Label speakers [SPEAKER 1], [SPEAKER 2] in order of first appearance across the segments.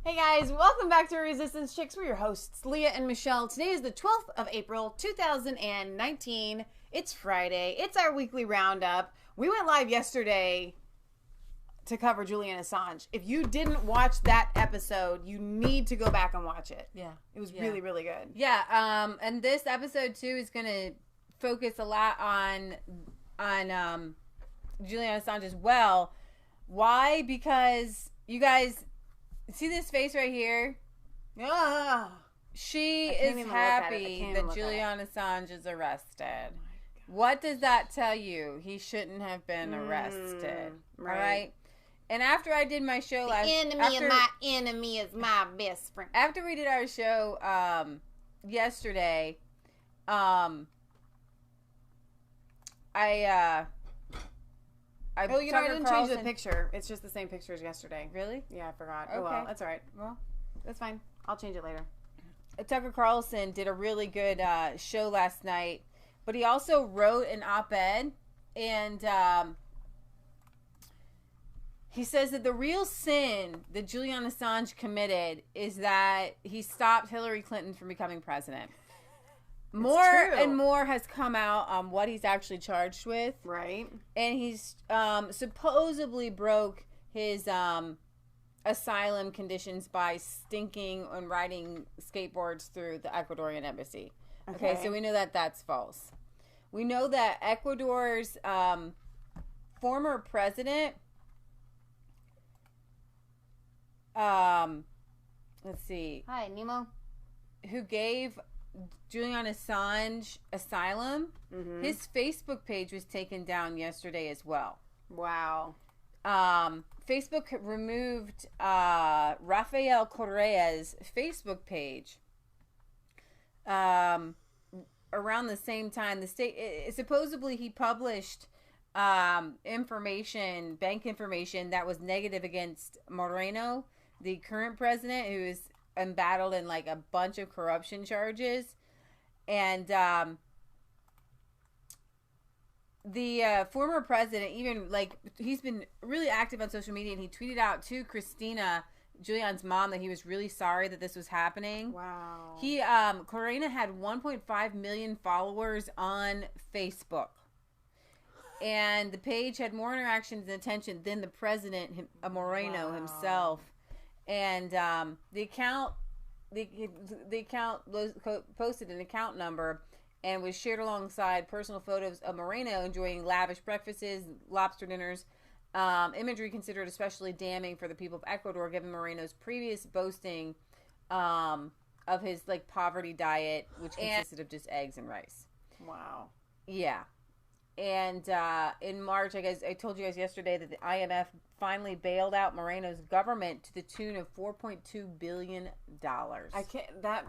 [SPEAKER 1] Hey guys, welcome back to Resistance Chicks. We're your hosts, Leah and Michelle. Today is the 12th of April, 2019. It's Friday. It's our weekly roundup. We went live yesterday to cover Julian Assange. If you didn't watch that episode, you need to go back and watch it.
[SPEAKER 2] Yeah.
[SPEAKER 1] It was really, really good.
[SPEAKER 2] Yeah, and this episode too is going to focus a lot on Julian Assange as well. Why? Because you guys see this face right here? She is happy that Julian Assange is arrested. What does that tell you? He shouldn't have been arrested. Right. All right? And after I did my show
[SPEAKER 1] my enemy is my best friend.
[SPEAKER 2] After we did our show yesterday, I
[SPEAKER 1] didn't change the picture. It's just the same picture as yesterday.
[SPEAKER 2] Really?
[SPEAKER 1] Yeah, I forgot.
[SPEAKER 2] Okay.
[SPEAKER 1] Oh, well, that's all right. Well, that's fine. I'll change it later.
[SPEAKER 2] Tucker Carlson did a really good show last night, but he also wrote an op-ed, and he says that the real sin that Julian Assange committed is that he stopped Hillary Clinton from becoming president. More and more has come out on what he's actually charged with.
[SPEAKER 1] Right.
[SPEAKER 2] And he's supposedly broke his asylum conditions by stinking and riding skateboards through the Ecuadorian embassy. Okay, so we know that that's false. We know that Ecuador's former president, let's see.
[SPEAKER 1] Hi, Nemo.
[SPEAKER 2] Who gave Julian Assange asylum, his Facebook page was taken down yesterday as well.
[SPEAKER 1] Wow.
[SPEAKER 2] Facebook removed Rafael Correa's Facebook page around the same time. The state supposedly he published information, bank information that was negative against Moreno, the current president, who is embattled in like a bunch of corruption charges. And the former president, even like, he's been really active on social media, and he tweeted out to Christina, Julian's mom, that he was really sorry that this was happening.
[SPEAKER 1] Wow.
[SPEAKER 2] He Corina had 1.5 million followers on Facebook, and the page had more interactions and attention than the president Moreno himself. And the account posted an account number and was shared alongside personal photos of Moreno enjoying lavish breakfasts, lobster dinners, imagery considered especially damning for the people of Ecuador, given Moreno's previous boasting of his like poverty diet, which consisted of just eggs and rice.
[SPEAKER 1] Wow.
[SPEAKER 2] Yeah. And in March, I told you guys yesterday that the IMF finally bailed out Moreno's government to the tune of $4.2 billion.
[SPEAKER 1] I can't.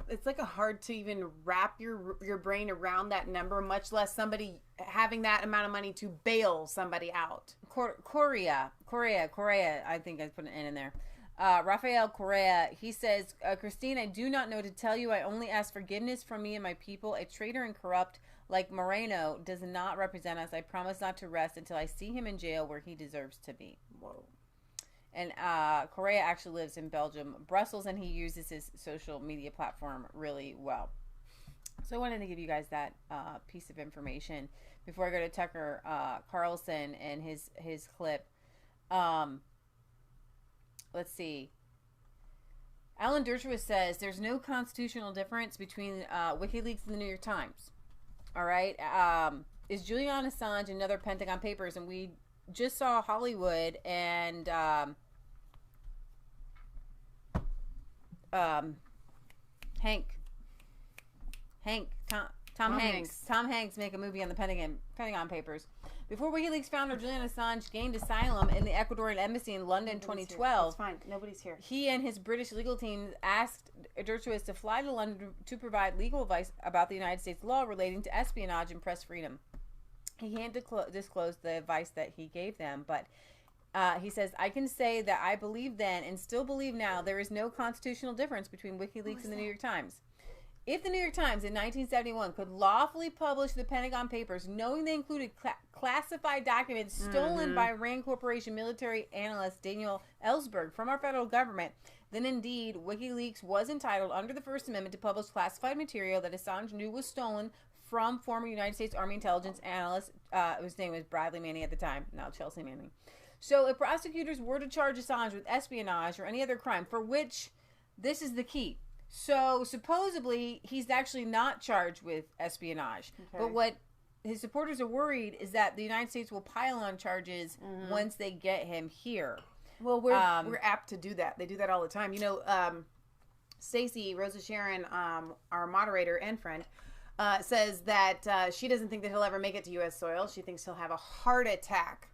[SPEAKER 1] It's like a hard to even wrap your brain around that number, much less somebody having that amount of money to bail somebody out.
[SPEAKER 2] Correa. I think I put an N in there. Rafael Correa. He says, Christine, I do not know to tell you. I only ask forgiveness from me and my people. A traitor and corrupt like Moreno does not represent us. I promise not to rest until I see him in jail where he deserves to be.
[SPEAKER 1] Whoa.
[SPEAKER 2] And Correa actually lives in Belgium, Brussels, and he uses his social media platform really well. So I wanted to give you guys that piece of information before I go to Tucker Carlson and his clip. Let's see. Alan Dershowitz says there's no constitutional difference between WikiLeaks and the New York Times. All right. Is Julian Assange another Pentagon Papers? And we just saw Hollywood and Tom Hanks make a movie on the Pentagon Papers. Before WikiLeaks founder Julian Assange gained asylum in the Ecuadorian embassy in London 2012.
[SPEAKER 1] It's fine. Nobody's here.
[SPEAKER 2] He and his British legal team asked Dershowitz to fly to London to provide legal advice about the United States law relating to espionage and press freedom. He can't disclose the advice that he gave them, but he says, I can say that I believe then and still believe now there is no constitutional difference between WikiLeaks and the New York Times. If the New York Times in 1971 could lawfully publish the Pentagon Papers, knowing they included classified documents stolen by Rand Corporation military analyst Daniel Ellsberg from our federal government, then indeed WikiLeaks was entitled under the First Amendment to publish classified material that Assange knew was stolen from former United States Army intelligence analyst, his name was Bradley Manning at the time, now Chelsea Manning. So if prosecutors were to charge Assange with espionage or any other crime, for which, this is the key. So supposedly, he's actually not charged with espionage. Okay. But what his supporters are worried is that the United States will pile on charges once they get him here.
[SPEAKER 1] Well, we're apt to do that. They do that all the time. You know, Stacey, Rosa Sharon, our moderator and friend, says that she doesn't think that he'll ever make it to U.S. soil. She thinks he'll have a heart attack.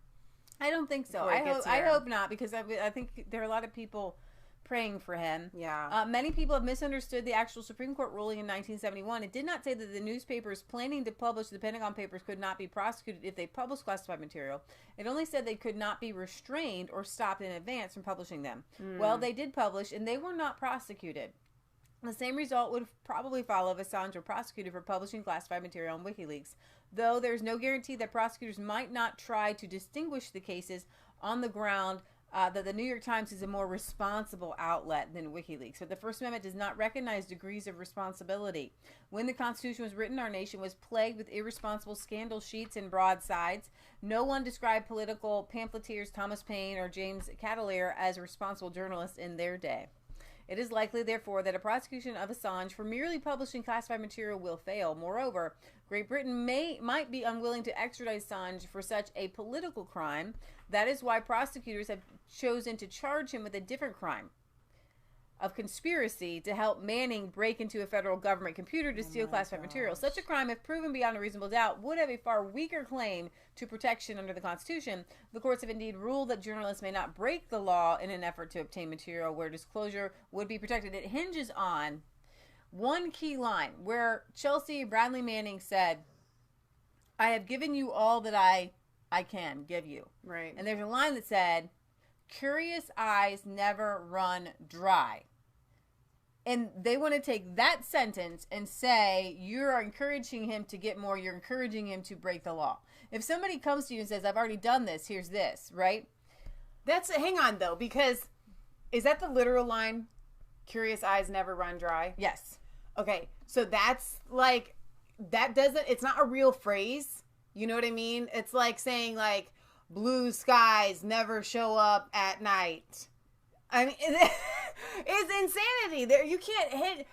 [SPEAKER 2] I don't think so. I hope not, because I think there are a lot of people praying for him.
[SPEAKER 1] Yeah.
[SPEAKER 2] Many people have misunderstood the actual Supreme Court ruling in 1971. It did not say that the newspapers planning to publish the Pentagon Papers could not be prosecuted if they published classified material. It only said they could not be restrained or stopped in advance from publishing them. Well, they did publish, and they were not prosecuted. The same result would probably follow if Assange were prosecuted for publishing classified material on WikiLeaks, though there's no guarantee that prosecutors might not try to distinguish the cases on the ground that the New York Times is a more responsible outlet than WikiLeaks. But the First Amendment does not recognize degrees of responsibility. When the Constitution was written, our nation was plagued with irresponsible scandal sheets and broadsides. No one described political pamphleteers Thomas Paine or James Cavalier as responsible journalists in their day. It is likely, therefore, that a prosecution of Assange for merely publishing classified material will fail. Moreover, Great Britain might be unwilling to extradite Assange for such a political crime. That is why prosecutors have chosen to charge him with a different crime of conspiracy to help Manning break into a federal government computer to steal classified material. Such a crime, if proven beyond a reasonable doubt, would have a far weaker claim to protection under the Constitution. The courts have indeed ruled that journalists may not break the law in an effort to obtain material where disclosure would be protected. It hinges on one key line where Chelsea Bradley Manning said, "I have given you all that I can give you."
[SPEAKER 1] Right.
[SPEAKER 2] And there's a line that said, "Curious eyes never run dry." And they want to take that sentence and say, you're encouraging him to get more, you're encouraging him to break the law. If somebody comes to you and says, I've already done this, here's this, right?
[SPEAKER 1] Hang on though, because is that the literal line? Curious eyes never run dry?
[SPEAKER 2] Yes.
[SPEAKER 1] Okay, so that's like, it's not a real phrase. You know what I mean? It's like saying like, blue skies never show up at night. I mean, it's insanity. There, you can't hit.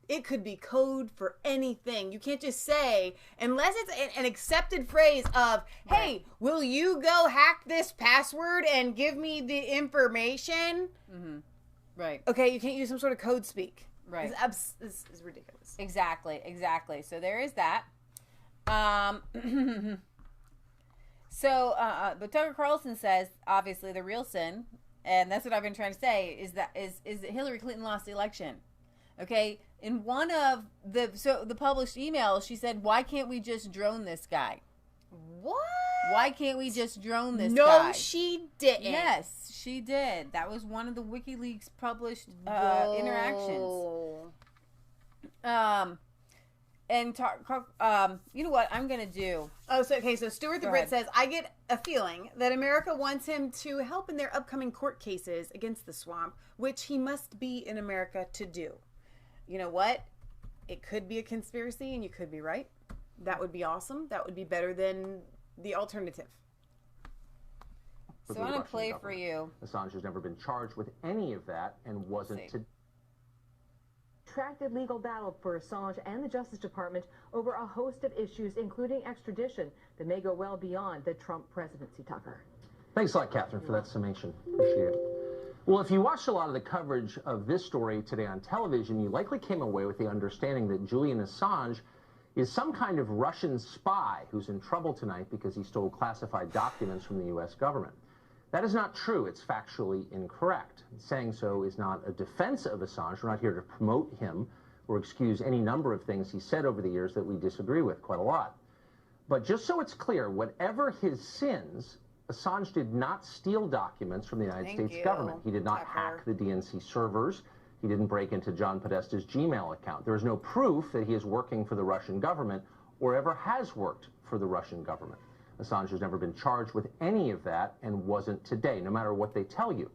[SPEAKER 1] It could be code for anything. You can't just say, unless it's an accepted phrase of, "Hey, will you go hack this password and give me the information?"
[SPEAKER 2] Mm-hmm. Right.
[SPEAKER 1] Okay, you can't use some sort of code speak.
[SPEAKER 2] Right.
[SPEAKER 1] It's ridiculous.
[SPEAKER 2] Exactly. So there is that. So, but Tucker Carlson says, obviously, the real sin, and that's what I've been trying to say, is that Hillary Clinton lost the election. Okay, in one of the published emails, she said, "Why can't we just drone this guy?"
[SPEAKER 1] What?
[SPEAKER 2] Why can't we just drone this guy?
[SPEAKER 1] No, she didn't.
[SPEAKER 2] Yes, she did. That was one of the WikiLeaks published interactions. And you know what I'm gonna do?
[SPEAKER 1] Oh, so Stuart the Brit says, I get a feeling that America wants him to help in their upcoming court cases against the swamp, which he must be in America to do. You know what? It could be a conspiracy, and you could be right. That would be awesome. That would be better than the alternative.
[SPEAKER 2] So I'm gonna play for you.
[SPEAKER 3] Assange has never been charged with any of that, and wasn't to.
[SPEAKER 4] Protracted legal battle for Assange and the Justice Department over a host of issues, including extradition, that may go well beyond the Trump presidency, Tucker.
[SPEAKER 3] Thanks a lot, Catherine, for that summation. Appreciate it. Well, if you watched a lot of the coverage of this story today on television, you likely came away with the understanding that Julian Assange is some kind of Russian spy who's in trouble tonight because he stole classified documents from the U.S. government. That is not true. It's factually incorrect. Saying so is not a defense of Assange. We're not here to promote him or excuse any number of things he said over the years that we disagree with quite a lot. But just so it's clear, whatever his sins, Assange did not steal documents from the United States government. He did not hack the DNC servers. He didn't break into John Podesta's Gmail account. There is no proof that he is working for the Russian government or ever has worked for the Russian government. Assange has never been charged with any of that and wasn't today, no matter what they tell you.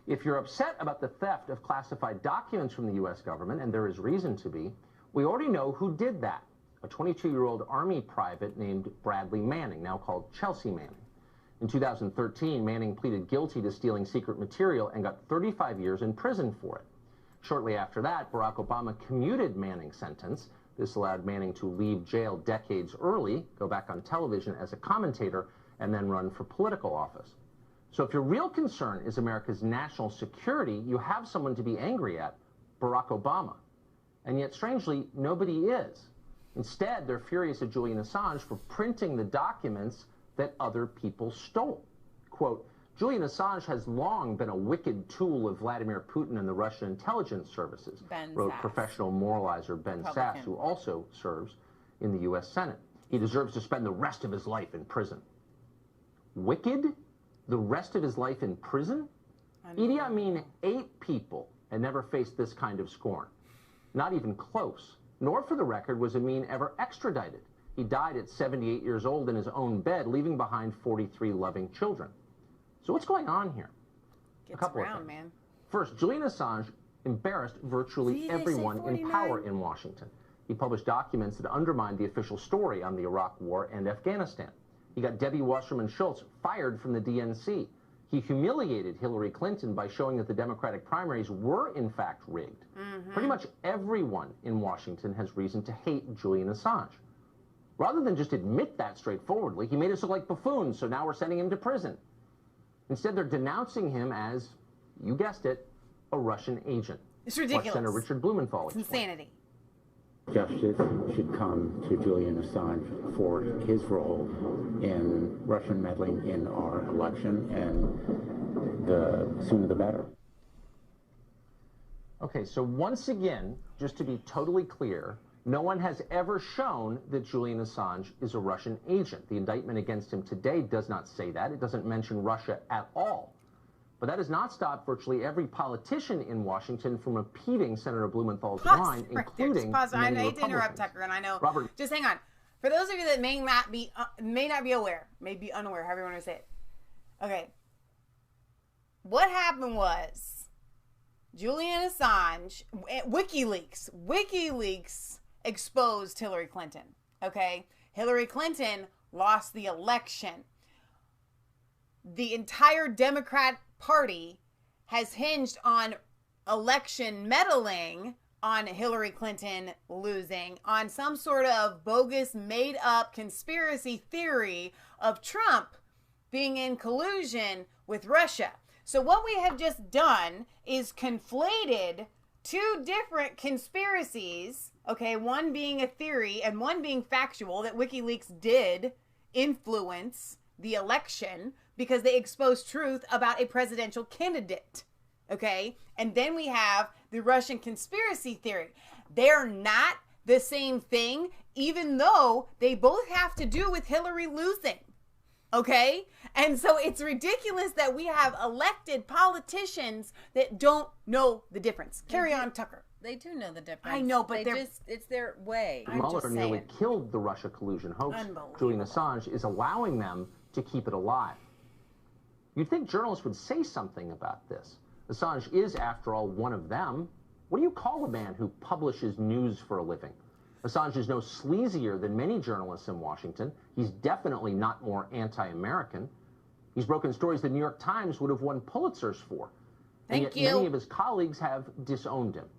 [SPEAKER 3] If you're upset about the theft of classified documents from the U.S. government, and there is reason to be, we already know who did that. A 22-year-old Army private named Bradley Manning, now called Chelsea Manning. In 2013, Manning pleaded guilty to stealing secret material and got 35 years in prison for it. Shortly after that, Barack Obama commuted Manning's sentence. This allowed Manning to leave jail decades early, go back on television as a commentator, and then run for political office. So if your real concern is America's national security, you have someone to be angry at, Barack Obama. And yet, strangely, nobody is. Instead, they're furious at Julian Assange for printing the documents that other people stole. Quote, Julian Assange has long been a wicked tool of Vladimir Putin and the Russian intelligence services, wrote professional moralizer Ben Sasse, who also serves in the U.S. Senate. He deserves to spend the rest of his life in prison. Wicked? The rest of his life in prison? Idi Amin ate people and never faced this kind of scorn. Not even close. Nor, for the record, was Amin ever extradited. He died at 78 years old in his own bed, leaving behind 43 loving children. So what's going on here?
[SPEAKER 1] A couple of things. Man.
[SPEAKER 3] First, Julian Assange embarrassed virtually everyone in power in Washington. He published documents that undermined the official story on the Iraq War and Afghanistan. He got Debbie Wasserman Schultz fired from the DNC. He humiliated Hillary Clinton by showing that the Democratic primaries were, in fact, rigged. Pretty much everyone in Washington has reason to hate Julian Assange. Rather than just admit that straightforwardly, he made us look like buffoons, so now we're sending him to prison. Instead, they're denouncing him as, you guessed it, a Russian agent.
[SPEAKER 1] It's ridiculous.
[SPEAKER 3] Watch Senator Richard Blumenthal explain.
[SPEAKER 1] Insanity.
[SPEAKER 5] Justice should come to Julian Assange for his role in Russian meddling in our election, and the sooner the better.
[SPEAKER 3] Okay, so once again, just to be totally clear, no one has ever shown that Julian Assange is a Russian agent. The indictment against him today does not say that. It doesn't mention Russia at all. But that has not stopped virtually every politician in Washington from repeating Senator Blumenthal's line, including
[SPEAKER 1] Pause. I hate to interrupt, Tucker, and I know.
[SPEAKER 3] Robert,
[SPEAKER 1] just hang on. For those of you that may not be aware, may be unaware, however you want to say it. Okay. What happened was Julian Assange, WikiLeaks exposed Hillary Clinton. Okay, Hillary Clinton lost the election. The entire Democrat Party has hinged on election meddling, on Hillary Clinton losing, on some sort of bogus, made-up conspiracy theory of Trump being in collusion with Russia. So what we have just done is conflated two different conspiracies, okay, one being a theory and one being factual, that WikiLeaks did influence the election because they exposed truth about a presidential candidate, okay? And then we have the Russian conspiracy theory. They're not the same thing, even though they both have to do with Hillary losing, okay? And so it's ridiculous that we have elected politicians that don't know the difference. Carry on, Tucker.
[SPEAKER 2] They do know the difference.
[SPEAKER 1] I know, but
[SPEAKER 2] it's their way.
[SPEAKER 3] Mueller nearly killed the Russia collusion hoax. Julian Assange is allowing them to keep it alive. You'd think journalists would say something about this. Assange is, after all, one of them. What do you call a man who publishes news for a living? Assange is no sleazier than many journalists in Washington. He's definitely not more anti-American. He's broken stories the New York Times would have won Pulitzers for. And yet many of his colleagues have disowned him.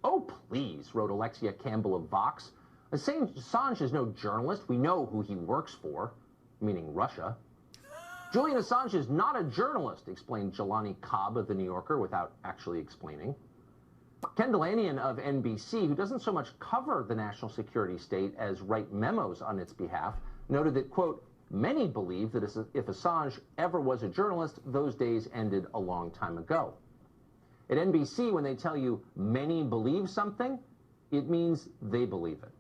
[SPEAKER 3] Oh, please, wrote Alexia Campbell of Vox. Assange is no journalist. We know who he works for, meaning Russia. Julian Assange is not a journalist, explained Jelani Cobb of The New Yorker without actually explaining. Ken Delanian of NBC, who doesn't so much cover the national security state as write memos on its behalf, noted that, quote, many believe that if Assange ever was a journalist, those days ended a long time ago. At NBC, when they tell you many believe something, it means they believe it.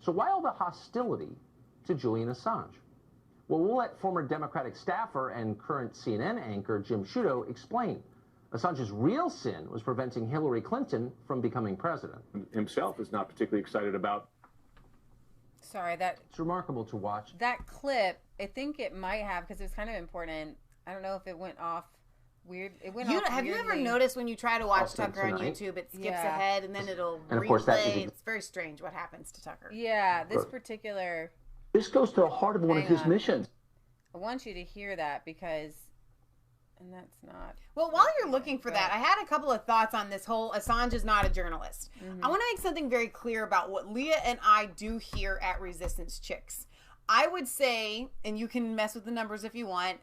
[SPEAKER 3] So why all the hostility to Julian Assange? Well, we'll let former Democratic staffer and current CNN anchor Jim Sciutto explain. Assange's real sin was preventing Hillary Clinton from becoming president.
[SPEAKER 6] Himself is not particularly excited about.
[SPEAKER 2] Sorry,
[SPEAKER 3] it's remarkable to watch.
[SPEAKER 2] That clip, I think it might have, because it was kind of important. I don't know if it went off weird. It went off
[SPEAKER 1] Have you ever
[SPEAKER 2] weirdly.
[SPEAKER 1] noticed when you try to watch
[SPEAKER 3] Austin
[SPEAKER 1] Tucker on
[SPEAKER 3] tonight.
[SPEAKER 1] YouTube, it skips
[SPEAKER 2] Yeah.
[SPEAKER 1] ahead and then it'll
[SPEAKER 3] And of
[SPEAKER 1] replay.
[SPEAKER 3] course that is
[SPEAKER 1] It's very strange what happens to Tucker.
[SPEAKER 2] Yeah, this particular.
[SPEAKER 7] This goes to the heart of one of
[SPEAKER 2] Hang
[SPEAKER 7] his
[SPEAKER 2] on.
[SPEAKER 7] missions.
[SPEAKER 2] I want you to hear that because, and that's not.
[SPEAKER 1] Well, while you're looking for that, I had a couple of thoughts on this whole Assange is not a journalist. I want to make something very clear about what Leah and I do here at Resistance Chicks. I would say, and you can mess with the numbers if you want,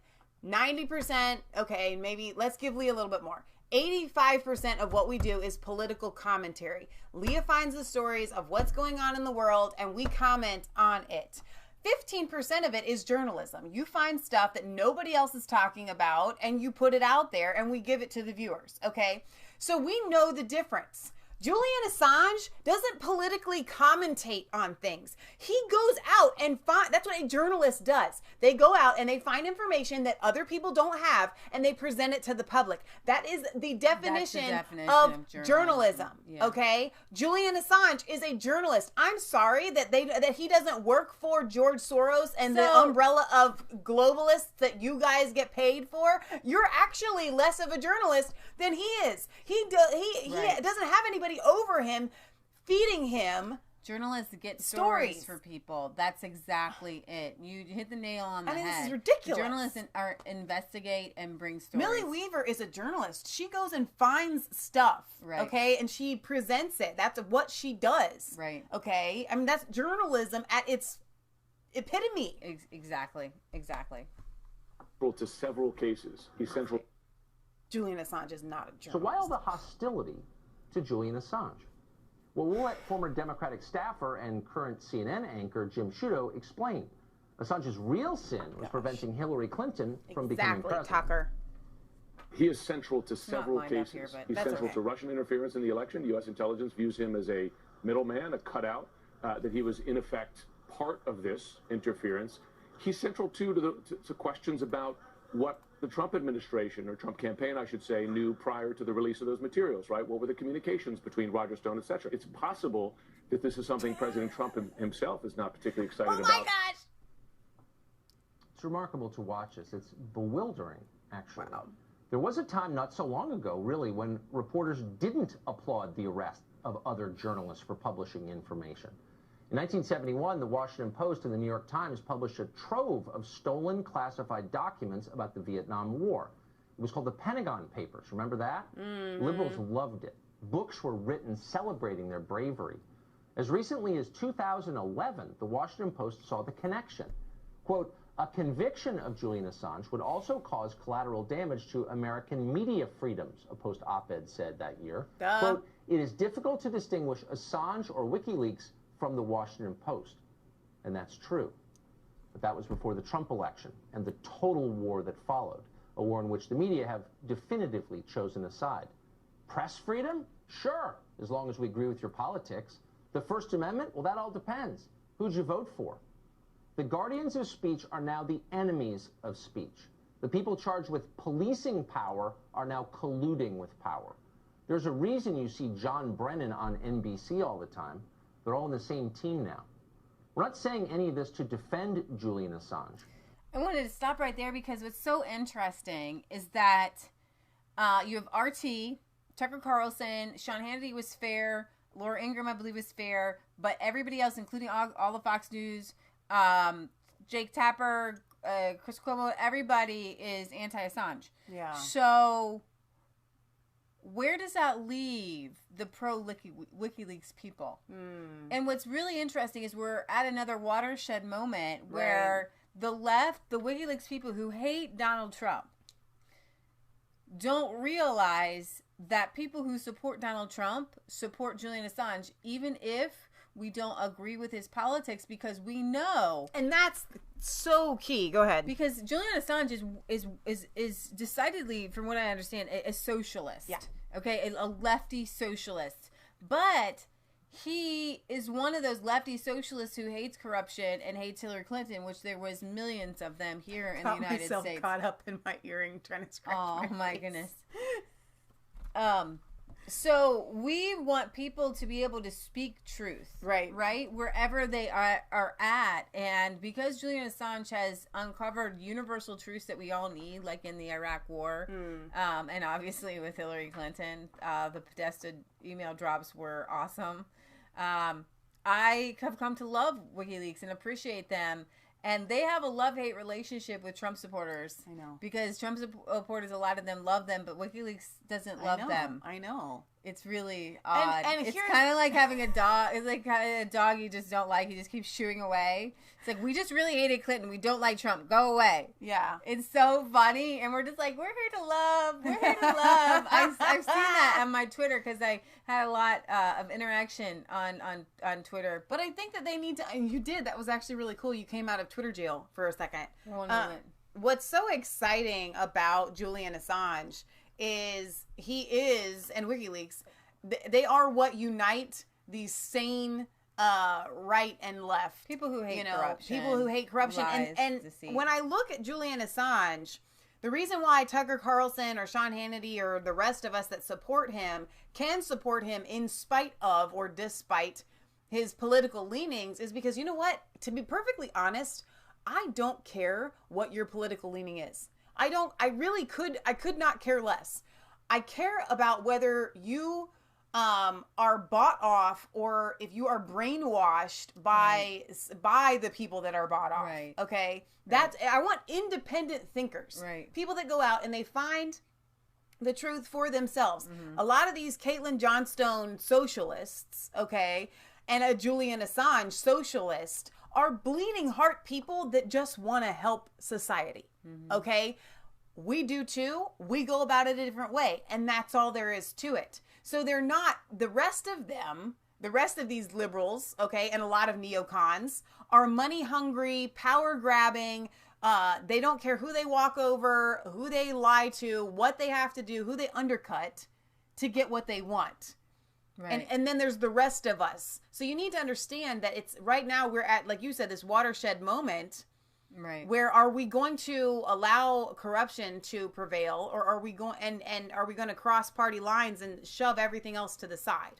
[SPEAKER 1] 90%, okay, maybe let's give Leah a little bit more. 85% of what we do is political commentary. Leah finds the stories of what's going on in the world and we comment on it. 15% of it is journalism. You find stuff that nobody else is talking about and you put it out there and we give it to the viewers, okay? So we know the difference. Julian Assange doesn't politically commentate on things. He goes out and that's what a journalist does. They go out and they find information that other people don't have and they present it to the public. That is the definition, of journalism.
[SPEAKER 2] Yeah.
[SPEAKER 1] Okay? Julian Assange is a journalist. I'm sorry that he doesn't work for George Soros and the umbrella of globalists that you guys get paid for. You're actually less of a journalist than he is. He doesn't have anybody over him feeding him.
[SPEAKER 2] Journalists get stories for people. That's exactly it. You hit the nail on the head.
[SPEAKER 1] This is ridiculous.
[SPEAKER 2] Journalists investigate and bring stories.
[SPEAKER 1] Millie Weaver is a journalist. She goes and finds stuff, okay, and she presents it. That's what she does,
[SPEAKER 2] right?
[SPEAKER 1] Okay, I mean that's journalism at its epitome.
[SPEAKER 2] Exactly.
[SPEAKER 6] To several cases, he's central.
[SPEAKER 1] Julian Assange is not a journalist.
[SPEAKER 3] So why all the hostility to Julian Assange? Well, we'll let former Democratic staffer and current CNN anchor Jim Sciutto explain. Assange's real sin was preventing Hillary Clinton from becoming president.
[SPEAKER 1] Tucker.
[SPEAKER 6] He is central to several cases. He's central to Russian interference in the election. U.S. intelligence views him as a middleman, a cutout, that he was in effect part of this interference. He's central too to questions about what the Trump administration, or Trump campaign, I should say, knew prior to the release of those materials, right? What were the communications between Roger Stone, et cetera? It's possible that this is something President Trump himself is not particularly excited about.
[SPEAKER 1] Oh my gosh!
[SPEAKER 3] It's remarkable to watch this. It's bewildering, actually. Wow. There was a time not so long ago, really, when reporters didn't applaud the arrest of other journalists for publishing information. In 1971, the Washington Post and the New York Times published a trove of stolen classified documents about the Vietnam War. It was called the Pentagon Papers. Remember that? Mm-hmm. Liberals loved it. Books were written celebrating their bravery. As recently as 2011, the Washington Post saw the connection. Quote, a conviction of Julian Assange would also cause collateral damage to American media freedoms, a Post op-ed said that year. Quote, it is difficult to distinguish Assange or WikiLeaks from the Washington Post. And that's true. But that was before the Trump election and the total war that followed, a war in which the media have definitively chosen a side. Press freedom? Sure, as long as we agree with your politics. The First Amendment? Well, that all depends. Who'd you vote for? The guardians of speech are now the enemies of speech. The people charged with policing power are now colluding with power. There's a reason you see John Brennan on NBC all the time. They're all in the same team now. We're not saying any of this to defend Julian Assange.
[SPEAKER 2] I wanted to stop right there because what's so interesting is that you have RT, Tucker Carlson, Sean Hannity was fair, Laura Ingraham, I believe, was fair, but everybody else, including all the Fox News, Jake Tapper, Chris Cuomo, everybody is anti-Assange.
[SPEAKER 1] Yeah.
[SPEAKER 2] So where does that leave the pro-WikiLeaks people? Mm. And what's really interesting is we're at another watershed moment where the left, the WikiLeaks people who hate Donald Trump, don't realize that people who support Donald Trump support Julian Assange, even if we don't agree with his politics, because we know.
[SPEAKER 1] And that's so key. Go ahead.
[SPEAKER 2] Because Julian Assange is decidedly, from what I understand, a socialist.
[SPEAKER 1] Yeah.
[SPEAKER 2] Okay, a lefty socialist. But he is one of those lefty socialists who hates corruption and hates Hillary Clinton, which there was millions of them here in the United States.
[SPEAKER 1] Caught up in my earring trying to scratch
[SPEAKER 2] my
[SPEAKER 1] face.
[SPEAKER 2] goodness. So we want people to be able to speak truth, right, wherever they are at, and because Julian Assange has uncovered universal truths that we all need, like in the Iraq War, and obviously with Hillary Clinton, the Podesta email drops were awesome. I have come to love WikiLeaks and appreciate them. And they have a love-hate relationship with Trump supporters. I know. Because Trump supporters, a lot of them love them, but WikiLeaks doesn't love them.
[SPEAKER 1] I know.
[SPEAKER 2] It's really odd.
[SPEAKER 1] And
[SPEAKER 2] it's kind of like having a dog. It's like a dog you just don't like. He just keeps chewing away. It's like, we just really hated Clinton. We don't like Trump. Go away. Yeah. It's so funny. And we're just like, we're here to love. We're here to love. I've seen that on my Twitter because I had a lot of interaction on Twitter.
[SPEAKER 1] But I think that they need to, and you did. That was actually really cool. You came out of Twitter jail for a second.
[SPEAKER 2] One moment.
[SPEAKER 1] What's so exciting about Julian Assange is and WikiLeaks, they are what unite these sane right and left
[SPEAKER 2] people who hate corruption.
[SPEAKER 1] People who hate corruption.
[SPEAKER 2] Lies,
[SPEAKER 1] and
[SPEAKER 2] deceit.
[SPEAKER 1] When I look at Julian Assange, the reason why Tucker Carlson or Sean Hannity or the rest of us that support him can support him in spite of or despite his political leanings is because, you know what? To be perfectly honest, I don't care what your political leaning is. I could not care less. I care about whether you are bought off or if you are brainwashed by the people that are bought off.
[SPEAKER 2] Right.
[SPEAKER 1] Okay. That's, I want independent thinkers.
[SPEAKER 2] Right.
[SPEAKER 1] People that go out and they find the truth for themselves. A lot of these Caitlin Johnstone socialists, okay, and a Julian Assange socialist are bleeding heart people that just want to help society. Okay. We do too. We go about it a different way. And that's all there is to it. So they're not, the rest of them, the rest of these liberals, okay, and a lot of neocons are money hungry, power grabbing. They don't care who they walk over, who they lie to, what they have to do, who they undercut to get what they want. Right. And then there's the rest of us. So you need to understand that it's right now we're at, like you said, this watershed moment. Right. Where are we going to allow corruption to prevail, or are we going and are we going to cross party lines and shove everything else to the side?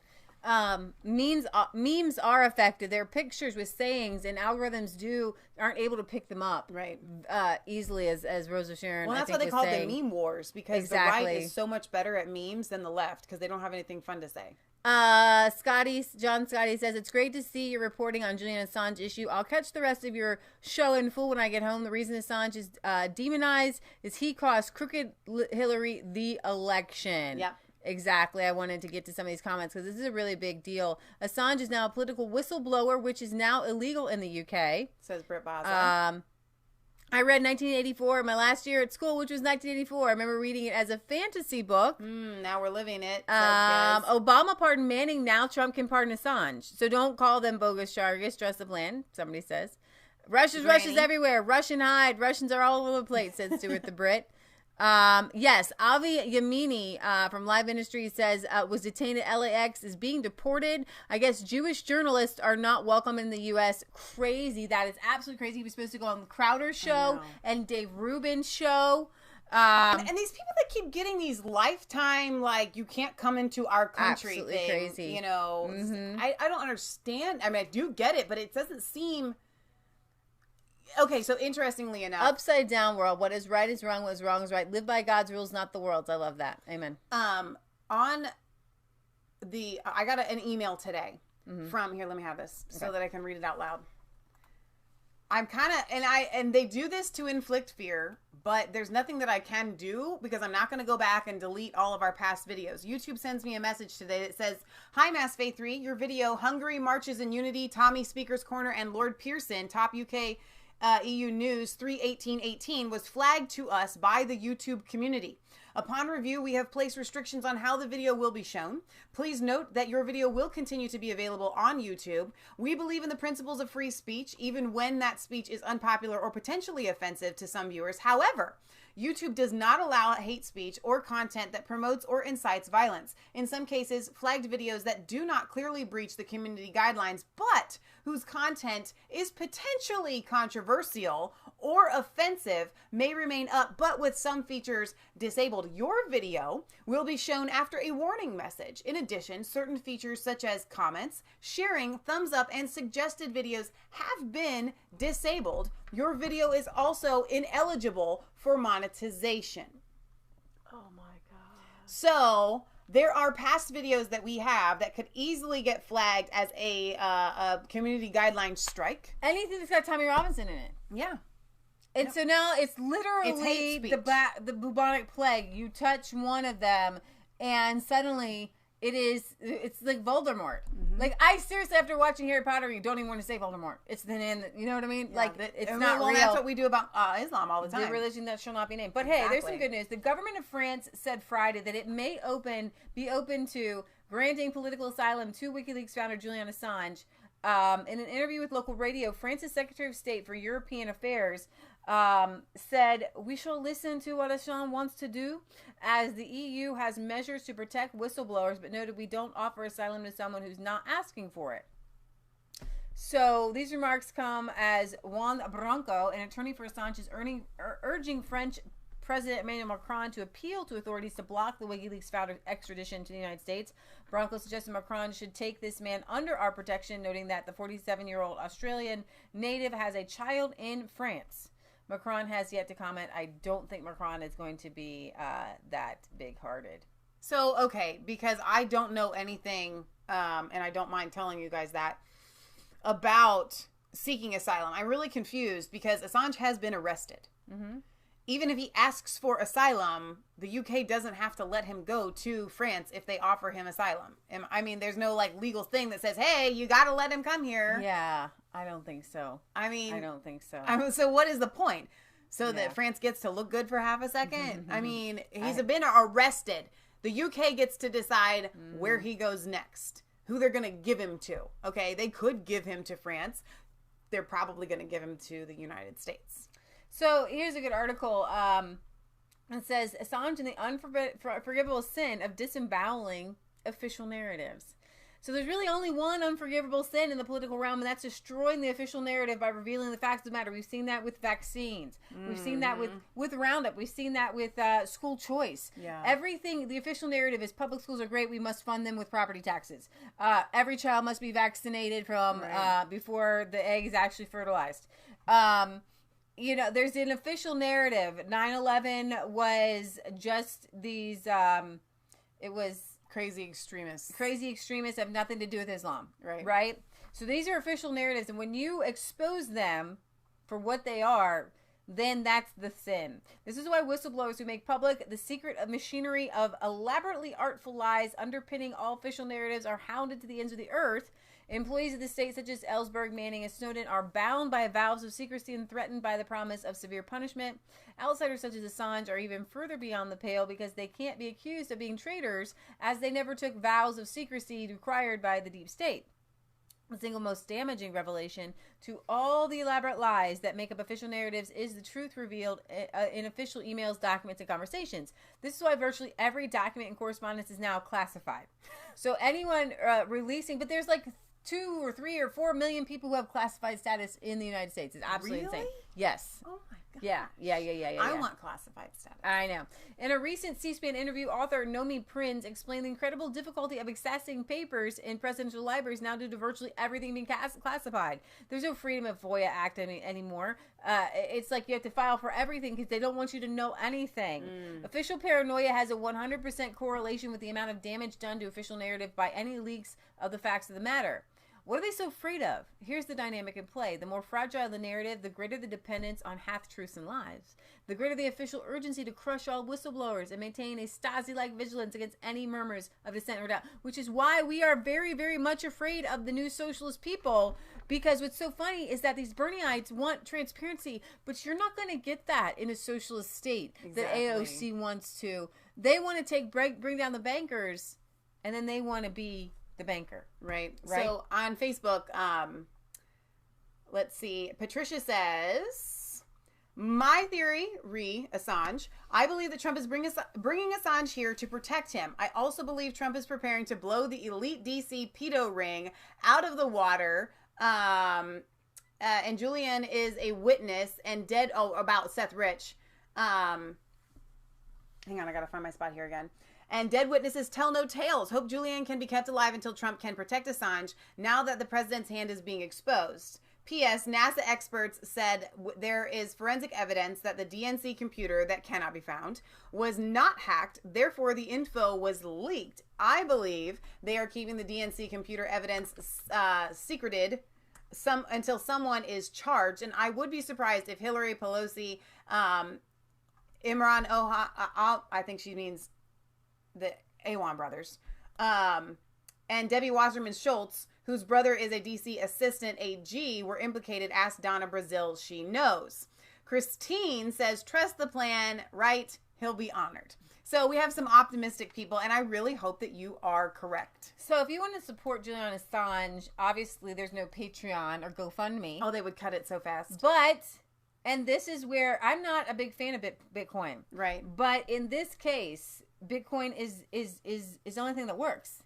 [SPEAKER 2] Memes are effective. They're pictures with sayings, and algorithms aren't able to pick them up easily, as Rosa Sharon.
[SPEAKER 1] Well, that's why they call it the meme wars, because the right is so much better at memes than the left because they don't have anything fun to say.
[SPEAKER 2] John Scotty says, it's great to see your reporting on Julian Assange issue. I'll catch the rest of your show in full when I get home. The reason Assange is demonized is he cost crooked Hillary the election. Yep. Exactly. I wanted to get to some of these comments because this is a really big deal. Assange is now a political whistleblower, which is now illegal in the UK. Says Britt Baza. I read 1984 my last year at school, which was 1984. I remember reading it as a fantasy book.
[SPEAKER 1] Now we're living it.
[SPEAKER 2] Obama pardoned Manning. Now Trump can pardon Assange. So don't call them bogus charges. Trust the plan, somebody says. Russia's everywhere. Russian hide. Russians are all over the place, said Stuart the Brit. Yes, Avi Yamini from Live Industry says was detained at LAX, is being deported. I guess Jewish journalists are not welcome in the U.S. Crazy. That is absolutely crazy. He was supposed to go on the Crowder show and Dave Rubin's show.
[SPEAKER 1] And these people that keep getting these lifetime, like, you can't come into our country
[SPEAKER 2] absolutely
[SPEAKER 1] thing,
[SPEAKER 2] crazy.
[SPEAKER 1] You know, I don't understand. I mean, I do get it, but it doesn't seem... Okay, so interestingly enough...
[SPEAKER 2] Upside down world. What is right is wrong, what is wrong is right. Live by God's rules, not the world's. I love that. Amen.
[SPEAKER 1] I got an email today from... Here, let me have this so that I can read it out loud. I'm kind of... And they do this to inflict fear, but there's nothing that I can do because I'm not going to go back and delete all of our past videos. YouTube sends me a message today that says, "Hi, Mass Faith 3. Your video, Hungary Marches in Unity, Tommy Speaker's Corner, and Lord Pearson, top UK... EU News 3/18/18 was flagged to us by the YouTube community. Upon review, we have placed restrictions on how the video will be shown. Please note that your video will continue to be available on YouTube. We believe in the principles of free speech, even when that speech is unpopular or potentially offensive to some viewers. However, YouTube does not allow hate speech or content that promotes or incites violence. In some cases, flagged videos that do not clearly breach the community guidelines, but whose content is potentially controversial or offensive may remain up, but with some features disabled. Your video will be shown after a warning message. In addition, certain features such as comments, sharing, thumbs up, and suggested videos have been disabled. Your video is also ineligible for monetization.
[SPEAKER 2] Oh my God.
[SPEAKER 1] So there are past videos that we have that could easily get flagged as a community guideline strike.
[SPEAKER 2] Anything that's got Tommy Robinson in it.
[SPEAKER 1] Yeah.
[SPEAKER 2] And so now it's literally the bubonic plague. You touch one of them and suddenly it's like Voldemort. Mm-hmm. Like, I seriously, after watching Harry Potter, you don't even want to say Voldemort. It's the name that, you know what I mean? Yeah, like, it's not real.
[SPEAKER 1] That's what we do about Islam all the time.
[SPEAKER 2] The religion that shall not be named. But hey, there's some good news. The government of France said Friday that it may be open to granting political asylum to WikiLeaks founder Julian Assange. In an interview with local radio, France's Secretary of State for European Affairs said, "We shall listen to what Assange wants to do, as the EU has measures to protect whistleblowers, but noted we don't offer asylum to someone who's not asking for it." So these remarks come as Juan Branco, an attorney for Assange, is urging French President Emmanuel Macron to appeal to authorities to block the WikiLeaks founder's extradition to the United States. Branco suggested Macron should take this man under our protection, noting that the 47-year-old Australian native has a child in France. Macron has yet to comment. I don't think Macron is going to be that big-hearted.
[SPEAKER 1] So, okay, because I don't know anything, and I don't mind telling you guys that, about seeking asylum. I'm really confused because Assange has been arrested. Mm-hmm. Even if he asks for asylum, the UK doesn't have to let him go to France if they offer him asylum. I mean, there's no like legal thing that says, hey, you got to let him come here.
[SPEAKER 2] Yeah, I don't think so.
[SPEAKER 1] I don't
[SPEAKER 2] think so.
[SPEAKER 1] So what is the point? So that France gets to look good for half a second? I mean, he's been arrested. The UK gets to decide where he goes next, who they're going to give him to. Okay, they could give him to France. They're probably going to give him to the United States.
[SPEAKER 2] So here's a good article. It says, Assange in the unforgivable sin of disemboweling official narratives. So there's really only one unforgivable sin in the political realm, and that's destroying the official narrative by revealing the facts of the matter. We've seen that with vaccines. We've seen that with Roundup. We've seen that with school choice. Yeah. Everything, the official narrative is public schools are great. We must fund them with property taxes. Every child must be vaccinated from before the egg is actually fertilized. You know, there's an official narrative. 9/11 was just these, it was
[SPEAKER 1] crazy extremists.
[SPEAKER 2] Crazy extremists have nothing to do with Islam. Right? So these are official narratives, and when you expose them for what they are, then that's the sin. This is why whistleblowers who make public the secret of machinery of elaborately artful lies underpinning all official narratives are hounded to the ends of the earth. Employees of the state, such as Ellsberg, Manning, and Snowden, are bound by vows of secrecy and threatened by the promise of severe punishment. Outsiders such as Assange are even further beyond the pale because they can't be accused of being traitors, as they never took vows of secrecy required by the deep state. The single most damaging revelation to all the elaborate lies that make up official narratives is the truth revealed in official emails, documents, and conversations. This is why virtually every document and correspondence is now classified. So anyone releasing, but there's like 2 or 3 or 4 million people who have classified status in the United States. It's absolutely insane. Yes.
[SPEAKER 1] Oh my God.
[SPEAKER 2] Yeah.
[SPEAKER 1] I want classified status.
[SPEAKER 2] I know. In a recent C-SPAN interview, author Nomi Prinz explained the incredible difficulty of accessing papers in presidential libraries now due to virtually everything being classified. There's no Freedom of FOIA Act anymore. It's like you have to file for everything because they don't want you to know anything. Official paranoia has a 100% correlation with the amount of damage done to official narrative by any leaks of the facts of the matter. What are they so afraid of? Here's the dynamic in play. The more fragile the narrative, the greater the dependence on half-truths and lies. The greater the official urgency to crush all whistleblowers and maintain a Stasi-like vigilance against any murmurs of dissent or doubt, which is why we are very, very much afraid of the new socialist people, because what's so funny is that these Bernieites want transparency, but you're not going to get that in a socialist state that AOC wants to. They want to bring down the bankers, and then they want to be the banker.
[SPEAKER 1] Right. So on Facebook, let's see. Patricia says, my theory, Assange, I believe that Trump is bringing Assange here to protect him. I also believe Trump is preparing to blow the elite DC pedo ring out of the water. and Julian is a witness and dead. Oh, about Seth Rich. Hang on, I gotta find my spot here again. And dead witnesses tell no tales. Hope Julian can be kept alive until Trump can protect Assange now that the president's hand is being exposed. P.S. NASA experts said there is forensic evidence that the DNC computer that cannot be found was not hacked. Therefore, the info was leaked. I believe they are keeping the DNC computer evidence secreted until someone is charged. And I would be surprised if Hillary Pelosi, Imran I think she means the Awan brothers, and Debbie Wasserman Schultz, whose brother is a D.C. assistant AG, were implicated, asked Donna Brazil. She knows. Christine says, trust the plan, right? He'll be honored. So we have some optimistic people, and I really hope that you are correct.
[SPEAKER 2] So if you want to support Julian Assange, obviously there's no Patreon or GoFundMe.
[SPEAKER 1] Oh, they would cut it so fast.
[SPEAKER 2] But, and this is where I'm not a big fan of Bitcoin.
[SPEAKER 1] Right.
[SPEAKER 2] But in this case, Bitcoin is the only thing that works.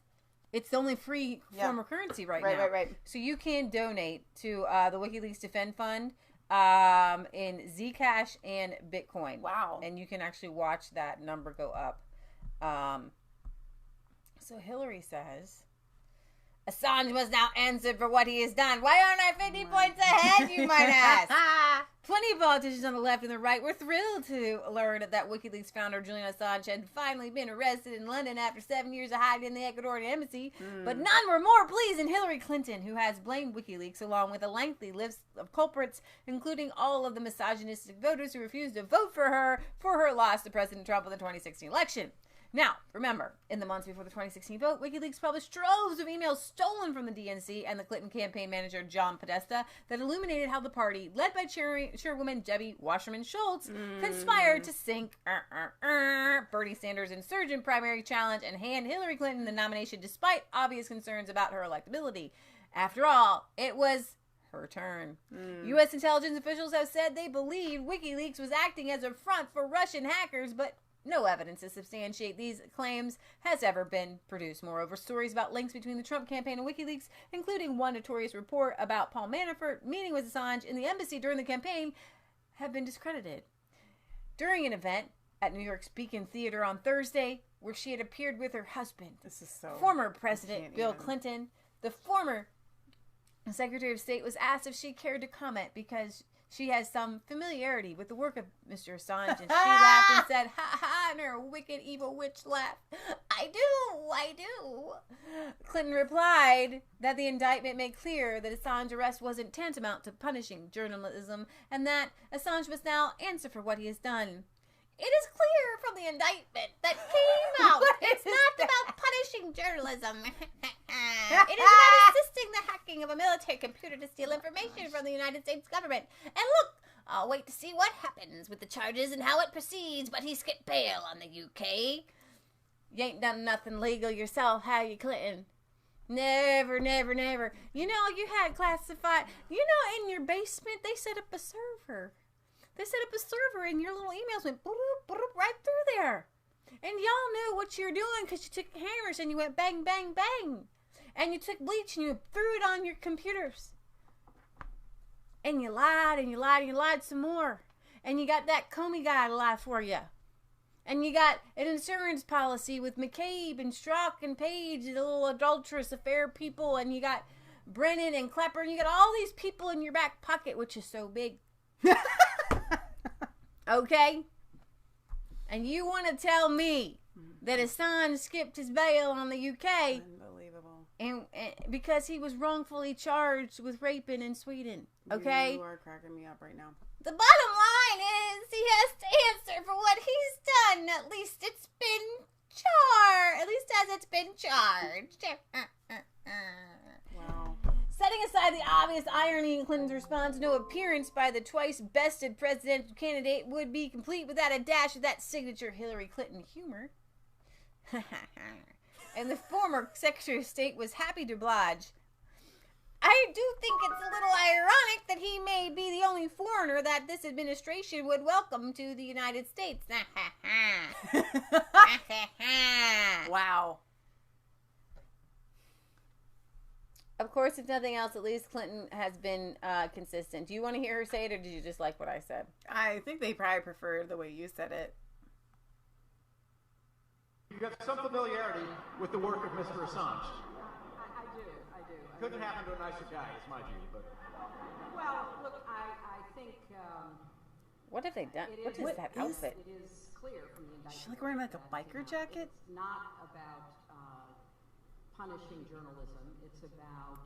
[SPEAKER 2] It's the only free form of currency right now.
[SPEAKER 1] Right.
[SPEAKER 2] So you can donate to the WikiLeaks Defend Fund in Zcash and Bitcoin.
[SPEAKER 1] Wow.
[SPEAKER 2] And you can actually watch that number go up. So Hillary says, Assange must now answer for what he has done. Why aren't I 50 points ahead, you might ask? Plenty of politicians on the left and the right were thrilled to learn that WikiLeaks founder Julian Assange had finally been arrested in London after 7 years of hiding in the Ecuadorian embassy. But none were more pleased than Hillary Clinton, who has blamed WikiLeaks along with a lengthy list of culprits, including all of the misogynistic voters who refused to vote for her loss to President Trump in the 2016 election. Now, remember, in the months before the 2016 vote, WikiLeaks published troves of emails stolen from the DNC and the Clinton campaign manager John Podesta that illuminated how the party, led by chairwoman Debbie Wasserman Schultz, conspired to sink Bernie Sanders' insurgent primary challenge and hand Hillary Clinton the nomination despite obvious concerns about her electability. After all, it was her turn. U.S. intelligence officials have said they believe WikiLeaks was acting as a front for Russian hackers, but no evidence to substantiate these claims has ever been produced. Moreover, stories about links between the Trump campaign and WikiLeaks, including one notorious report about Paul Manafort meeting with Assange in the embassy during the campaign, have been discredited. During an event at New York's Beacon Theater on Thursday, where she had appeared with her husband, former President Bill Clinton, the former Secretary of State was asked if she cared to comment because she has some familiarity with the work of Mr. Assange, and she laughed and said, ha ha, and her wicked evil witch laugh. I do. Clinton replied that the indictment made clear that Assange's arrest wasn't tantamount to punishing journalism, and that Assange must now answer for what he has done. It is clear from the indictment that came out it's not about punishing journalism. It is about assisting the hacking of a military computer to steal information from the United States government. And look, I'll wait to see what happens with the charges and how it proceeds, but he skipped bail on the UK. You ain't done nothing legal yourself, have you, Clinton? Never. You know, you had classified, in your basement, they set up a server. They set up a server and your little emails went boop, boop, right through there. And y'all knew what you were doing because you took hammers and you went bang, bang, bang. And you took bleach and you threw it on your computers. And you lied and you lied and you lied some more. And you got that Comey guy to lie for you. And you got an insurance policy with McCabe and Strzok and Page, the little adulterous affair people. And you got Brennan and Clapper. And you got all these people in your back pocket, which is so big. Okay? And you want to tell me that Assange skipped his bail on the UK?
[SPEAKER 1] Unbelievable.
[SPEAKER 2] And because he was wrongfully charged with raping in Sweden. Okay?
[SPEAKER 1] You are cracking me up right now.
[SPEAKER 2] The bottom line is he has to answer for what he's done. At least it's been charged. At least as it's been charged.
[SPEAKER 1] Wow.
[SPEAKER 2] Setting aside the obvious irony in Clinton's response, no appearance by the twice-bested presidential candidate would be complete without a dash of that signature Hillary Clinton humor. And the former Secretary of State was happy to oblige. I do think it's a little ironic that he may be the only foreigner that this administration would welcome to the United States.
[SPEAKER 1] Wow.
[SPEAKER 2] Of course, if nothing else, at least Clinton has been consistent. Do you want to hear her say it, or did you just like what I said?
[SPEAKER 1] I think they probably prefer the way you said it.
[SPEAKER 8] You have some familiarity with the work of Mr. Assange.
[SPEAKER 9] I do.
[SPEAKER 8] Couldn't happen to a nicer guy, is my view. But
[SPEAKER 9] well, look, I think.
[SPEAKER 2] What have they done? What is that outfit?
[SPEAKER 9] It is clear from the indictment.
[SPEAKER 1] She's like wearing like a biker jacket.
[SPEAKER 9] It's not about punishing journalism. It's about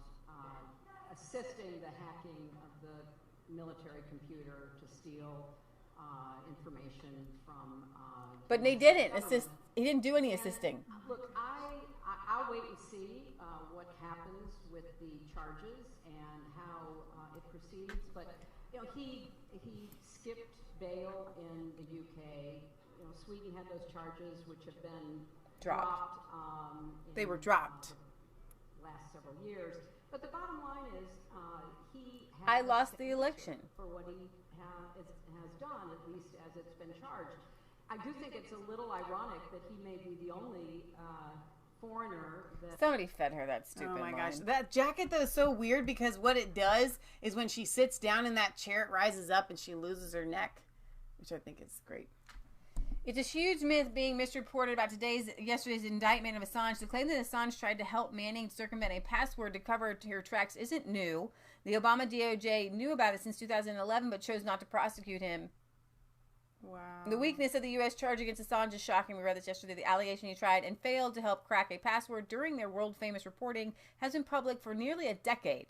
[SPEAKER 9] assisting the hacking of the military computer to steal information from.
[SPEAKER 2] But they didn't assist. He didn't do any assisting.
[SPEAKER 9] Look, I'll wait and see what happens with the charges and how it proceeds. But he skipped bail in the UK. Sweden had those charges, which have been dropped.
[SPEAKER 1] They were dropped
[SPEAKER 9] last several years. But the bottom line is, he has
[SPEAKER 2] I lost the election
[SPEAKER 9] for what he has done, at least as it's been charged. I do think it's a little ironic that he may be the only foreigner that...
[SPEAKER 2] Somebody fed her that stupid
[SPEAKER 1] Oh my
[SPEAKER 2] line.
[SPEAKER 1] gosh. That jacket, though, is so weird because what it does is when she sits down in that chair, it rises up and she loses her neck, which I think is great.
[SPEAKER 2] It's a huge myth being misreported about yesterday's indictment of Assange. The claim that Assange tried to help Manning circumvent a password to cover her tracks isn't new. The Obama DOJ knew about it since 2011 but chose not to prosecute him.
[SPEAKER 1] Wow.
[SPEAKER 2] The weakness of the U.S. charge against Assange is shocking. We read this yesterday. The allegation he tried and failed to help crack a password during their world-famous reporting has been public for nearly a decade.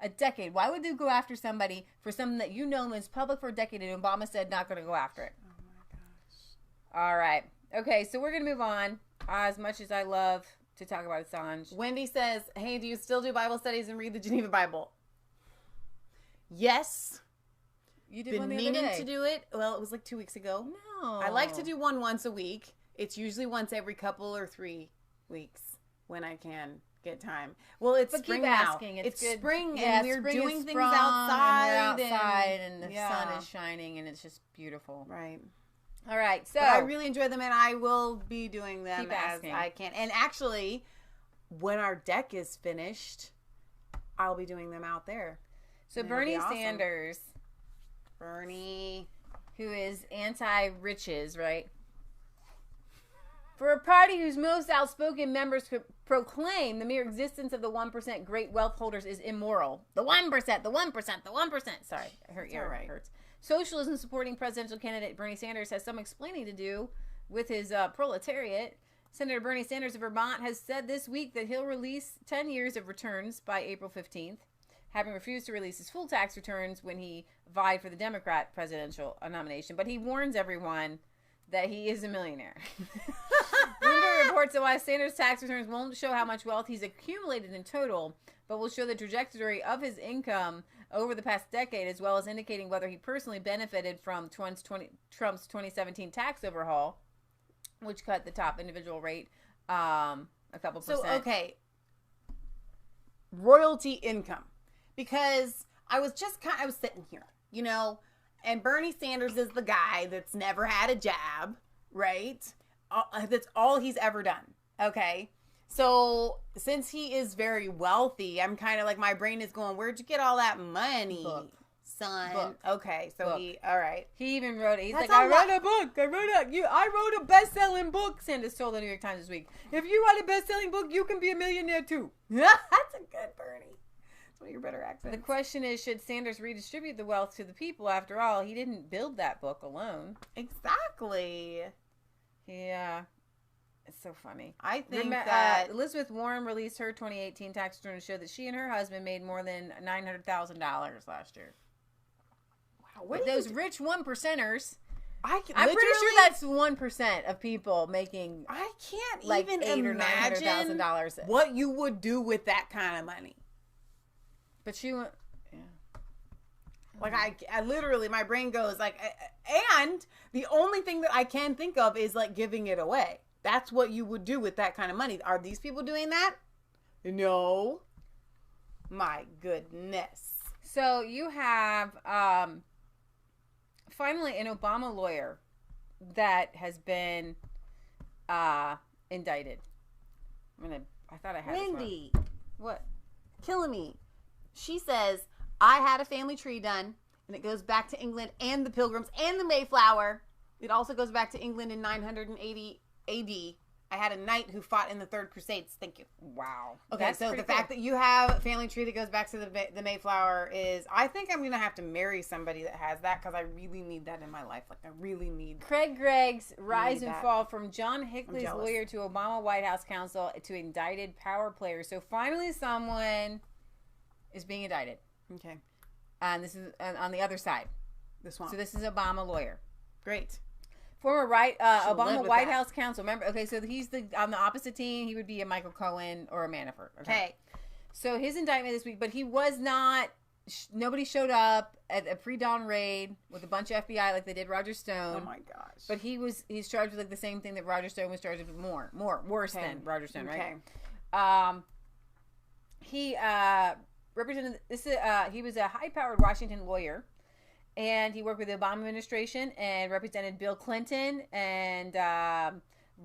[SPEAKER 2] A decade. Why would they go after somebody for something that you know is public for a decade and Obama said not going to go after it?
[SPEAKER 1] Oh my gosh.
[SPEAKER 2] All right. Okay, so we're going to move on. As much as I love to talk about Assange.
[SPEAKER 1] Wendy says, hey, do you still do Bible studies and read the Geneva Bible? Yes.
[SPEAKER 2] You did
[SPEAKER 1] Been
[SPEAKER 2] one the
[SPEAKER 1] meaning
[SPEAKER 2] other day.
[SPEAKER 1] to do it. Well, it was like 2 weeks ago.
[SPEAKER 2] No.
[SPEAKER 1] I like to do one once a week. It's usually once every couple or 3 weeks when I can get time. Well, it's
[SPEAKER 2] But
[SPEAKER 1] spring
[SPEAKER 2] keep
[SPEAKER 1] now.
[SPEAKER 2] asking.
[SPEAKER 1] It's
[SPEAKER 2] good.
[SPEAKER 1] spring,
[SPEAKER 2] Yeah,
[SPEAKER 1] and we're
[SPEAKER 2] spring
[SPEAKER 1] doing
[SPEAKER 2] is
[SPEAKER 1] things
[SPEAKER 2] sprung,
[SPEAKER 1] outside.
[SPEAKER 2] And we're outside, and the
[SPEAKER 1] yeah.
[SPEAKER 2] sun is shining, and it's just beautiful.
[SPEAKER 1] Right.
[SPEAKER 2] All right, so
[SPEAKER 1] But I really enjoy them, and I will be doing them
[SPEAKER 2] Keep
[SPEAKER 1] as
[SPEAKER 2] asking.
[SPEAKER 1] I can. And actually, when our deck is finished, I'll be doing them out there.
[SPEAKER 2] So
[SPEAKER 1] And it'll
[SPEAKER 2] Bernie
[SPEAKER 1] be awesome.
[SPEAKER 2] Sanders, who is anti-riches, right? For a party whose most outspoken members proclaim the mere existence of the 1% great wealth holders is immoral. The 1%, the 1%, the 1%. Sorry, her ear hurts. Socialism supporting presidential candidate Bernie Sanders has some explaining to do with his proletariat. Senator Bernie Sanders of Vermont has said this week that he'll release 10 years of returns by April 15th, having refused to release his full tax returns when he vied for the Democrat presidential nomination. But he warns everyone that he is a millionaire. Bloomberg reports that while Sanders' tax returns won't show how much wealth he's accumulated in total, but will show the trajectory of his income over the past decade, as well as indicating whether he personally benefited from Trump's 2017 tax overhaul, which cut the top individual rate a couple percent.
[SPEAKER 1] So, okay. Royalty income. Because I was sitting here, and Bernie Sanders is the guy that's never had a job, right? That's all he's ever done. Okay. So since he is very wealthy, I'm kind of like, my brain is going, where'd you get all that money, son? Okay. So all right.
[SPEAKER 2] He even wrote it. He's
[SPEAKER 1] That's
[SPEAKER 2] like, I wrote a best-selling book, Sanders told the New York Times this week. If you write a best-selling book, you can be a millionaire too.
[SPEAKER 1] That's a good Bernie. That's one of your better accents.
[SPEAKER 2] The question is, should Sanders redistribute the wealth to the people? After all, he didn't build that book alone.
[SPEAKER 1] Exactly.
[SPEAKER 2] Yeah. It's so funny.
[SPEAKER 1] I think that
[SPEAKER 2] Elizabeth Warren released her 2018 tax return to show that she and her husband made more than $900,000 last year. Wow. But those rich 1%ers... I'm pretty sure that's 1% of people making.
[SPEAKER 1] I can't
[SPEAKER 2] like
[SPEAKER 1] even imagine what you would do with that kind of money.
[SPEAKER 2] But she went, yeah.
[SPEAKER 1] Like I literally, my brain goes like, and the only thing that I can think of is like giving it away. That's what you would do with that kind of money. Are these people doing that? No. My goodness.
[SPEAKER 2] So you have finally an Obama lawyer that has been indicted. I thought I had
[SPEAKER 1] Wendy.
[SPEAKER 2] What?
[SPEAKER 1] killing me. She says, I had a family tree done, and it goes back to England and the Pilgrims and the Mayflower. It also goes back to England in 980 AD. I had a knight who fought in the Third Crusades. Thank you.
[SPEAKER 2] Wow.
[SPEAKER 1] Okay, so the fact that you have a family tree that goes back to the Mayflower is, I think I'm going to have to marry somebody that has that because I really need that in my life. Like, I really need
[SPEAKER 2] Craig Gregg's rise and fall from John Hinckley's lawyer to Obama White House counsel to indicted power players. So finally someone is being indicted.
[SPEAKER 1] Okay.
[SPEAKER 2] And this is on the other side.
[SPEAKER 1] This one.
[SPEAKER 2] So this is Obama lawyer.
[SPEAKER 1] Great.
[SPEAKER 2] Former Obama White House counsel. Remember, okay, so he's on the opposite team. He would be a Michael Cohen or a Manafort. Okay. So his indictment this week, but he was not, nobody showed up at a pre-dawn raid with a bunch of FBI like they did Roger Stone.
[SPEAKER 1] Oh my gosh.
[SPEAKER 2] But he's charged with like the same thing that Roger Stone was charged with, worse than Roger Stone, right? Okay. He represented, he was a high-powered Washington lawyer. And he worked with the Obama administration and represented Bill Clinton and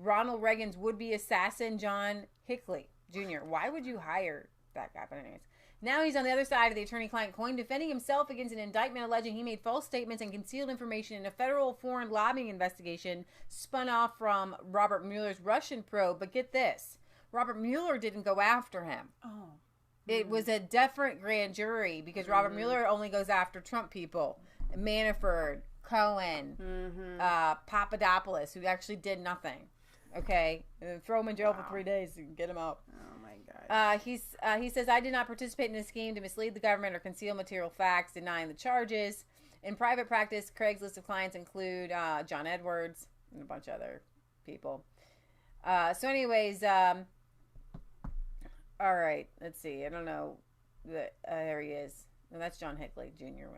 [SPEAKER 2] Ronald Reagan's would-be assassin, John Hinckley Jr. Why would you hire that guy? But anyways, now he's on the other side of the attorney-client coin, defending himself against an indictment alleging he made false statements and concealed information in a federal foreign lobbying investigation spun off from Robert Mueller's Russian probe. But get this, Robert Mueller didn't go after him. Oh. It was a different grand jury because Robert Mueller only goes after Trump people. Manafort, Cohen, Papadopoulos, who actually did nothing. Okay, throw him in jail for 3 days and get him out.
[SPEAKER 1] Oh my God.
[SPEAKER 2] He says, I did not participate in a scheme to mislead the government or conceal material facts, denying the charges. In private practice, Craig's list of clients include John Edwards and a bunch of other people. So anyways, all right, let's see. I don't know. There he is. No, that's John Hinckley Jr.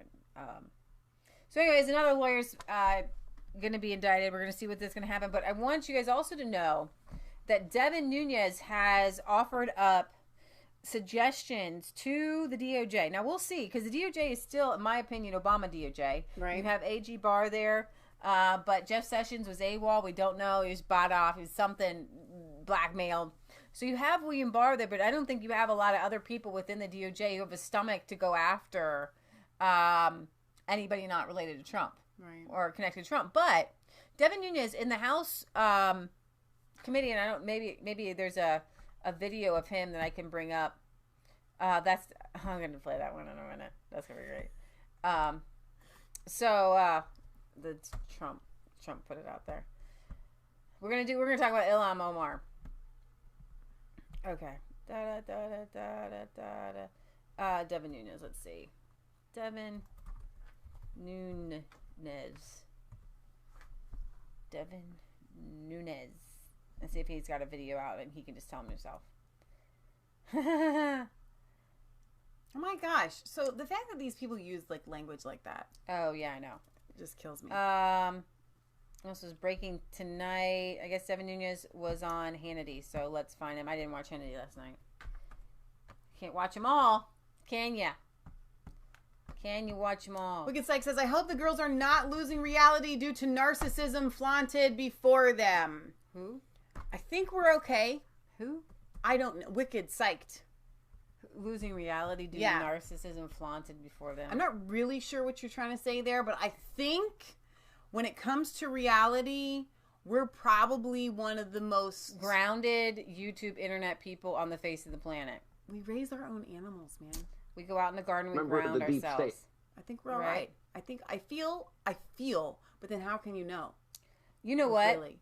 [SPEAKER 2] So anyways, another lawyer's going to be indicted. We're going to see what this is going to happen. But I want you guys also to know that Devin Nunes has offered up suggestions to the DOJ. Now, we'll see, because the DOJ is still, in my opinion, Obama DOJ. Right. You have AG Barr there, but Jeff Sessions was AWOL. We don't know. He was bought off. He was something blackmailed. So you have William Barr there, but I don't think you have a lot of other people within the DOJ who have a stomach to go after anybody not related to Trump or connected to Trump. But Devin Nunes in the House committee, and I don't, maybe there's a video of him that I can bring up. I'm going to play that one in a minute. That's going to be great. The Trump put it out there. We're going to talk about Ilhan Omar. Okay. Devin Nunes. Let's see. Devin Nunes. Let's see if he's got a video out and he can just tell him himself.
[SPEAKER 1] Oh my gosh. So the fact that these people use like language like that.
[SPEAKER 2] Oh yeah, I know.
[SPEAKER 1] It just kills me.
[SPEAKER 2] This was breaking tonight. I guess Devin Nunes was on Hannity, so let's find him. I didn't watch Hannity last night. Can't watch them all, can ya? Can you watch them all?
[SPEAKER 1] Wicked Psych says, I hope the girls are not losing reality due to narcissism flaunted before them.
[SPEAKER 2] Who?
[SPEAKER 1] I think we're okay.
[SPEAKER 2] Who?
[SPEAKER 1] I don't know. Wicked Psyched.
[SPEAKER 2] Losing reality due to narcissism flaunted before them.
[SPEAKER 1] I'm not really sure what you're trying to say there, but I think when it comes to reality, we're probably one of the most
[SPEAKER 2] grounded YouTube internet people on the face of the planet.
[SPEAKER 1] We raise our own animals, man.
[SPEAKER 2] We go out in the garden, we ground ourselves.
[SPEAKER 1] I think we're all right. I feel, but then how can you know?
[SPEAKER 2] You know what? Really.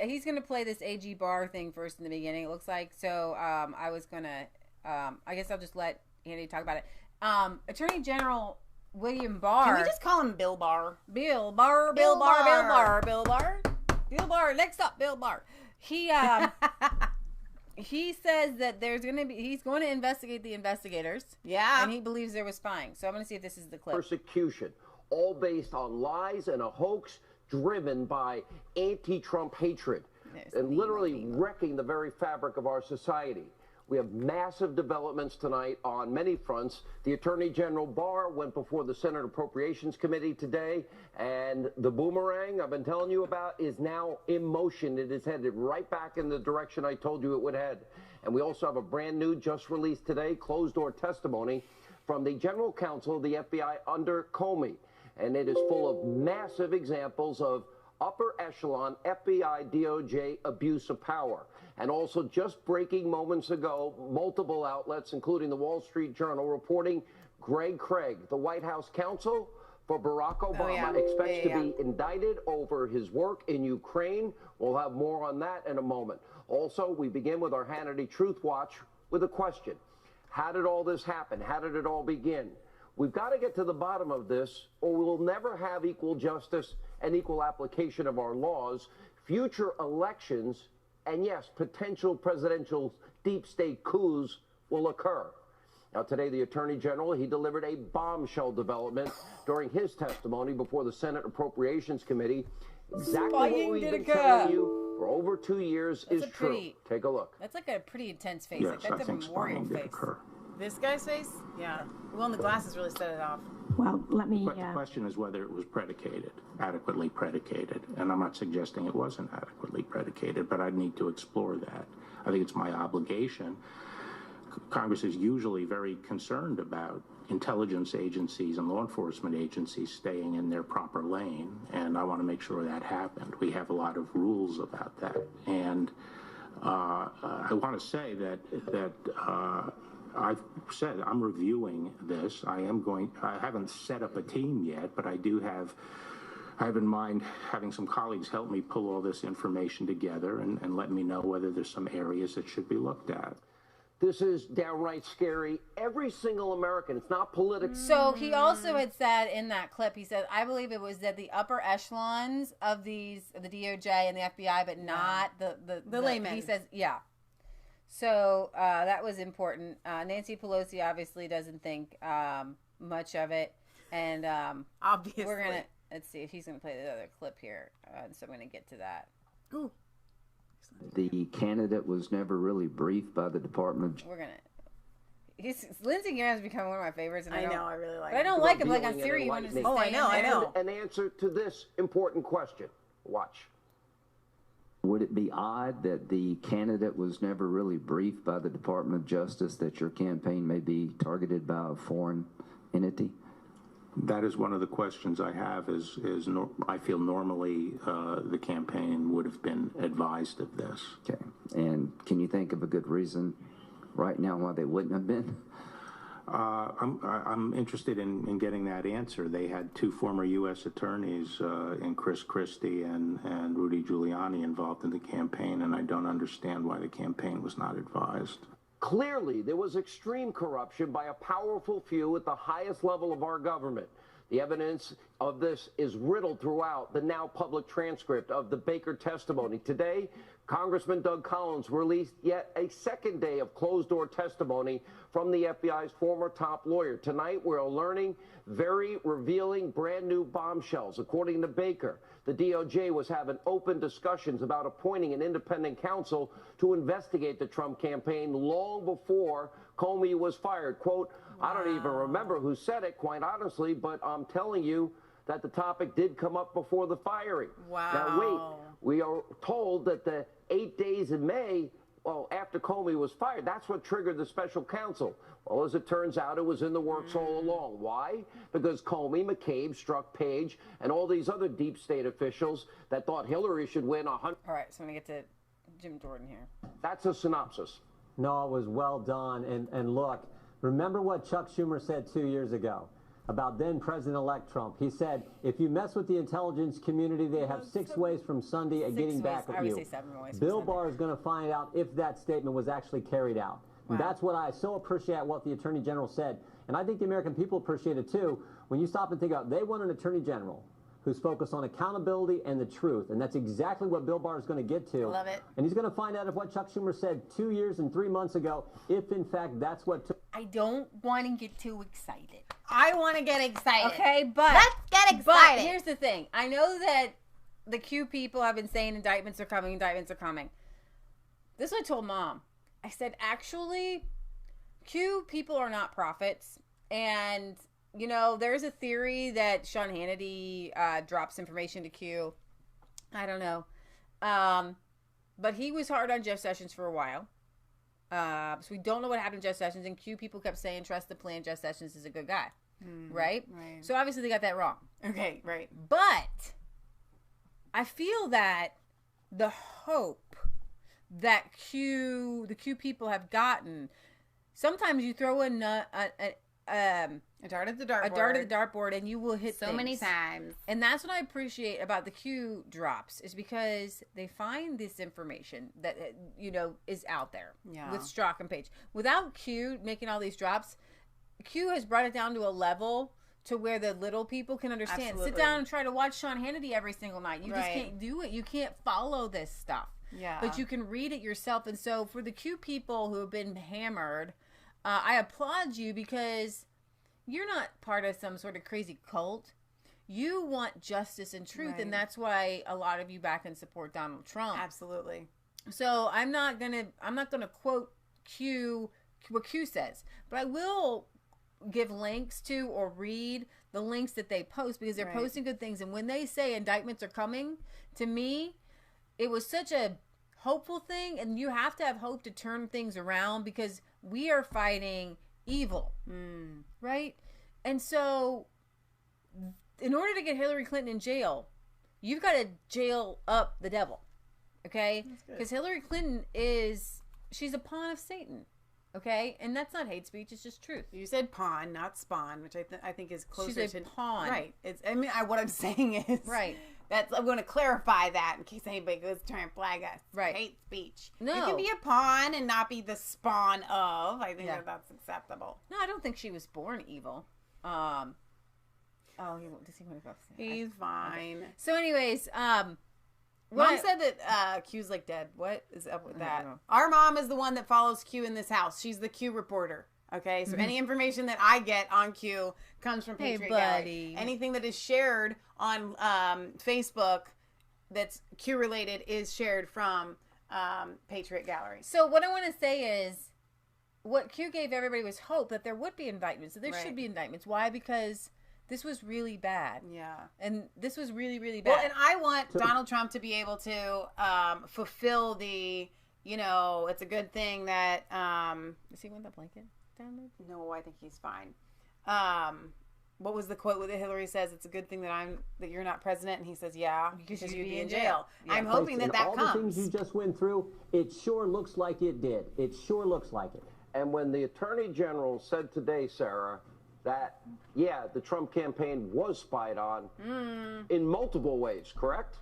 [SPEAKER 2] He's gonna play this AG Barr thing first in the beginning, it looks like. So I was gonna I guess I'll just let Andy talk about it. Attorney General William Barr.
[SPEAKER 1] Can we just call him Bill Barr?
[SPEAKER 2] Bill Barr. Next up, Bill Barr. He says that he's going to investigate the investigators.
[SPEAKER 1] Yeah.
[SPEAKER 2] And he believes there was spying. So I'm going to see if this is the clip.
[SPEAKER 7] Persecution, all based on lies and a hoax driven by anti-Trump hatred and literally wrecking the very fabric of our society. We have massive developments tonight on many fronts. The Attorney General Barr went before the Senate Appropriations Committee today, and the boomerang I've been telling you about is now in motion. It is headed right back in the direction I told you it would head. And we also have a brand new, just released today, closed-door testimony from the General Counsel of the FBI under Comey. And it is full of massive examples of upper echelon FBI DOJ abuse of power. And also just breaking moments ago, multiple outlets, including the Wall Street Journal, reporting Greg Craig, the White House counsel for Barack Obama, expects to be indicted over his work in Ukraine. We'll have more on that in a moment. Also, we begin with our Hannity Truth Watch with a question. How did all this happen? How did it all begin? We've got to get to the bottom of this, or we will never have equal justice and equal application of our laws. Future elections and yes, potential presidential deep state coups will occur. Now, today, the Attorney General, he delivered a bombshell development during his testimony before the Senate Appropriations Committee. Exactly what we've been telling you for over 2 years is true. Take a look.
[SPEAKER 2] That's like a pretty intense face.
[SPEAKER 5] Yes,
[SPEAKER 2] like, that's
[SPEAKER 5] I think
[SPEAKER 2] a memorial face.
[SPEAKER 5] occur.
[SPEAKER 1] This guy's face? Yeah. Well, and the glasses really set it off.
[SPEAKER 10] Well, let me...
[SPEAKER 5] But the question is whether it was predicated, adequately predicated. And I'm not suggesting it wasn't adequately predicated, but I'd need to explore that. I think it's my obligation. Congress is usually very concerned about intelligence agencies and law enforcement agencies staying in their proper lane, and I want to make sure that happened. We have a lot of rules about that. And I want to say that I've said I'm reviewing this. I haven't set up a team yet, but I have in mind having some colleagues help me pull all this information together and let me know whether there's some areas that should be looked at.
[SPEAKER 7] This is downright scary. Every single American, it's not political.
[SPEAKER 2] So he also had said in that clip, he said, I believe it was that the upper echelons of the DOJ and the FBI, but not the laymen. He says, yeah. So that was important. Nancy Pelosi obviously doesn't think much of it. And
[SPEAKER 1] obviously.
[SPEAKER 2] We're going to, let's see if he's going to play the other clip here. So I'm going to get to that.
[SPEAKER 1] Ooh.
[SPEAKER 11] The candidate was never really briefed by the Department of...
[SPEAKER 2] Lindsey Graham's become one of my favorites. And I
[SPEAKER 1] know, I really like
[SPEAKER 2] him. But I don't like him. Like on Siri, he wanted to
[SPEAKER 1] I know.
[SPEAKER 7] An answer to this important question. Watch.
[SPEAKER 11] Would it be odd that the candidate was never really briefed by the Department of Justice that your campaign may be targeted by a foreign entity?
[SPEAKER 5] That is one of the questions I have. I feel normally the campaign would have been advised of this.
[SPEAKER 11] Okay. And can you think of a good reason right now why they wouldn't have been?
[SPEAKER 5] I'm interested in getting that answer. They had two former U.S. attorneys, in Chris Christie and Rudy Giuliani, involved in the campaign, and I don't understand why the campaign was not advised.
[SPEAKER 7] Clearly, there was extreme corruption by a powerful few at the highest level of our government. The evidence of this is riddled throughout the now public transcript of the Baker testimony. Today, Congressman Doug Collins released yet a second day of closed-door testimony from the FBI's former top lawyer. Tonight, we're learning very revealing brand-new bombshells. According to Baker, the DOJ was having open discussions about appointing an independent counsel to investigate the Trump campaign long before Comey was fired. Quote, I don't even remember who said it, quite honestly, but I'm telling you that the topic did come up before the firing.
[SPEAKER 1] Wow.
[SPEAKER 7] Now, wait, we are told that the 8 days in May, well, after Comey was fired, that's what triggered the special counsel. Well, as it turns out, it was in the works all along. Why? Because Comey, McCabe, Strzok, Page, and all these other deep state officials that thought Hillary should win 100.
[SPEAKER 2] All right, so I'm going to get to Jim Jordan here.
[SPEAKER 7] That's a synopsis.
[SPEAKER 12] No, it was well done. And look, remember what Chuck Schumer said 2 years ago about then President-elect Trump. He said, if you mess with the intelligence community, they have 6 ways from Sunday at getting back at you.
[SPEAKER 2] I would say 7 ways.
[SPEAKER 12] Bill Barr is going to find out if that statement was actually carried out. Wow. And that's what I so appreciate what the Attorney General said. And I think the American people appreciate it too. When you stop and think about it, they want an Attorney General who's focused on accountability and the truth. And that's exactly what Bill Barr is going to get to.
[SPEAKER 2] Love it.
[SPEAKER 12] And he's going to find out if what Chuck Schumer said 2 years and 3 months ago, if in fact that's what took.
[SPEAKER 2] I don't want to get too excited.
[SPEAKER 1] I want to get excited.
[SPEAKER 2] Okay, but
[SPEAKER 1] let's get excited.
[SPEAKER 2] But here's the thing. I know that the Q people have been saying indictments are coming. This is what I told Mom. I said, actually, Q people are not prophets. And, you know, there's a theory that Sean Hannity drops information to Q. I don't know. But he was hard on Jeff Sessions for a while. So we don't know what happened to Jeff Sessions. And Q people kept saying, trust the plan. Jeff Sessions is a good guy. Right? So obviously they got that wrong.
[SPEAKER 1] Okay, right.
[SPEAKER 2] But I feel that the hope that the Q people have gotten, sometimes you throw a dart at the dartboard and you will hit
[SPEAKER 1] so many times.
[SPEAKER 2] And that's what I appreciate about the Q drops, is because they find this information that, you know, is out there with Strzok and Page. Without Q making all these drops, Q has brought it down to a level to where the little people can understand.
[SPEAKER 1] Absolutely.
[SPEAKER 2] Sit down and try to watch Sean Hannity every single night. You just can't do it. You can't follow this stuff.
[SPEAKER 1] Yeah.
[SPEAKER 2] But you can read it yourself. And so for the Q people who have been hammered, I applaud you, because you're not part of some sort of crazy cult. You want justice and truth, and that's why a lot of you back and support Donald Trump.
[SPEAKER 1] Absolutely.
[SPEAKER 2] So I'm not gonna quote what Q says, but I will give links to or read the links that they post, because they're posting good things. And when they say indictments are coming, to me, it was such a hopeful thing, and you have to have hope to turn things around, because we are fighting evil, right? And so in order to get Hillary Clinton in jail, you've got to jail up the devil, okay? Because Hillary Clinton she's a pawn of Satan, okay? And that's not hate speech, it's just truth.
[SPEAKER 1] You said pawn, not spawn, which I think is closer
[SPEAKER 2] She's a pawn.
[SPEAKER 1] Right. What I'm saying is...
[SPEAKER 2] Right.
[SPEAKER 1] I'm going to clarify that in case anybody goes trying to flag us.
[SPEAKER 2] Right.
[SPEAKER 1] Hate speech.
[SPEAKER 2] No.
[SPEAKER 1] You can be a pawn and not be the spawn of. I think that's acceptable.
[SPEAKER 2] No, I don't think she was born evil. Does he want to go?
[SPEAKER 1] He's fine.
[SPEAKER 2] Okay. So anyways,
[SPEAKER 1] Mom said that Q's like dead. What is up with that? Our mom is the one that follows Q in this house. She's the Q reporter. Okay, so any information that I get on Q comes from Patriot Gallery. Anything that is shared on Facebook that's Q related is shared from Patriot Gallery.
[SPEAKER 2] So what I want to say is, what Q gave everybody was hope that there would be indictments. That there should be indictments. Why? Because this was really bad.
[SPEAKER 1] Yeah.
[SPEAKER 2] And this was really, really bad.
[SPEAKER 1] Well, and I want Donald Trump to be able to fulfill the, it's a good thing that...
[SPEAKER 2] Does he want the blanket down there?
[SPEAKER 1] No, I think he's fine. What was the quote that Hillary says? It's a good thing that you're not president, and he says, "Yeah, because you'd be in jail." Yeah. I'm hoping that comes.
[SPEAKER 12] All the things you just went through, it sure looks like it did. It sure looks like it.
[SPEAKER 7] And when the Attorney General said today, Sarah, that the Trump campaign was spied on in multiple ways, correct?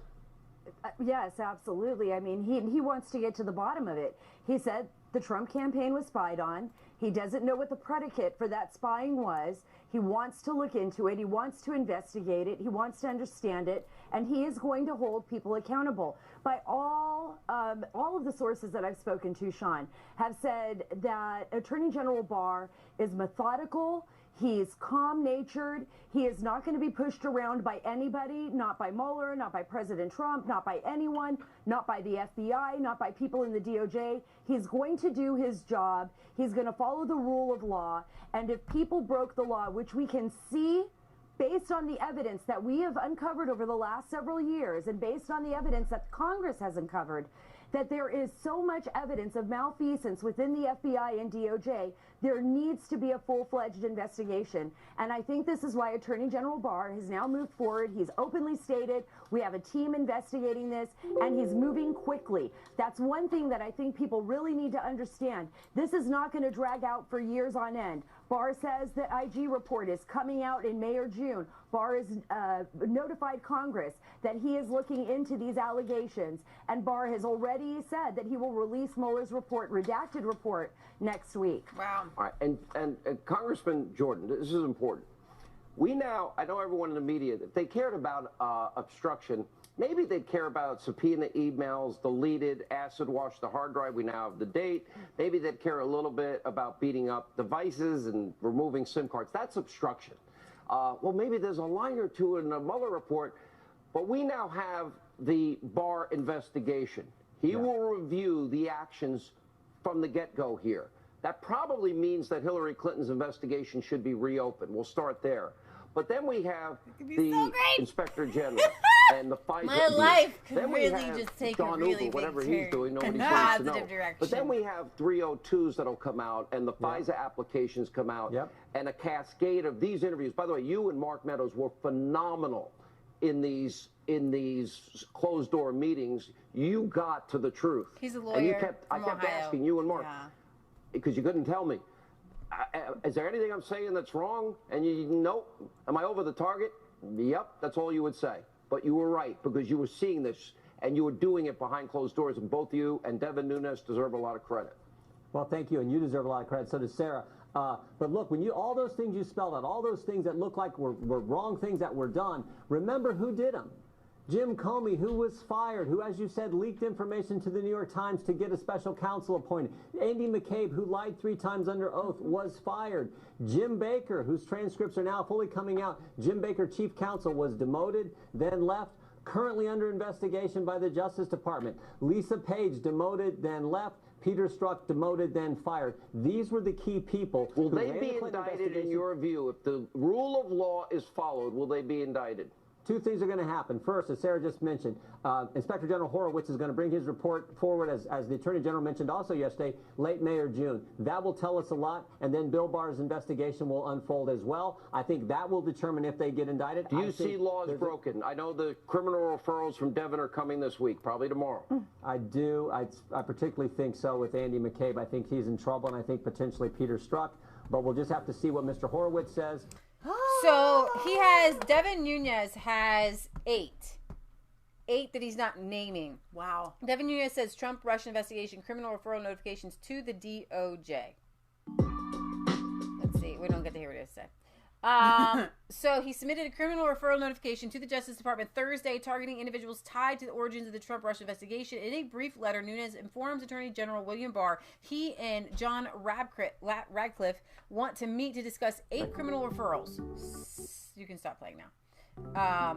[SPEAKER 10] Yes, absolutely. I mean, he wants to get to the bottom of it. He said the Trump campaign was spied on. He doesn't know what the predicate for that spying was. He wants to look into it. He wants to investigate it. He wants to understand it. And he is going to hold people accountable. By all of the sources that I've spoken to, Sean, have said that Attorney General Barr is methodical. He's calm-natured. He is not going to be pushed around by anybody, not by Mueller, not by President Trump, not by anyone, not by the FBI, not by people in the DOJ. He's going to do his job. He's going to follow the rule of law. And if people broke the law, which we can see based on the evidence that we have uncovered over the last several years, and based on the evidence that Congress has uncovered, that there is so much evidence of malfeasance within the FBI and DOJ, there needs to be a full-fledged investigation. And I think this is why Attorney General Barr has now moved forward. He's openly stated, we have a team investigating this, and he's moving quickly. That's one thing that I think people really need to understand. This is not going to drag out for years on end. Barr says the IG report is coming out in May or June. Barr has notified Congress that he is looking into these allegations, and Barr has already said that he will release Mueller's report, redacted report, next week.
[SPEAKER 1] Wow.
[SPEAKER 7] All right, and Congressman Jordan, this is important. We now, I know everyone in the media, if they cared about obstruction, maybe they'd care about subpoena emails, deleted, acid wash the hard drive. We now have the date. Maybe they'd care a little bit about beating up devices and removing SIM cards. That's obstruction. Well, maybe there's a line or two in the Mueller report, but we now have the Barr investigation. He will review the actions from the get-go here. That probably means that Hillary Clinton's investigation should be reopened. We'll start there. But then we have the Inspector General and the FISA.
[SPEAKER 2] My life could
[SPEAKER 7] then
[SPEAKER 2] really
[SPEAKER 7] we have
[SPEAKER 2] just take
[SPEAKER 7] John
[SPEAKER 2] a really
[SPEAKER 7] Uber, whatever
[SPEAKER 2] big
[SPEAKER 7] he's doing, nobody's supposed to know.
[SPEAKER 2] direction.
[SPEAKER 7] But then we have 302s that'll come out, and the FISA applications come out, and a cascade of these interviews. By the way, you and Mark Meadows were phenomenal in these closed-door meetings. You got to the truth.
[SPEAKER 2] He's a lawyer.
[SPEAKER 7] And I kept
[SPEAKER 2] Ohio.
[SPEAKER 7] asking you and Mark, because you couldn't tell me. Is there anything I'm saying that's wrong? And you, nope. Am I over the target? Yep, that's all you would say. But you were right, because you were seeing this, and you were doing it behind closed doors, and both you and Devin Nunes deserve a lot of credit.
[SPEAKER 12] Well, thank you, and you deserve a lot of credit. So does Sarah. But look, when all those things you spelled out, all those things that look like were wrong things that were done, remember who did them. Jim Comey, who was fired, who, as you said, leaked information to the New York Times to get a special counsel appointed. Andy McCabe, who lied 3 times under oath, was fired. Jim Baker, whose transcripts are now fully coming out. Jim Baker, chief counsel, was demoted, then left, currently under investigation by the Justice Department. Lisa Page, demoted, then left. Peter Strzok, demoted, then fired. These were the key people.
[SPEAKER 7] Will they be indicted in your view? If the rule of law is followed, will they be indicted?
[SPEAKER 12] 2 things are going to happen. First, as Sarah just mentioned, Inspector General Horowitz is going to bring his report forward, as the Attorney General mentioned also yesterday, late May or June. That will tell us a lot, and then Bill Barr's investigation will unfold as well. I think that will determine if they get indicted.
[SPEAKER 7] Do you see laws broken? I know the criminal referrals from Devin are coming this week, probably tomorrow.
[SPEAKER 12] I do. I particularly think so with Andy McCabe. I think he's in trouble, and I think potentially Peter Strzok. But we'll just have to see what Mr. Horowitz says.
[SPEAKER 2] So Devin Nunes has 8 that he's not naming.
[SPEAKER 1] Wow.
[SPEAKER 2] Devin Nunes says Trump Russia investigation, criminal referral notifications to the DOJ. Let's see. We don't get to hear what it said. So he submitted a criminal referral notification to the Justice Department Thursday targeting individuals tied to the origins of the Trump Russia investigation. In a brief letter, Nunes informs Attorney General William Barr he and John Radcliffe want to meet to discuss 8 criminal referrals. You can stop playing now.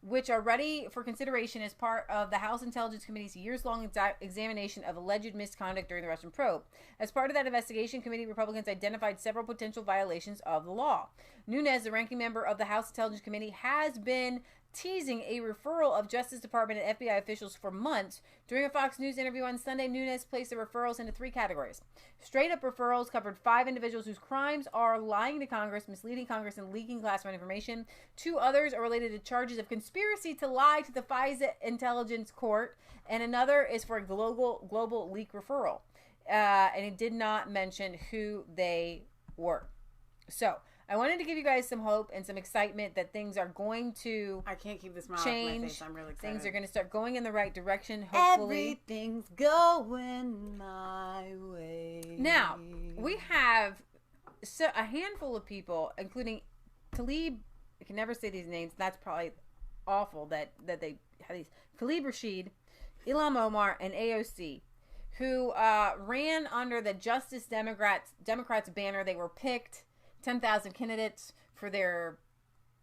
[SPEAKER 2] Which are ready for consideration as part of the House Intelligence Committee's years-long examination of alleged misconduct during the Russian probe. As part of that investigation, committee Republicans identified several potential violations of the law. Nunes, the ranking member of the House Intelligence Committee, has been teasing a referral of Justice Department and FBI officials for months. During a Fox News interview on Sunday, Nunes placed the referrals into 3 categories. Straight-up referrals covered 5 individuals whose crimes are lying to Congress, misleading Congress, and leaking classified information. 2 others are related to charges of conspiracy to lie to the FISA intelligence court, and another is for a global leak referral. And it did not mention who they were. So I wanted to give you guys some hope and some excitement that things are going to
[SPEAKER 1] I can't keep this smile
[SPEAKER 2] change.
[SPEAKER 1] off my face. I'm really excited.
[SPEAKER 2] Things are going to start going in the right direction, hopefully.
[SPEAKER 1] Everything's going my way.
[SPEAKER 2] Now, we have a handful of people, including Talib. I can never say these names. That's probably awful that they have these. Talib Rashid, Ilhan Omar, and AOC, who ran under the Justice Democrats banner. They were picked. 10,000 candidates for their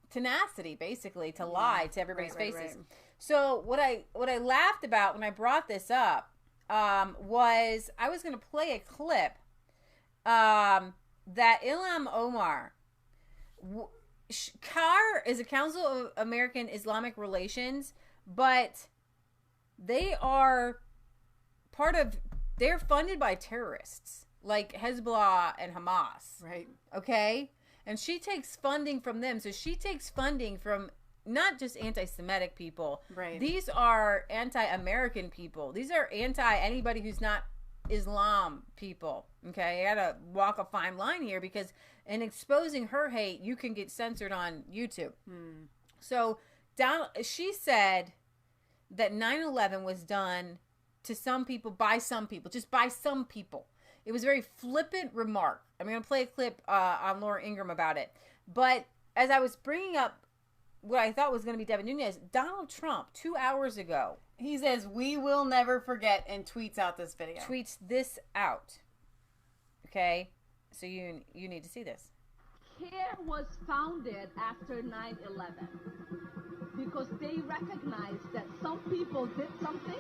[SPEAKER 2] tenacity, basically, to lie to everybody's faces. Right. So what I laughed about when I brought this up was I was going to play a clip that Ilhan Omar, CAR is a Council of American Islamic Relations, but they are they're funded by terrorists. Like Hezbollah and Hamas.
[SPEAKER 1] Right.
[SPEAKER 2] Okay? And she takes funding from them. So she takes funding from not just anti-Semitic people.
[SPEAKER 1] Right.
[SPEAKER 2] These are anti-American people. These are anti-anybody who's not Islam people. Okay? I gotta walk a fine line here because in exposing her hate, you can get censored on YouTube. So she said that 9/11 was done to some people, by some people, just by some people. It was a very flippant remark. I'm going to play a clip on Laura Ingraham about it. But as I was bringing up what I thought was going to be Devin Nunes, Donald Trump, 2 hours ago.
[SPEAKER 1] He says, "We will never forget," and tweets out this video.
[SPEAKER 2] Tweets this out. Okay? So you need to see this.
[SPEAKER 13] CARE was founded after 9/11 because they recognized that some people did something.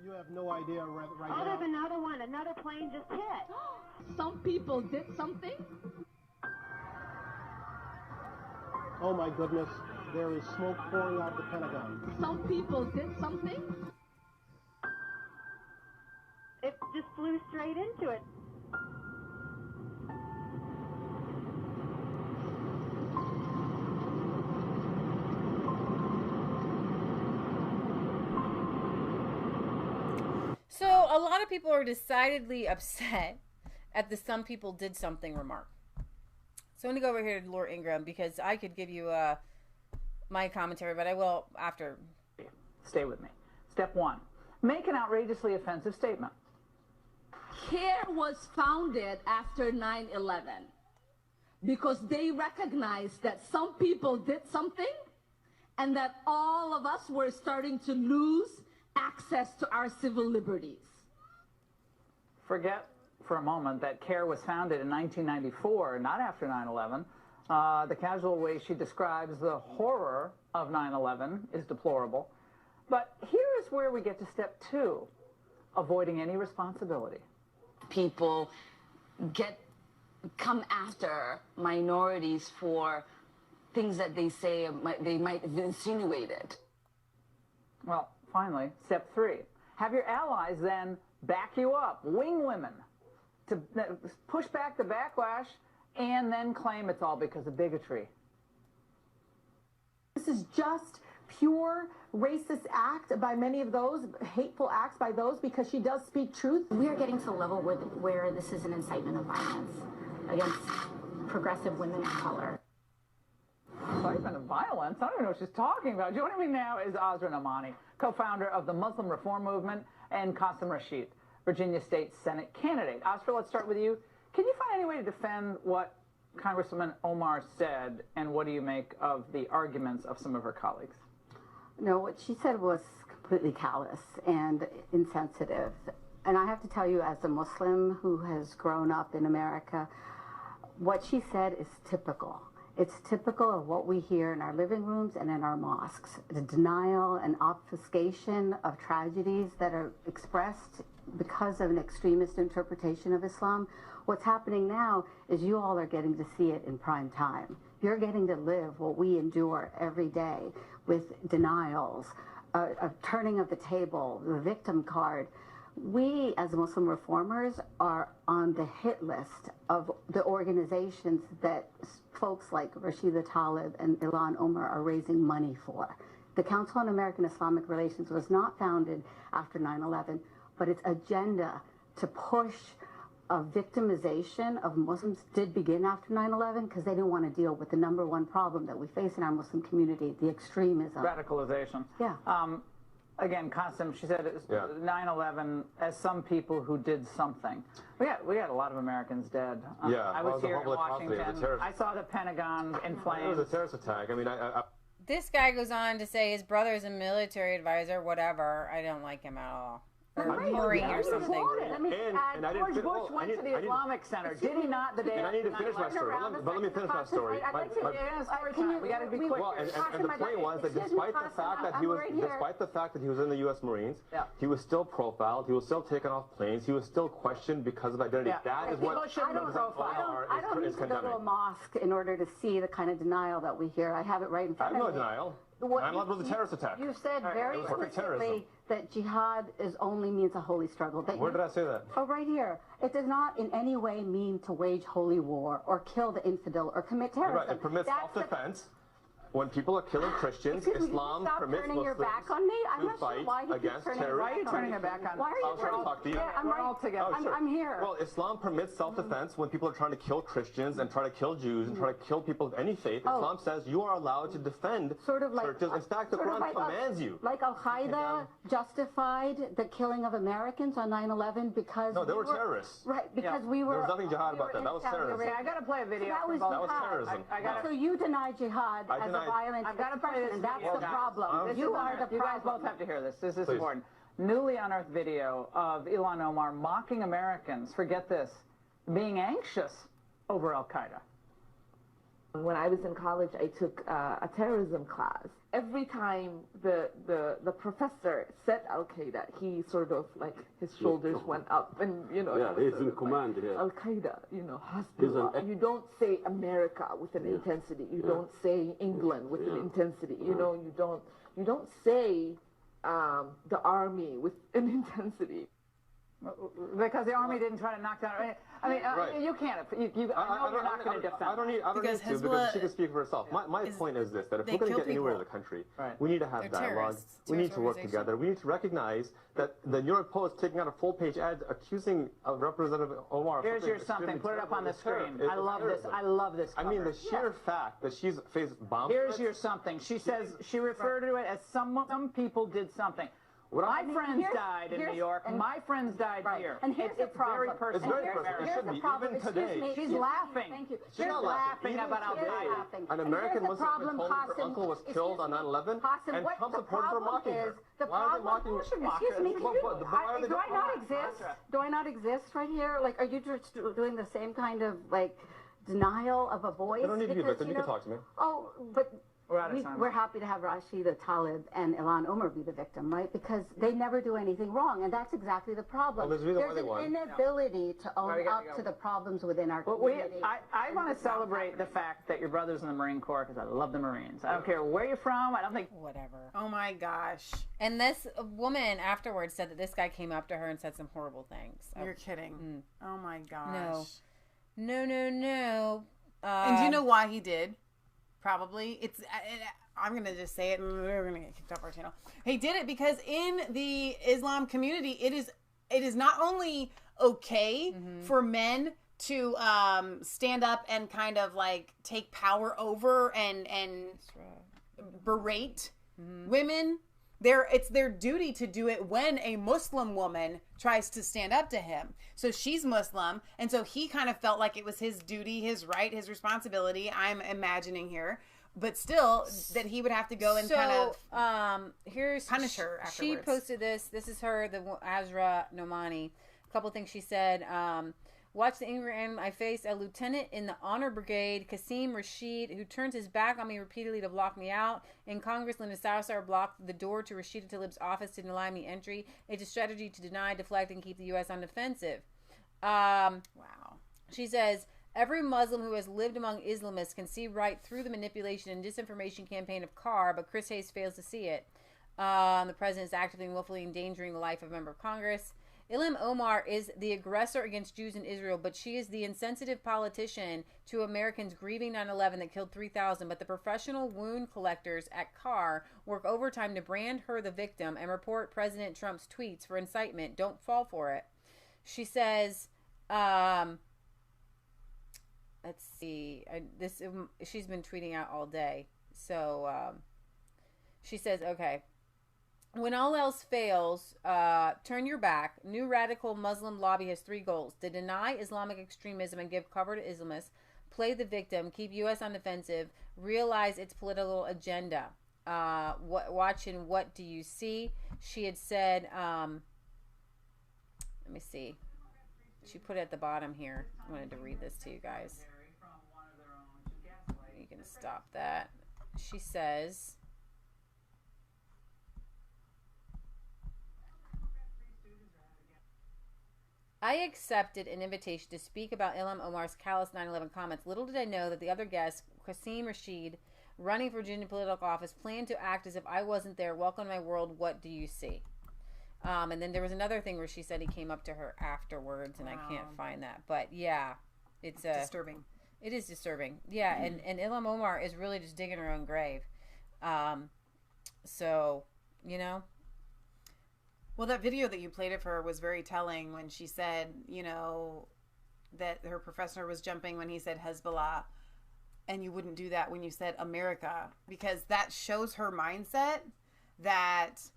[SPEAKER 8] You have no idea right
[SPEAKER 14] now.
[SPEAKER 8] Oh,
[SPEAKER 14] there's another one. Another plane just hit.
[SPEAKER 13] Some people did something.
[SPEAKER 8] Oh my goodness. There is smoke pouring out of the Pentagon.
[SPEAKER 13] Some people did something.
[SPEAKER 14] It just flew straight into it.
[SPEAKER 2] So a lot of people are decidedly upset at the "some people did something" remark. So I'm going to go over here to Laura Ingram because I could give you my commentary, but I will after.
[SPEAKER 15] Stay with me. Step 1. Make an outrageously offensive statement.
[SPEAKER 13] CARE was founded after 9/11 because they recognized that some people did something and that all of us were starting to lose access to our civil liberties.
[SPEAKER 15] Forget for a moment that CARE was founded in 1994, not after 9/11. The casual way she describes the horror of 9/11 is deplorable. But here's where we get to step 2, avoiding any responsibility.
[SPEAKER 16] People come after minorities for things that they say they might have insinuated.
[SPEAKER 15] Well, finally, step 3. Have your allies then back you up, wing women, to push back the backlash and then claim it's all because of bigotry.
[SPEAKER 17] This is just pure racist act by many of those, hateful acts by those, because she does speak truth.
[SPEAKER 18] We are getting to a level where this is an incitement of violence against progressive women of color.
[SPEAKER 15] Incitement of violence? I don't even know what she's talking about. Joining me now is Azra Namani, co-founder of the Muslim Reform Movement, and Qasim Rashid, Virginia State Senate candidate. Azra, let's start with you. Can you find any way to defend what Congresswoman Omar said, and what do you make of the arguments of some of her colleagues?
[SPEAKER 19] No, what she said was completely callous and insensitive. And I have to tell you, as a Muslim who has grown up in America, what she said is typical. It's typical of what we hear in our living rooms and in our mosques. The denial and obfuscation of tragedies that are expressed because of an extremist interpretation of Islam. What's happening now is you all are getting to see it in prime time. You're getting to live what we endure every day with denials, a turning of the table, the victim card. We, as Muslim reformers, are on the hit list of the organizations that folks like Rashida Tlaib and Ilhan Omar are raising money for. The Council on American Islamic Relations was not founded after 9/11, but its agenda to push a victimization of Muslims did begin after 9/11 because they didn't want to deal with the #1 problem that we face in our Muslim community, the extremism.
[SPEAKER 15] Radicalization.
[SPEAKER 19] Yeah.
[SPEAKER 15] Again, Qasim, she said 9/11 as some people who did something. We had a lot of Americans dead. I was here in Washington. I saw the Pentagon in flames.
[SPEAKER 20] It was a terrorist attack. I mean,
[SPEAKER 2] This guy goes on to say his brother's a military advisor, whatever. I don't like him at all. Or Marine or something.
[SPEAKER 15] And George Bush went to the Islamic Center. Did he not? The day
[SPEAKER 20] and I need to finish my story. But let me finish my story.
[SPEAKER 15] We got to be quick.
[SPEAKER 20] Well, and the point was that despite the fact that he was in the U.S. Marines, he was still profiled. He was still taken off planes. He was still questioned because of identity. That is what
[SPEAKER 19] I don't need to go to a mosque in order to see the kind of denial that we hear. I have it right in front of me.
[SPEAKER 20] I have no denial. 9/11 was a terrorist attack.
[SPEAKER 19] You said very explicitly that jihad only means a holy struggle.
[SPEAKER 20] Where did I say that?
[SPEAKER 19] Oh, right here. It does not in any way mean to wage holy war or kill the infidel or commit terrorism.
[SPEAKER 20] Right. It permits self-defense. When people are killing Christians, Islam permits Muslims
[SPEAKER 19] your back on me? I'm not
[SPEAKER 20] fight
[SPEAKER 19] sure why
[SPEAKER 20] against terrorism.
[SPEAKER 15] Why are you turning your back on me?
[SPEAKER 19] Why are you
[SPEAKER 20] trying to talk to you?
[SPEAKER 19] We're all together. I'm here.
[SPEAKER 20] Well, Islam permits self-defense when people are trying to kill Christians and try to kill Jews and try to kill people of any faith. Islam says you are allowed to defend churches. In fact, the Quran commands you.
[SPEAKER 19] Like Al-Qaeda justified the killing of Americans on 9/11 because
[SPEAKER 20] they were terrorists.
[SPEAKER 19] Right, because we were.
[SPEAKER 20] There was nothing jihad about that. That was terrorism.
[SPEAKER 15] I got to play a video.
[SPEAKER 19] That was
[SPEAKER 20] terrorism.
[SPEAKER 19] So you deny jihad as a violent expression, and that's the problem. You are the problem.
[SPEAKER 15] You guys both have to hear this. This is important. Newly unearthed video of Ilhan Omar mocking Americans, forget this, being anxious over Al-Qaeda.
[SPEAKER 21] When I was in college, I took a terrorism class. Every time the professor said Al-Qaeda, he sort of like his shoulders went up, and
[SPEAKER 22] Yeah, he's in command here.
[SPEAKER 21] Al-Qaeda, Hezbollah. You don't say America with an intensity. You don't say England with an intensity. You don't say the army with an intensity.
[SPEAKER 15] Because the army didn't try to knock down. I mean, you can't. I know you're not going to defend.
[SPEAKER 20] I don't need to because she can speak for herself. My point is this: that if we're going to get anywhere in the country, we need to have dialogue. We need to work together. We need to recognize that the New York Post taking out a full-page ad accusing Representative Omar.
[SPEAKER 15] Here's your something. Put it up on the screen. I love this. I love this cover.
[SPEAKER 20] I mean, the sheer fact that she's faced bomb
[SPEAKER 15] threats. Here's your something. She says she referred to it as some people did something. My friends died in New York. My friends died here.
[SPEAKER 19] And here's the problem.
[SPEAKER 20] It's very personal. It should be. Even today.
[SPEAKER 15] She's laughing.
[SPEAKER 19] Thank you.
[SPEAKER 20] She's not laughing
[SPEAKER 15] about Al-Qaeda.
[SPEAKER 20] An American Muslim told me her uncle was killed on 9/11, and Trump supported her mocking her. Why are they mocking her?
[SPEAKER 19] Excuse me, do I not exist? Do I not exist right here? Like, are you just doing the same kind of, like, denial of a voice?
[SPEAKER 20] I don't need to be a victim. You can talk to me.
[SPEAKER 19] Oh, but...
[SPEAKER 15] We're
[SPEAKER 19] happy to have Rashida Tlaib and Ilhan Omar be the victim, right? Because they never do anything wrong, and that's exactly the problem.
[SPEAKER 20] Well, there's an
[SPEAKER 19] inability to own up to the problems within our community.
[SPEAKER 15] I want to celebrate the fact that your brother's in the Marine Corps because I love the Marines. I don't care where you're from. I don't think...
[SPEAKER 2] Whatever.
[SPEAKER 1] Oh, my gosh.
[SPEAKER 2] And this woman afterwards said that this guy came up to her and said some horrible things.
[SPEAKER 1] You're kidding. Oh, my gosh.
[SPEAKER 2] No.
[SPEAKER 1] And do you know why he did? Probably. I'm going to just say it and we're going to get kicked off our channel. He did it because in the Islam community, it is not only okay for men to stand up and kind of like take power over and berate women. It's their duty to do it when a Muslim woman tries to stand up to him. So she's Muslim, and so he kind of felt like it was his duty, his right, his responsibility, I'm imagining here. But still, that he would have to go and kind of punish her afterwards.
[SPEAKER 2] She posted this. This is her, the Azra Nomani. A couple things she said. Watch the anger in my face. A lieutenant in the Honor Brigade, Qasim Rashid, who turns his back on me repeatedly to block me out. In Congress, Linda Salazar blocked the door to Rashida Tlaib's office to deny me entry. It's a strategy to deny, deflect, and keep the U.S. on defensive.
[SPEAKER 1] Wow.
[SPEAKER 2] She says, every Muslim who has lived among Islamists can see right through the manipulation and disinformation campaign of Carr, but Chris Hayes fails to see it. The president is actively and willfully endangering the life of a member of Congress. Ilhan Omar is the aggressor against Jews in Israel, but she is the insensitive politician to Americans grieving 9/11 that killed 3,000. But the professional wound collectors at Carr work overtime to brand her the victim and report President Trump's tweets for incitement. Don't fall for it. She says, let's see, she's been tweeting out all day. So she says, okay. When all else fails, turn your back. New radical Muslim lobby has 3 goals: to deny Islamic extremism and give cover to Islamists, play the victim, keep U.S. on defensive, realize its political agenda. Watch and what do you see? She had said, let me see. She put it at the bottom here. I wanted to read this to you guys. You can stop that. She says... I accepted an invitation to speak about Ilhan Omar's callous 9/11 comments. Little did I know that the other guest, Qasim Rashid, running for Virginia political office, planned to act as if I wasn't there. Welcome to my world. What do you see? And then there was another thing where she said he came up to her afterwards, and I can't find that. But yeah, it's
[SPEAKER 1] disturbing.
[SPEAKER 2] It is disturbing. Yeah, and Ilhan Omar is really just digging her own grave. So, you know.
[SPEAKER 1] Well, that video that you played of her was very telling when she said, you know, that her professor was jumping when he said Hezbollah, and you wouldn't do that when you said America, because that shows her mindset that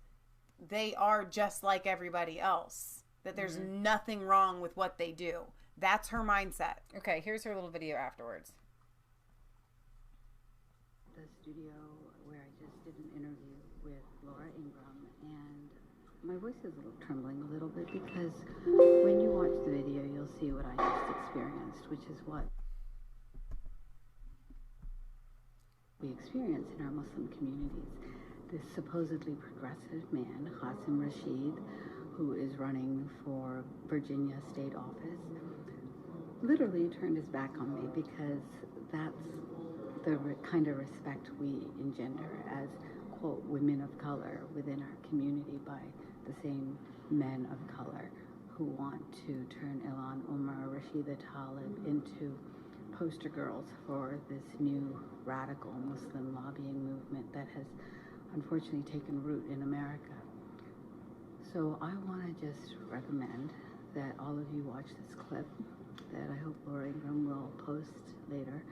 [SPEAKER 1] they are just like everybody else, that there's nothing wrong with what they do. That's her mindset.
[SPEAKER 2] Okay, here's her little video afterwards.
[SPEAKER 23] The studio where I just did an interview with Laura Ingraham, and my voice is trembling a little bit because when you watch the video, you'll see what I just experienced, which is what we experience in our Muslim communities. This supposedly progressive man, Qasim Rashid, who is running for Virginia state office, literally turned his back on me because that's the kind of respect we engender as, quote, women of color within our community by the same men of color who want to turn Ilhan, Omar, Rashida Tlaib into poster girls for this new radical Muslim lobbying movement that has unfortunately taken root in America. So I want to just recommend that all of you watch this clip that I hope Laura Ingraham will post later,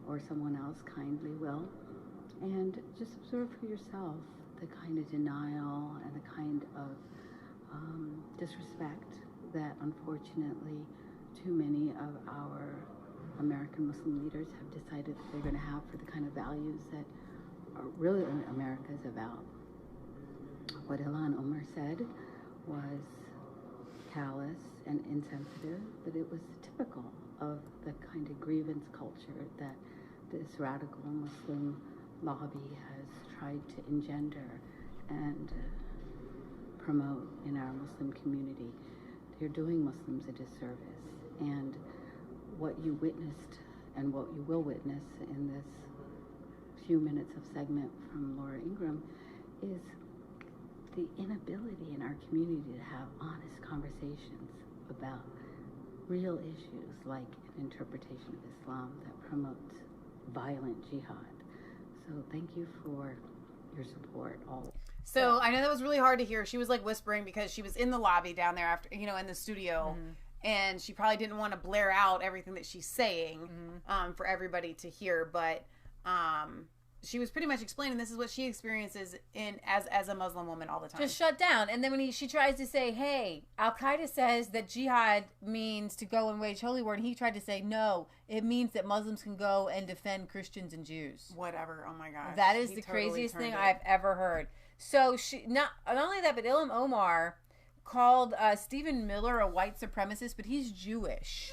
[SPEAKER 23] or someone else kindly will, and just observe for yourself the kind of denial and the kind of disrespect that unfortunately too many of our American Muslim leaders have decided that they're going to have for the kind of values that are really America is about. What Ilhan Omar said was callous and insensitive, but it was typical of the kind of grievance culture that this radical Muslim lobby has tried to engender and promote in our Muslim community. They're doing Muslims a disservice. And what you witnessed and what you will witness in this few minutes of segment from Laura Ingraham is the inability in our community to have honest conversations about real issues like an interpretation of Islam that promotes violent jihad. So thank you for your support all.
[SPEAKER 1] So I know that was really hard to hear. She was like whispering because she was in the lobby down there after, you know, in the studio. Mm-hmm. And she probably didn't want to blare out everything that she's saying for everybody to hear. But she was pretty much explaining this is what she experiences as a Muslim woman all the time.
[SPEAKER 2] Just shut down. And then when she tries to say, hey, Al-Qaeda says that jihad means to go and wage holy war. And he tried to say, no, it means that Muslims can go and defend Christians and Jews.
[SPEAKER 1] Whatever. Oh, my gosh.
[SPEAKER 2] That is the craziest thing I've ever heard. So she not only that, but Ilhan Omar called Stephen Miller a white supremacist, but he's Jewish.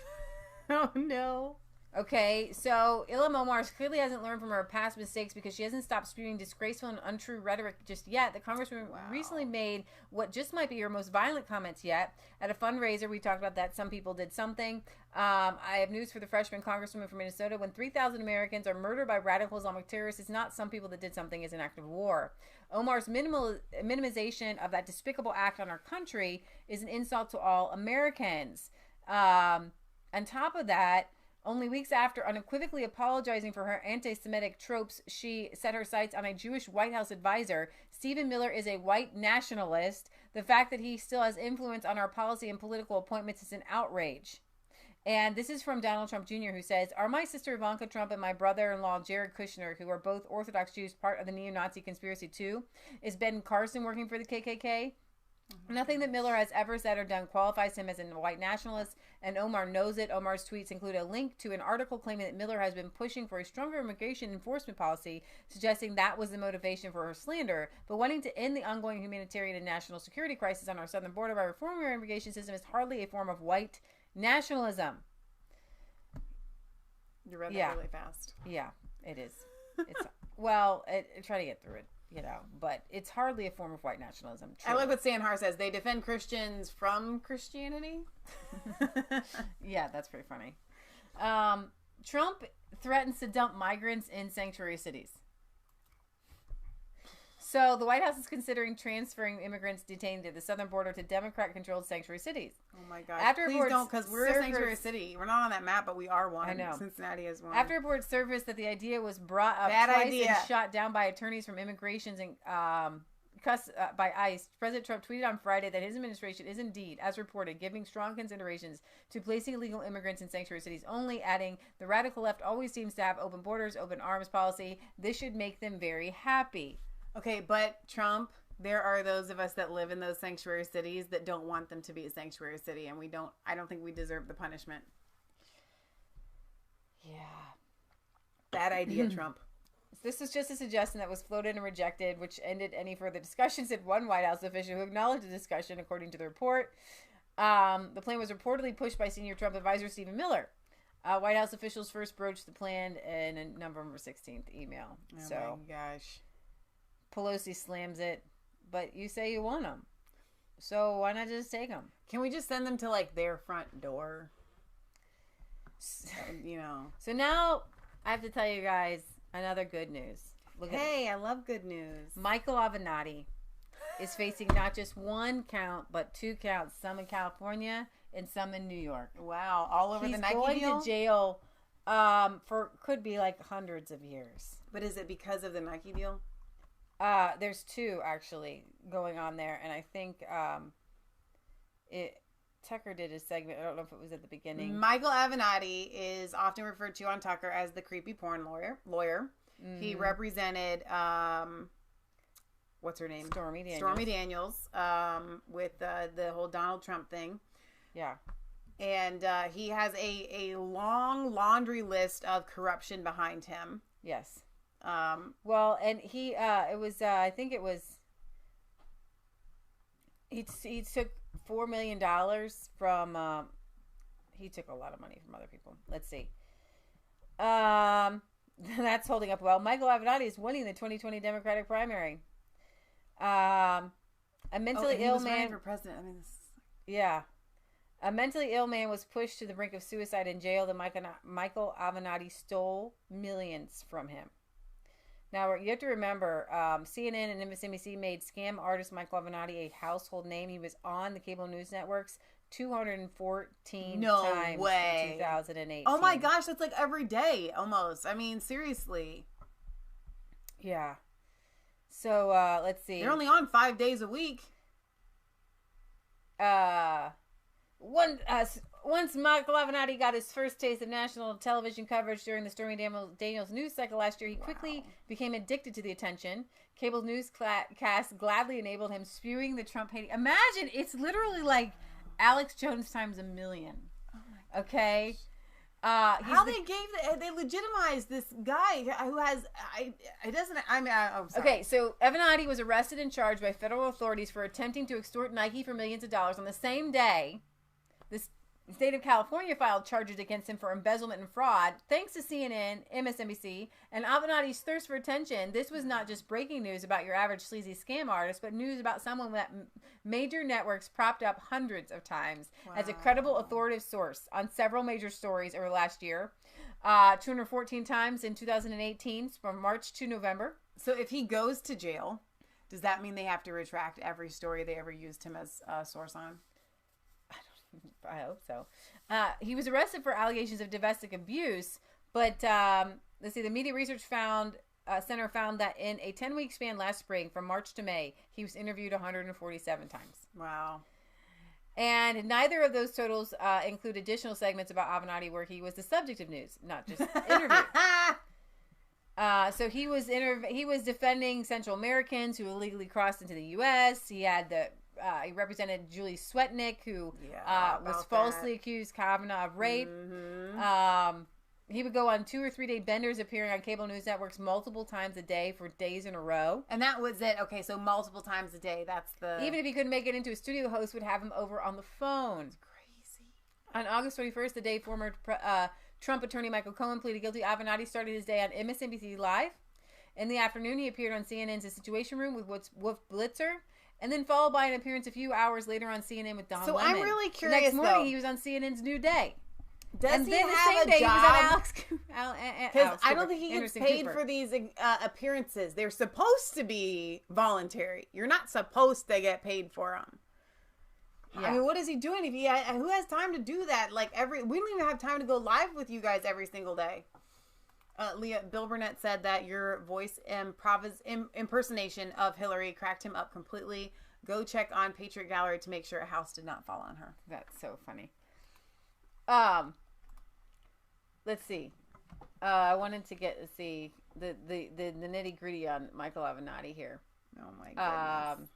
[SPEAKER 1] Oh, no.
[SPEAKER 2] Okay, so Ilhan Omar clearly hasn't learned from her past mistakes because she hasn't stopped spewing disgraceful and untrue rhetoric just yet. The congresswoman recently made what just might be her most violent comments yet. At a fundraiser, we talked about that some people did something. I have news for the freshman congresswoman from Minnesota. When 3,000 Americans are murdered by radical Islamic terrorists, it's not some people that did something, it's an act of war. Omar's minimization of that despicable act on our country is an insult to all Americans. On top of that, only weeks after unequivocally apologizing for her anti-Semitic tropes, she set her sights on a Jewish White House advisor. Stephen Miller is a white nationalist. The fact that he still has influence on our policy and political appointments is an outrage. And this is from Donald Trump Jr., who says, are my sister Ivanka Trump and my brother-in-law Jared Kushner, who are both Orthodox Jews, part of the neo-Nazi conspiracy too? Is Ben Carson working for the KKK? Nothing that Miller has ever said or done qualifies him as a white nationalist, and Omar knows it. Omar's tweets include a link to an article claiming that Miller has been pushing for a stronger immigration enforcement policy, suggesting that was the motivation for her slander. But wanting to end the ongoing humanitarian and national security crisis on our southern border by reforming our immigration system is hardly a form of white nationalism.
[SPEAKER 1] You read that really fast.
[SPEAKER 2] Yeah, it is. It's well, try to get through it. You know, but it's hardly a form of white nationalism.
[SPEAKER 1] Truly. I like what Sanhar says. They defend Christians from Christianity.
[SPEAKER 2] Yeah, that's pretty funny. Trump threatens to dump migrants in sanctuary cities. So the White House is considering transferring immigrants detained at the southern border to Democrat-controlled sanctuary cities.
[SPEAKER 1] Oh my gosh! Please don't, because we're a sanctuary city. We're not on that map, but we are one.
[SPEAKER 2] I know.
[SPEAKER 1] Cincinnati is one.
[SPEAKER 2] After reports surfaced that the idea was brought up and shot down by attorneys from immigrations and by ICE, President Trump tweeted on Friday that his administration is indeed, as reported, giving strong considerations to placing illegal immigrants in sanctuary cities only, adding, the radical left always seems to have open borders, open arms policy. This should make them very happy.
[SPEAKER 1] Okay, but Trump, there are those of us that live in those sanctuary cities that don't want them to be a sanctuary city, and I don't think we deserve the punishment.
[SPEAKER 2] Yeah.
[SPEAKER 1] Bad idea, Trump.
[SPEAKER 2] This was just a suggestion that was floated and rejected, which ended any further discussions, said one White House official who acknowledged the discussion, according to the report. The plan was reportedly pushed by senior Trump advisor Stephen Miller. White House officials first broached the plan in a November 16th email.
[SPEAKER 1] Oh my gosh.
[SPEAKER 2] Pelosi slams it, but you say you want them. So why not just take them?
[SPEAKER 1] Can we just send them to like their front door? You know.
[SPEAKER 2] So now I have to tell you guys another good news.
[SPEAKER 1] Hey, I love good news.
[SPEAKER 2] Michael Avenatti is facing not just one count, but 2 counts. Some in California and some in New York.
[SPEAKER 1] Wow, all over the Nike
[SPEAKER 2] deal? He's going to jail for could be like hundreds of years.
[SPEAKER 1] But is it because of the Nike deal?
[SPEAKER 2] There's 2 actually going on there, and I think Tucker did a segment. I don't know if it was at the beginning.
[SPEAKER 1] Michael Avenatti is often referred to on Tucker as the creepy porn lawyer. Mm-hmm. He represented what's her name?
[SPEAKER 2] Stormy
[SPEAKER 1] Daniels with the whole Donald Trump thing.
[SPEAKER 2] Yeah.
[SPEAKER 1] And he has a long laundry list of corruption behind him.
[SPEAKER 2] Yes. Well, and he it was I think it was he took $4 million from he took a lot of money from other people. Let's see. That's holding up well. Michael Avenatti is winning the 2020 Democratic primary. A mentally ill man
[SPEAKER 1] for president. I mean,
[SPEAKER 2] yeah. A mentally ill man was pushed to the brink of suicide in jail. Michael Avenatti stole millions from him. Now, you have to remember, CNN and MSNBC made scam artist Michael Avenatti a household name. He was on the cable news networks 214 times in 2018.
[SPEAKER 1] Oh my gosh, that's like every day almost. I mean, seriously.
[SPEAKER 2] Yeah. So, let's see.
[SPEAKER 1] They're only on 5 days a week.
[SPEAKER 2] Once Michael Avenatti got his first taste of national television coverage during the Stormy Daniels news cycle last year, he quickly became addicted to the attention. Cable newscast gladly enabled him spewing the Trump hate. Imagine, it's literally like Alex Jones times a million.
[SPEAKER 1] Oh my
[SPEAKER 2] okay?
[SPEAKER 1] How they legitimized this guy who has
[SPEAKER 2] Okay, so Avenatti was arrested and charged by federal authorities for attempting to extort Nike for millions of dollars. On the same day, the state of California filed charges against him for embezzlement and fraud. Thanks to CNN, MSNBC, and Avenatti's thirst for attention, this was not just breaking news about your average sleazy scam artist, but news about someone that major networks propped up hundreds of times as a credible, authoritative source on several major stories over the last year. 214 times in 2018, from March to November.
[SPEAKER 1] So if he goes to jail, does that mean they have to retract every story they ever used him as a source on?
[SPEAKER 2] I hope so. He was arrested for allegations of domestic abuse, but let's see. The Media Research Center found that in a 10-week span last spring, from March to May, he was interviewed 147 times.
[SPEAKER 1] Wow.
[SPEAKER 2] And neither of those totals include additional segments about Avenatti where he was the subject of news, not just interviewed. So he was defending Central Americans who illegally crossed into the U.S. He represented Julie Swetnick, who was falsely accused Kavanaugh of rape.
[SPEAKER 1] Mm-hmm.
[SPEAKER 2] He would go on 2 or 3 day benders, appearing on cable news networks multiple times a day for days in a row.
[SPEAKER 1] And that was it. Okay, so multiple times a day. That's the...
[SPEAKER 2] Even if he couldn't make it into a studio, host would have him over on the phone.
[SPEAKER 1] It's crazy.
[SPEAKER 2] On August 21st, the day former Trump attorney Michael Cohen pleaded guilty, Avenatti started his day on MSNBC Live. In the afternoon, he appeared on CNN's The Situation Room with Wolf Blitzer, and then followed by an appearance a few hours later on CNN with Don Lemon.
[SPEAKER 1] I'm really curious,
[SPEAKER 2] the next morning, he was on CNN's New Day.
[SPEAKER 1] Does he have a job? Because I don't think he gets paid for these appearances. They're supposed to be voluntary. You're not supposed to get paid for them. Yeah. I mean, what is he doing? Who has time to do that? Like we don't even have time to go live with you guys every single day. Leah, Bill Burnett said that your voice impersonation of Hillary cracked him up completely. Go check on Patriot Gallery to make sure a house did not fall on her.
[SPEAKER 2] That's so funny. Let's see. I wanted to the nitty gritty on Michael Avenatti here.
[SPEAKER 1] Oh my goodness.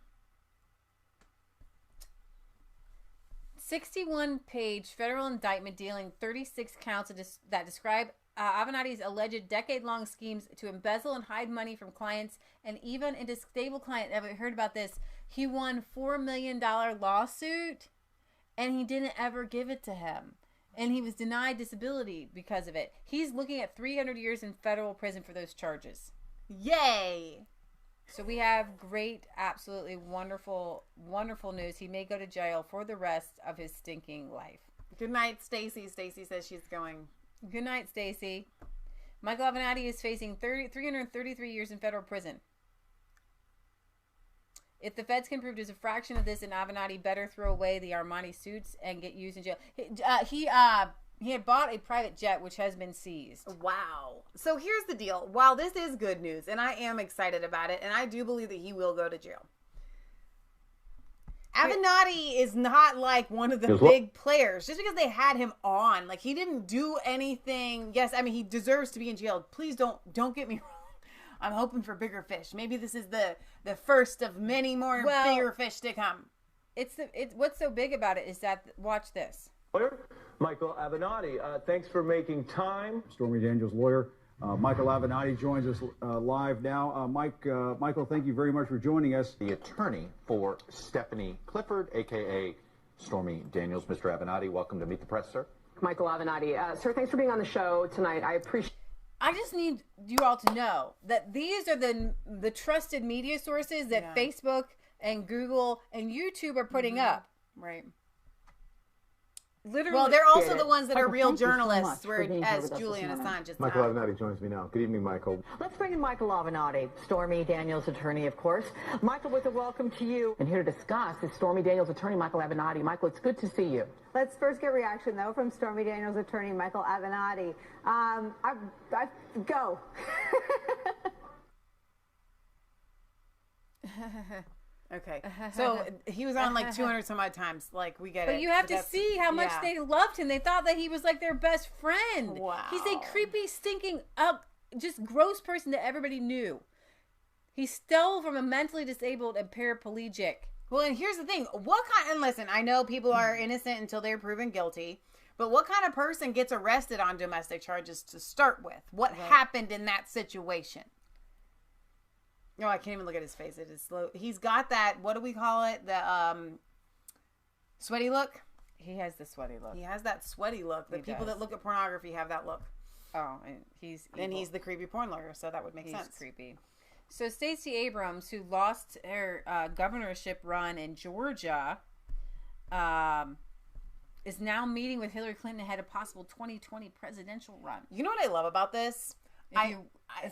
[SPEAKER 2] 61-page federal indictment dealing 36 counts that describe Avenatti's alleged decade-long schemes to embezzle and hide money from clients and even into stable client. Have you heard about this? He won $4 million lawsuit, and he didn't ever give it to him. And he was denied disability because of it. He's looking at 300 years in federal prison for those charges.
[SPEAKER 1] Yay!
[SPEAKER 2] So we have great, absolutely wonderful, wonderful news. He may go to jail for the rest of his stinking life.
[SPEAKER 1] Good night, Stacy. Stacy says she's going.
[SPEAKER 2] Good night, Stacy. Michael Avenatti is facing 333 years in federal prison. If the feds can prove there's a fraction of this, and Avenatti better throw away the Armani suits and get used in jail. He had bought a private jet, which has been seized.
[SPEAKER 1] Wow. So here's the deal. While this is good news, and I am excited about it, and I do believe that he will go to jail, Avenatti is not like one of the big players. Just because they had him on, like, he didn't do anything. Yes, I mean, he deserves to be in jail. Please don't get me wrong. I'm hoping for bigger fish. Maybe this is the first of many more bigger fish to come.
[SPEAKER 2] It's what's so big about it is that, watch this.
[SPEAKER 3] Lawyer Michael Avenatti, thanks for making time.
[SPEAKER 4] Stormy Daniels' lawyer, Michael Avenatti, joins us live now. Michael, thank you very much for joining us.
[SPEAKER 6] The attorney for Stephanie Clifford, a.k.a. Stormy Daniels. Mr. Avenatti, welcome to Meet the Press, sir.
[SPEAKER 24] Michael Avenatti. Sir, thanks for being on the show tonight. I appreciate.
[SPEAKER 2] I just need you all to know that these are the trusted media sources that Facebook and Google and YouTube are putting up.
[SPEAKER 1] Right.
[SPEAKER 2] Literally.
[SPEAKER 1] Well, they're also the ones that are real journalists, as Julian Assange is.
[SPEAKER 3] Michael Avenatti joins me now. Good evening, Michael.
[SPEAKER 24] Let's bring in Michael Avenatti, Stormy Daniels' attorney, of course. Michael, with a welcome to you. And here to discuss is Stormy Daniels' attorney, Michael Avenatti. Michael, it's good to see you.
[SPEAKER 25] Let's first get reaction, though, from Stormy Daniels' attorney, Michael Avenatti. Go.
[SPEAKER 1] Okay. So he was on like 200 some odd times. Like, we get it.
[SPEAKER 2] But you have to see how much they loved him. They thought that he was like their best friend.
[SPEAKER 1] Wow.
[SPEAKER 2] He's a creepy, stinking, just gross person that everybody knew. He stole from a mentally disabled and paraplegic.
[SPEAKER 1] Well, and here's the thing. And listen, I know people are innocent until they're proven guilty. But what kind of person gets arrested on domestic charges to start with? What happened in that situation? No, I can't even look at his face. It is slow. He's got that, what do we call it? The sweaty look?
[SPEAKER 2] He has the sweaty look.
[SPEAKER 1] He has that sweaty look. The people that look at pornography have that look.
[SPEAKER 2] Oh, and he's evil.
[SPEAKER 1] And he's the creepy porn lawyer, so that would make sense.
[SPEAKER 2] He's creepy. So Stacey Abrams, who lost her governorship run in Georgia, is now meeting with Hillary Clinton ahead of possible 2020 presidential run.
[SPEAKER 1] You know what I love about this?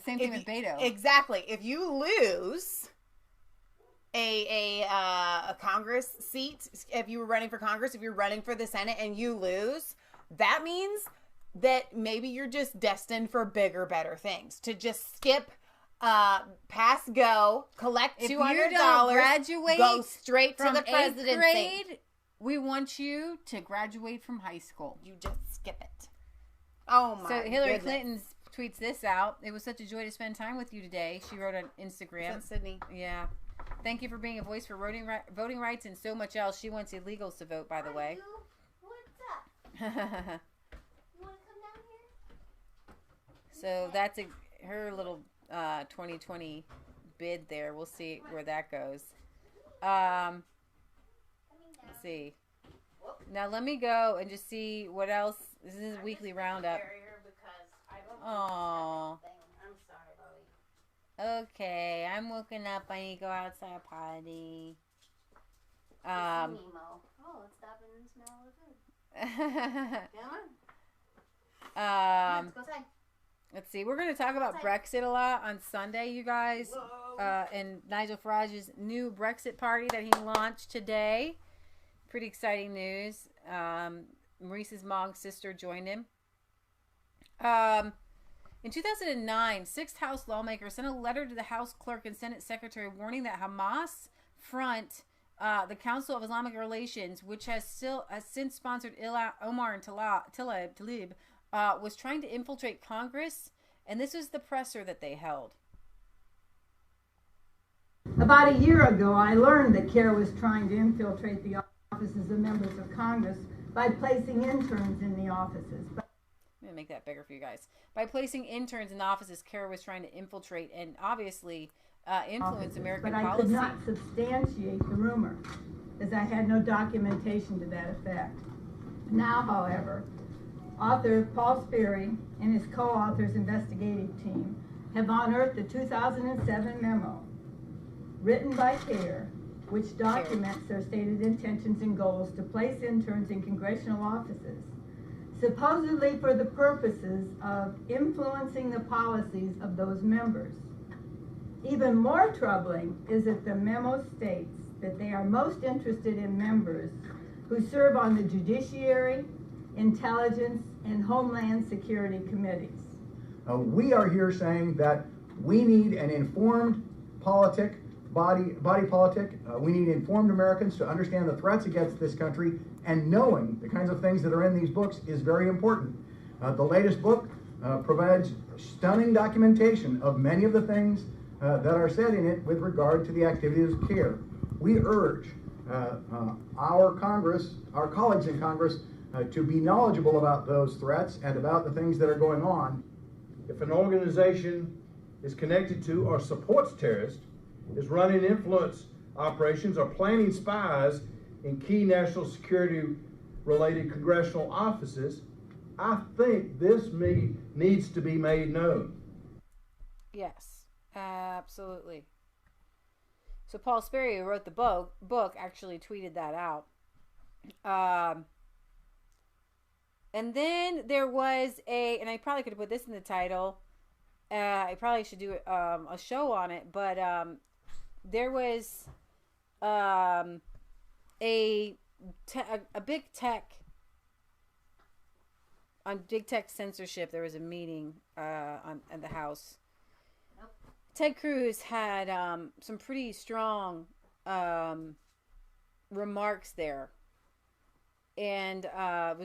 [SPEAKER 2] Same thing with Beto.
[SPEAKER 1] Exactly. If you lose a Congress seat, if you were running for Congress, if you're running for the Senate and you lose, that means that maybe you're just destined for bigger, better things. To just skip, pass go, collect $200,
[SPEAKER 2] graduate,
[SPEAKER 1] go straight to the presidency.
[SPEAKER 2] Grade, we want you to graduate from high school.
[SPEAKER 1] You just skip it. Oh my!
[SPEAKER 2] So Hillary Clinton tweets this out. It was such a joy to spend time with you today. She wrote on Instagram.
[SPEAKER 1] Is that Sydney?
[SPEAKER 2] Yeah. Thank you for being a voice for voting rights and so much else. She wants illegals to vote, by the way.
[SPEAKER 26] What's up? You want to come down here?
[SPEAKER 2] So that's her little 2020 bid there. We'll see where that goes. Let's see. Now let me go and just see what else. This is a weekly roundup. Oh.
[SPEAKER 26] I'm sorry, Bowie.
[SPEAKER 2] Okay, I'm woken up. I need to go outside potty.
[SPEAKER 26] Nemo. Oh, let's stop and smell the food. Come on. Let's go outside.
[SPEAKER 2] Let's see. We're going to talk about Brexit a lot on Sunday, you guys. And Nigel Farage's new Brexit party that he launched today. Pretty exciting news. Maurice's mom's sister joined him. In 2009, 6th House lawmakers sent a letter to the House clerk and Senate secretary warning that Hamas Front, the Council of Islamic Relations, which has since sponsored Omar and Tlaib, was trying to infiltrate Congress, and this was the presser that they held.
[SPEAKER 27] About a year ago, I learned that CARE was trying to infiltrate the offices of members of Congress by placing interns in the offices.
[SPEAKER 2] I'm going to make that bigger for you guys. By placing interns in the offices, CARE was trying to infiltrate and obviously influence American policy.
[SPEAKER 27] But I could not substantiate the rumor, as I had no documentation to that effect. Now, however, author Paul Sperry and his co-authors investigative team have unearthed the 2007 memo written by CARE, which documents their stated intentions and goals to place interns in congressional offices, supposedly for the purposes of influencing the policies of those members. Even more troubling is that the memo states that they are most interested in members who serve on the Judiciary, Intelligence, and Homeland Security committees.
[SPEAKER 4] We are here saying that we need an informed body politic. We need informed Americans to understand the threats against this country, and knowing the kinds of things that are in these books is very important. The latest book provides stunning documentation of many of the things that are said in it with regard to the activities of CARE. We urge our colleagues in Congress, to be knowledgeable about those threats and about the things that are going on.
[SPEAKER 5] If an organization is connected to or supports terrorists, is running influence operations or planning spies in key national security related congressional offices, I think this needs to be made known.
[SPEAKER 2] Yes, absolutely. So Paul Sperry, who wrote the book, actually tweeted that out. And then there was and I probably could have put this in the title. I probably should do a show on it, but there was a big tech on big tech censorship. There was a meeting at the House. Ted Cruz had some pretty strong remarks there, and I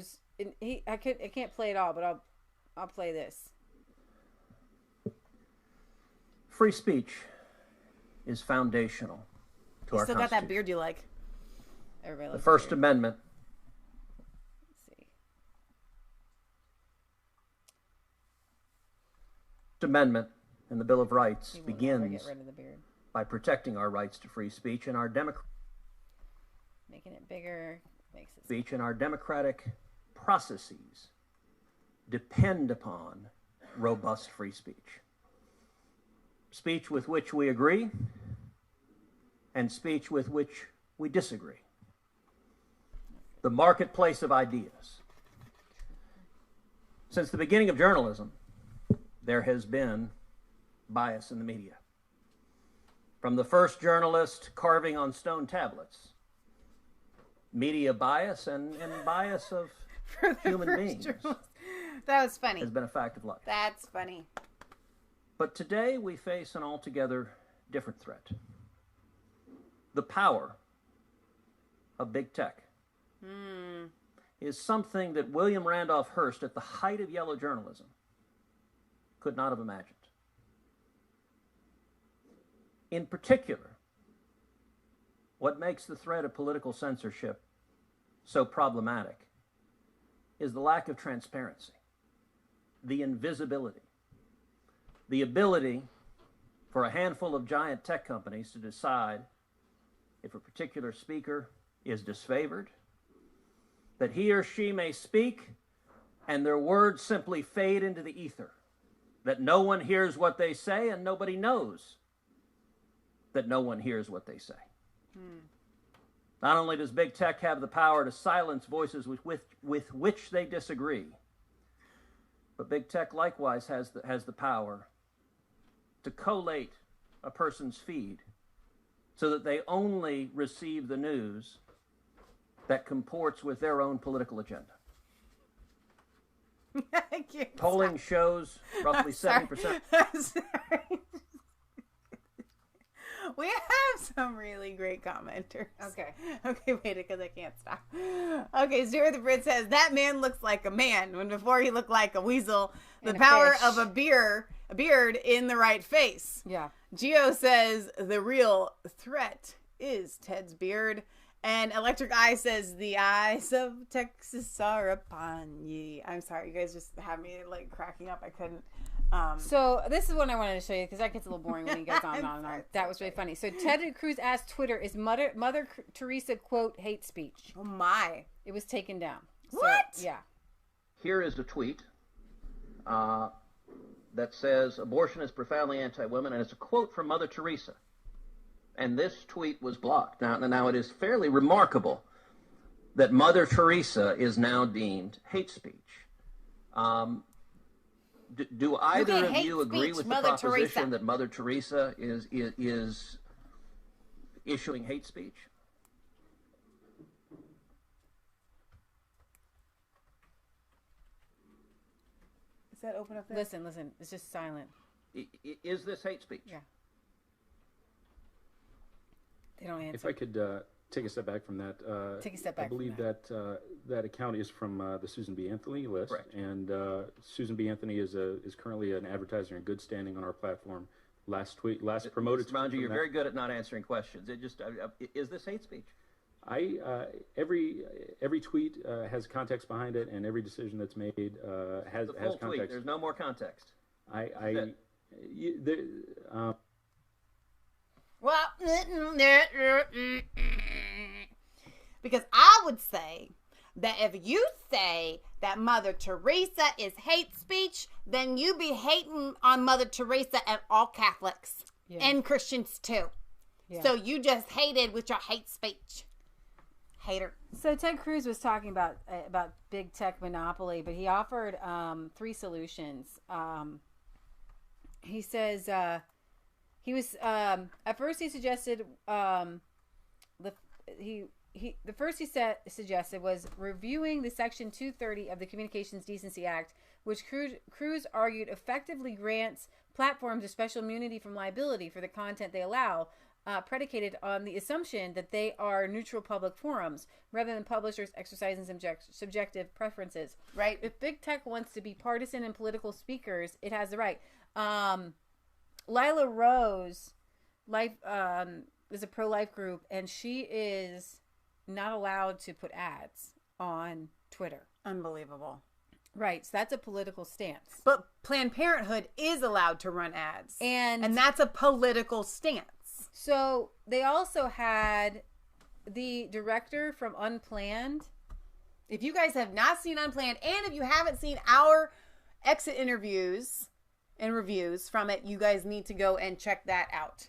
[SPEAKER 2] can't play it all, but I'll play this.
[SPEAKER 7] Free speech is foundational to our
[SPEAKER 1] Constitution. You still got that beard you like.
[SPEAKER 7] Everybody loves the First Amendment.
[SPEAKER 2] Let's see.
[SPEAKER 7] First Amendment and the Bill of Rights begins by protecting our rights to free speech and our
[SPEAKER 2] making it bigger makes it
[SPEAKER 7] speech and our democratic processes depend upon robust free speech. Speech with which we agree and speech with which we disagree. The marketplace of ideas. Since the beginning of journalism, there has been bias in the media. From the first journalist carving on stone tablets, media bias and bias of human beings.
[SPEAKER 1] That was funny.
[SPEAKER 7] Has been a fact of life.
[SPEAKER 1] That's funny.
[SPEAKER 7] But today we face an altogether different threat. The power of big tech is something that William Randolph Hearst, at the height of yellow journalism, could not have imagined. In particular, what makes the threat of political censorship so problematic is the lack of transparency, the invisibility, the ability for a handful of giant tech companies to decide if a particular speaker is disfavored, that he or she may speak and their words simply fade into the ether, that no one hears what they say and nobody knows that no one hears what they say. Not only does big tech have the power to silence voices with which they disagree, but big tech likewise has the power to collate a person's feed so that they only receive the news that comports with their own political agenda. Polling shows roughly 70%.
[SPEAKER 1] I'm sorry. We have some really great commenters. Okay, wait, because I can't stop. Okay, Stuart the Brit says, that man looks like a man when before he looked like a weasel. The power of a beard in the right face.
[SPEAKER 2] Yeah.
[SPEAKER 1] Gio says, the real threat is Ted's beard. And Electric Eye says, the eyes of Texas are upon ye. I'm sorry, you guys just have me like cracking up. I couldn't.
[SPEAKER 2] So this is what I wanted to show you because that gets a little boring when he goes on and on and on. That was really funny. So Ted Cruz asked Twitter, is Mother Teresa, quote, hate speech?
[SPEAKER 1] Oh my.
[SPEAKER 2] It was taken down.
[SPEAKER 1] What?
[SPEAKER 2] So, yeah.
[SPEAKER 7] here is a tweet that says abortion is profoundly anti-women, and it's a quote from Mother Teresa. And this tweet was blocked. Now it is fairly remarkable that Mother Teresa is now deemed hate speech. Do either of you agree with the proposition that Mother Teresa is issuing hate speech?
[SPEAKER 2] Is that open up there? Listen. It's just silent.
[SPEAKER 7] Is this hate speech?
[SPEAKER 2] Yeah. They don't answer.
[SPEAKER 8] If I could take a step back from that.
[SPEAKER 2] Take a step back.
[SPEAKER 8] I believe that that account is from the Susan B. Anthony list.
[SPEAKER 7] Correct.
[SPEAKER 8] And Susan B. Anthony is currently an advertiser in good standing on our platform. Last promoted.
[SPEAKER 7] Mr. Manji, you're very good at not answering questions. Is this hate speech?
[SPEAKER 8] Every tweet has context behind it, and every decision that's made has context.
[SPEAKER 7] Tweet. There's no more context.
[SPEAKER 1] Well, because I would say that if you say that Mother Teresa is hate speech, then you be hating on Mother Teresa and all Catholics and Christians too. Yeah. So you just hated with your hate speech. Hater.
[SPEAKER 2] So Ted Cruz was talking about big tech monopoly, but he offered 3 solutions. He says he was at first he suggested the first he suggested was reviewing the Section 230 of the Communications Decency Act, which Cruz argued effectively grants platforms a special immunity from liability for the content they allow, predicated on the assumption that they are neutral public forums rather than publishers exercising subjective preferences.
[SPEAKER 1] Right.
[SPEAKER 2] If big tech wants to be partisan and political speakers, it has the right. Lila Rose is a pro-life group, and she is not allowed to put ads on Twitter.
[SPEAKER 1] Unbelievable.
[SPEAKER 2] Right, so that's a political stance.
[SPEAKER 1] But Planned Parenthood is allowed to run ads.
[SPEAKER 2] And
[SPEAKER 1] that's a political stance.
[SPEAKER 2] So they also had the director from Unplanned.
[SPEAKER 1] If you guys have not seen Unplanned, and if you haven't seen our exit interviews and reviews from it, you guys need to go and check that out.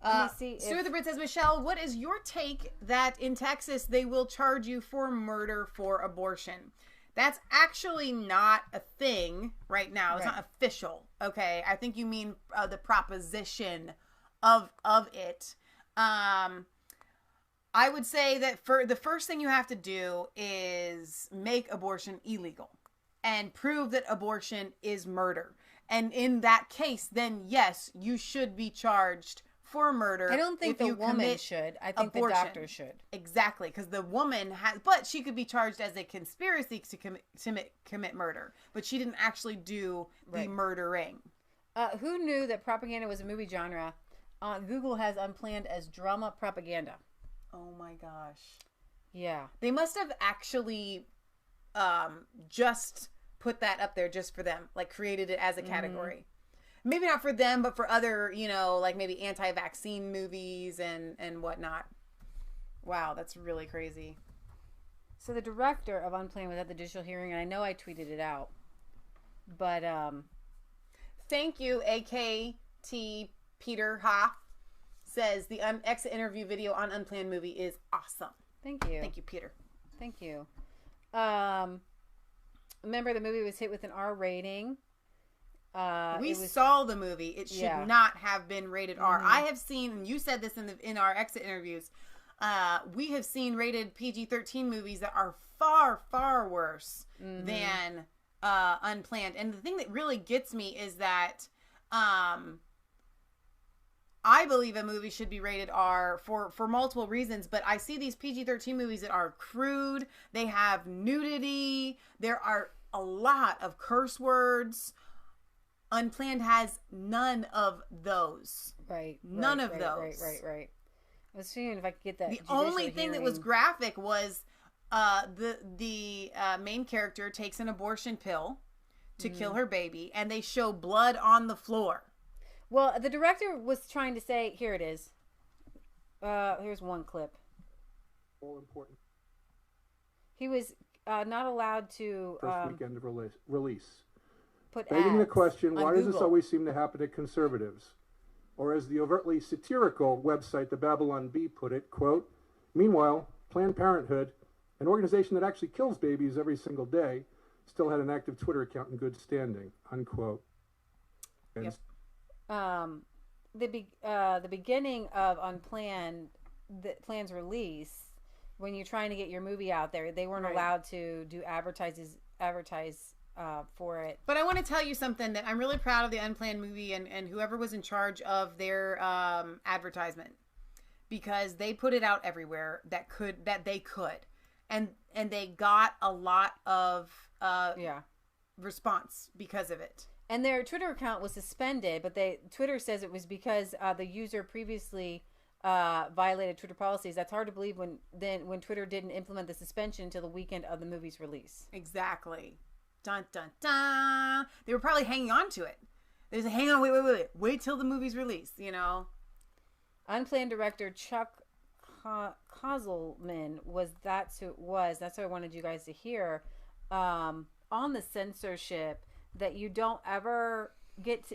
[SPEAKER 1] Stuart the Brit says, Michelle, what is your take that in Texas they will charge you for murder for abortion? That's actually not a thing right now. It's not official. Okay, I think you mean the proposition of it. I would say that for the first thing you have to do is make abortion illegal and prove that abortion is murder. And in that case, then yes, you should be charged for murder.
[SPEAKER 2] I don't think the woman should. I think the doctor should.
[SPEAKER 1] Exactly, because the woman has, but she could be charged as a conspiracy to commit murder. But she didn't actually do the murdering.
[SPEAKER 2] Who knew that propaganda was a movie genre? Google has Unplanned as drama propaganda.
[SPEAKER 1] Oh my gosh.
[SPEAKER 2] Yeah.
[SPEAKER 1] They must have actually just put that up there just for them, like created it as a category. Maybe not for them, but for other, like maybe anti-vaccine movies and whatnot. Wow, that's really crazy.
[SPEAKER 2] So the director of Unplanned was at the judicial hearing, and I know I tweeted it out. But
[SPEAKER 1] thank you, AKT Peter Ha says the exit interview video on Unplanned movie is awesome.
[SPEAKER 2] Thank you.
[SPEAKER 1] Thank you, Peter.
[SPEAKER 2] Thank you. Remember, the movie was hit with an R rating.
[SPEAKER 1] We saw the movie. It should not have been rated R. I have seen, and you said this in our exit interviews, we have seen rated PG-13 movies that are far, far worse than Unplanned. And the thing that really gets me is that I believe a movie should be rated R for multiple reasons, but I see these PG-13 movies that are crude. They have nudity. There are a lot of curse words. Unplanned has none of those.
[SPEAKER 2] Right.
[SPEAKER 1] None of those.
[SPEAKER 2] Right. I was seeing if I could get that.
[SPEAKER 1] The only thing that was graphic was the main character takes an abortion pill to kill her baby, and they show blood on the floor.
[SPEAKER 2] Well, the director was trying to say, here it is. Here's one clip.
[SPEAKER 20] All important.
[SPEAKER 2] He was not allowed to
[SPEAKER 9] first weekend of release.
[SPEAKER 2] Put
[SPEAKER 9] Begging the
[SPEAKER 2] ads
[SPEAKER 9] question,
[SPEAKER 2] on
[SPEAKER 9] why does this
[SPEAKER 2] Google.
[SPEAKER 9] always seem to happen to conservatives? Or as the overtly satirical website The Babylon Bee put it, quote, meanwhile, Planned Parenthood, an organization that actually kills babies every single day, still had an active Twitter account in good standing, unquote.
[SPEAKER 2] Yep. The beginning of Plan's release, when you're trying to get your movie out there, they weren't allowed to do advertise for it.
[SPEAKER 1] But I want to tell you something that I'm really proud of the Unplanned movie and whoever was in charge of their advertisement, because they put it out everywhere that they could, and they got a lot of response because of it.
[SPEAKER 2] And their Twitter account was suspended, but Twitter says it was because the user previously violated Twitter policies. That's hard to believe when Twitter didn't implement the suspension until the weekend of the movie's release.
[SPEAKER 1] Exactly. Dun dun dun. They were probably hanging on to it. There's a hang on, wait till the movie's released. You know.
[SPEAKER 2] Unplanned director Chuck Kozelman that's who it was. That's what I wanted you guys to hear on the censorship. That you don't ever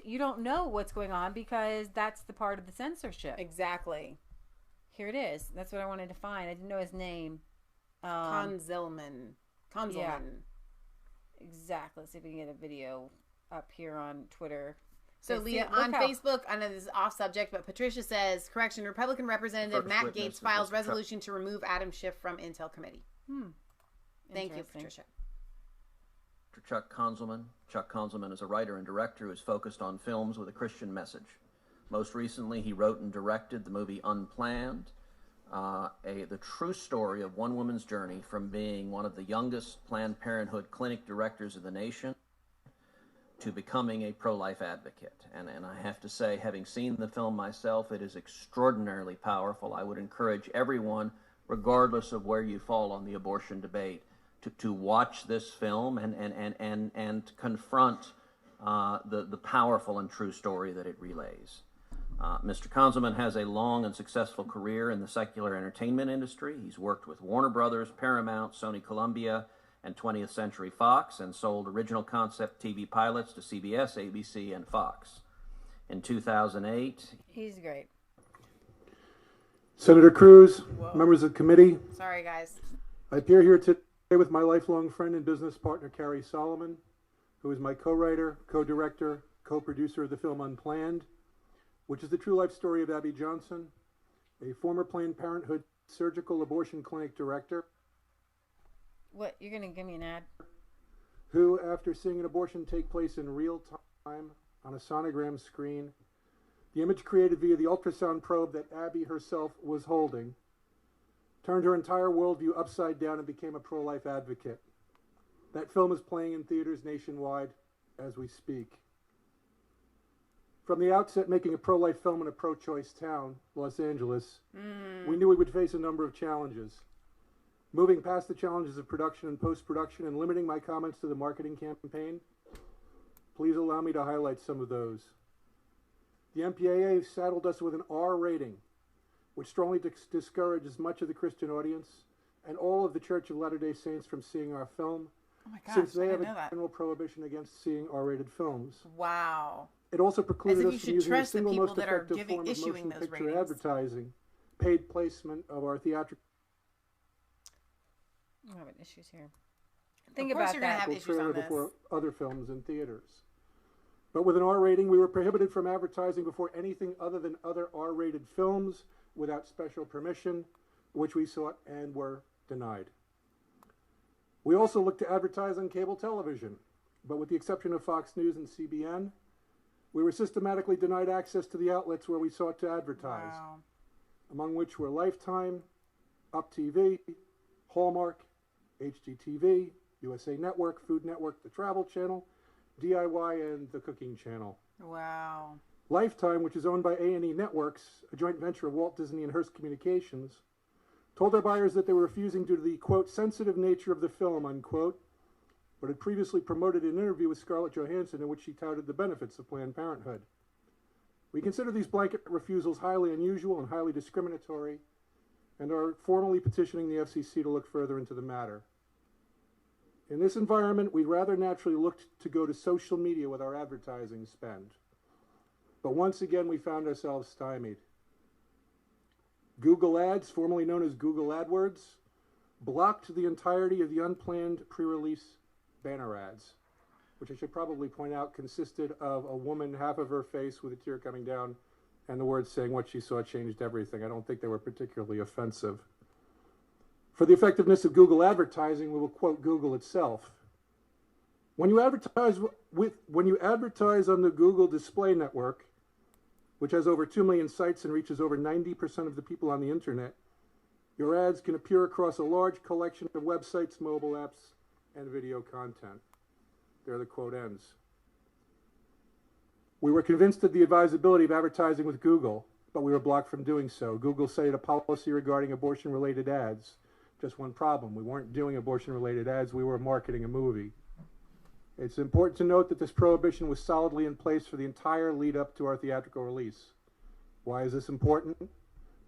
[SPEAKER 2] you don't know what's going on because that's the part of the censorship.
[SPEAKER 1] Exactly.
[SPEAKER 2] Here it is. That's what I wanted to find. I didn't know his name.
[SPEAKER 1] Konzelman.
[SPEAKER 2] Yeah. Exactly. Let's see if we can get a video up here on Twitter.
[SPEAKER 1] So Leah, on Facebook, I know this is off subject, but Patricia says, correction, Republican Representative Matt Gaetz files resolution to remove Adam Schiff from Intel Committee. Thank you, Patricia.
[SPEAKER 7] Chuck Konzelman. Chuck Konzelman is a writer and director who is focused on films with a Christian message. Most recently, he wrote and directed the movie Unplanned, the true story of one woman's journey from being one of the youngest Planned Parenthood clinic directors of the nation to becoming a pro-life advocate. And I have to say, having seen the film myself, it is extraordinarily powerful. I would encourage everyone, regardless of where you fall on the abortion debate, to watch this film and confront the powerful and true story that it relays. Mr. Konzelman has a long and successful career in the secular entertainment industry. He's worked with Warner Brothers, Paramount, Sony Columbia, and 20th Century Fox, and sold original concept TV pilots to CBS, ABC, and Fox. In 2008...
[SPEAKER 2] He's great.
[SPEAKER 9] Senator Cruz, members of the committee.
[SPEAKER 1] Sorry, guys.
[SPEAKER 9] I appear here today with my lifelong friend and business partner, Carrie Solomon, who is my co-writer, co-director, co-producer of the film Unplanned, which is the true life story of Abby Johnson, a former Planned Parenthood surgical abortion clinic director.
[SPEAKER 2] What, you're going to give me an ad?
[SPEAKER 9] Who, after seeing an abortion take place in real time on a sonogram screen, the image created via the ultrasound probe that Abby herself was holding, turned her entire worldview upside down and became a pro-life advocate. That film is playing in theaters nationwide as we speak. From the outset, making a pro-life film in a pro-choice town, Los Angeles, we knew we would face a number of challenges. Moving past the challenges of production and post-production and limiting my comments to the marketing campaign, please allow me to highlight some of those. The MPAA saddled us with an R rating, which strongly discourages much of the Christian audience and all of the Church of Latter-day Saints from seeing our film, since they have a general prohibition against seeing R-rated films.
[SPEAKER 1] Wow.
[SPEAKER 9] It also precluded us from using the single most
[SPEAKER 1] that are
[SPEAKER 9] effective form of motion picture
[SPEAKER 1] ratings.
[SPEAKER 9] advertising, paid placement of our theatrical.
[SPEAKER 2] I'm having issues here. Think about that.
[SPEAKER 1] Have issues on this.
[SPEAKER 9] Before other films in theaters. But with an R rating, we were prohibited from advertising before anything other than other R-rated films without special permission, which we sought and were denied. We also looked to advertise on cable television, but with the exception of Fox News and CBN, we were systematically denied access to the outlets where we sought to advertise, among which were Lifetime, Up TV, Hallmark, HGTV, USA Network, Food Network, The Travel Channel, DIY, and The Cooking Channel.
[SPEAKER 1] Wow.
[SPEAKER 9] Lifetime, which is owned by A&E Networks, a joint venture of Walt Disney and Hearst Communications, told our buyers that they were refusing due to the, quote, sensitive nature of the film, unquote, but had previously promoted an interview with Scarlett Johansson in which she touted the benefits of Planned Parenthood. We consider these blanket refusals highly unusual and highly discriminatory, and are formally petitioning the FCC to look further into the matter. In this environment, we rather naturally looked to go to social media with our advertising spend. But once again, we found ourselves stymied. Google Ads, formerly known as Google AdWords, blocked the entirety of the unplanned pre-release banner ads, which I should probably point out consisted of a woman, half of her face with a tear coming down, and the words saying what she saw changed everything. I don't think they were particularly offensive. For the effectiveness of Google advertising, we will quote Google itself. When you advertise on the Google Display Network, which has over 2 million sites and reaches over 90% of the people on the internet, your ads can appear across a large collection of websites, mobile apps, and video content. There the quote ends. We were convinced of the advisability of advertising with Google, but we were blocked from doing so. Google cited a policy regarding abortion-related ads. Just one problem. We weren't doing abortion-related ads. We were marketing a movie. It's important to note that this prohibition was solidly in place for the entire lead up to our theatrical release. Why is this important?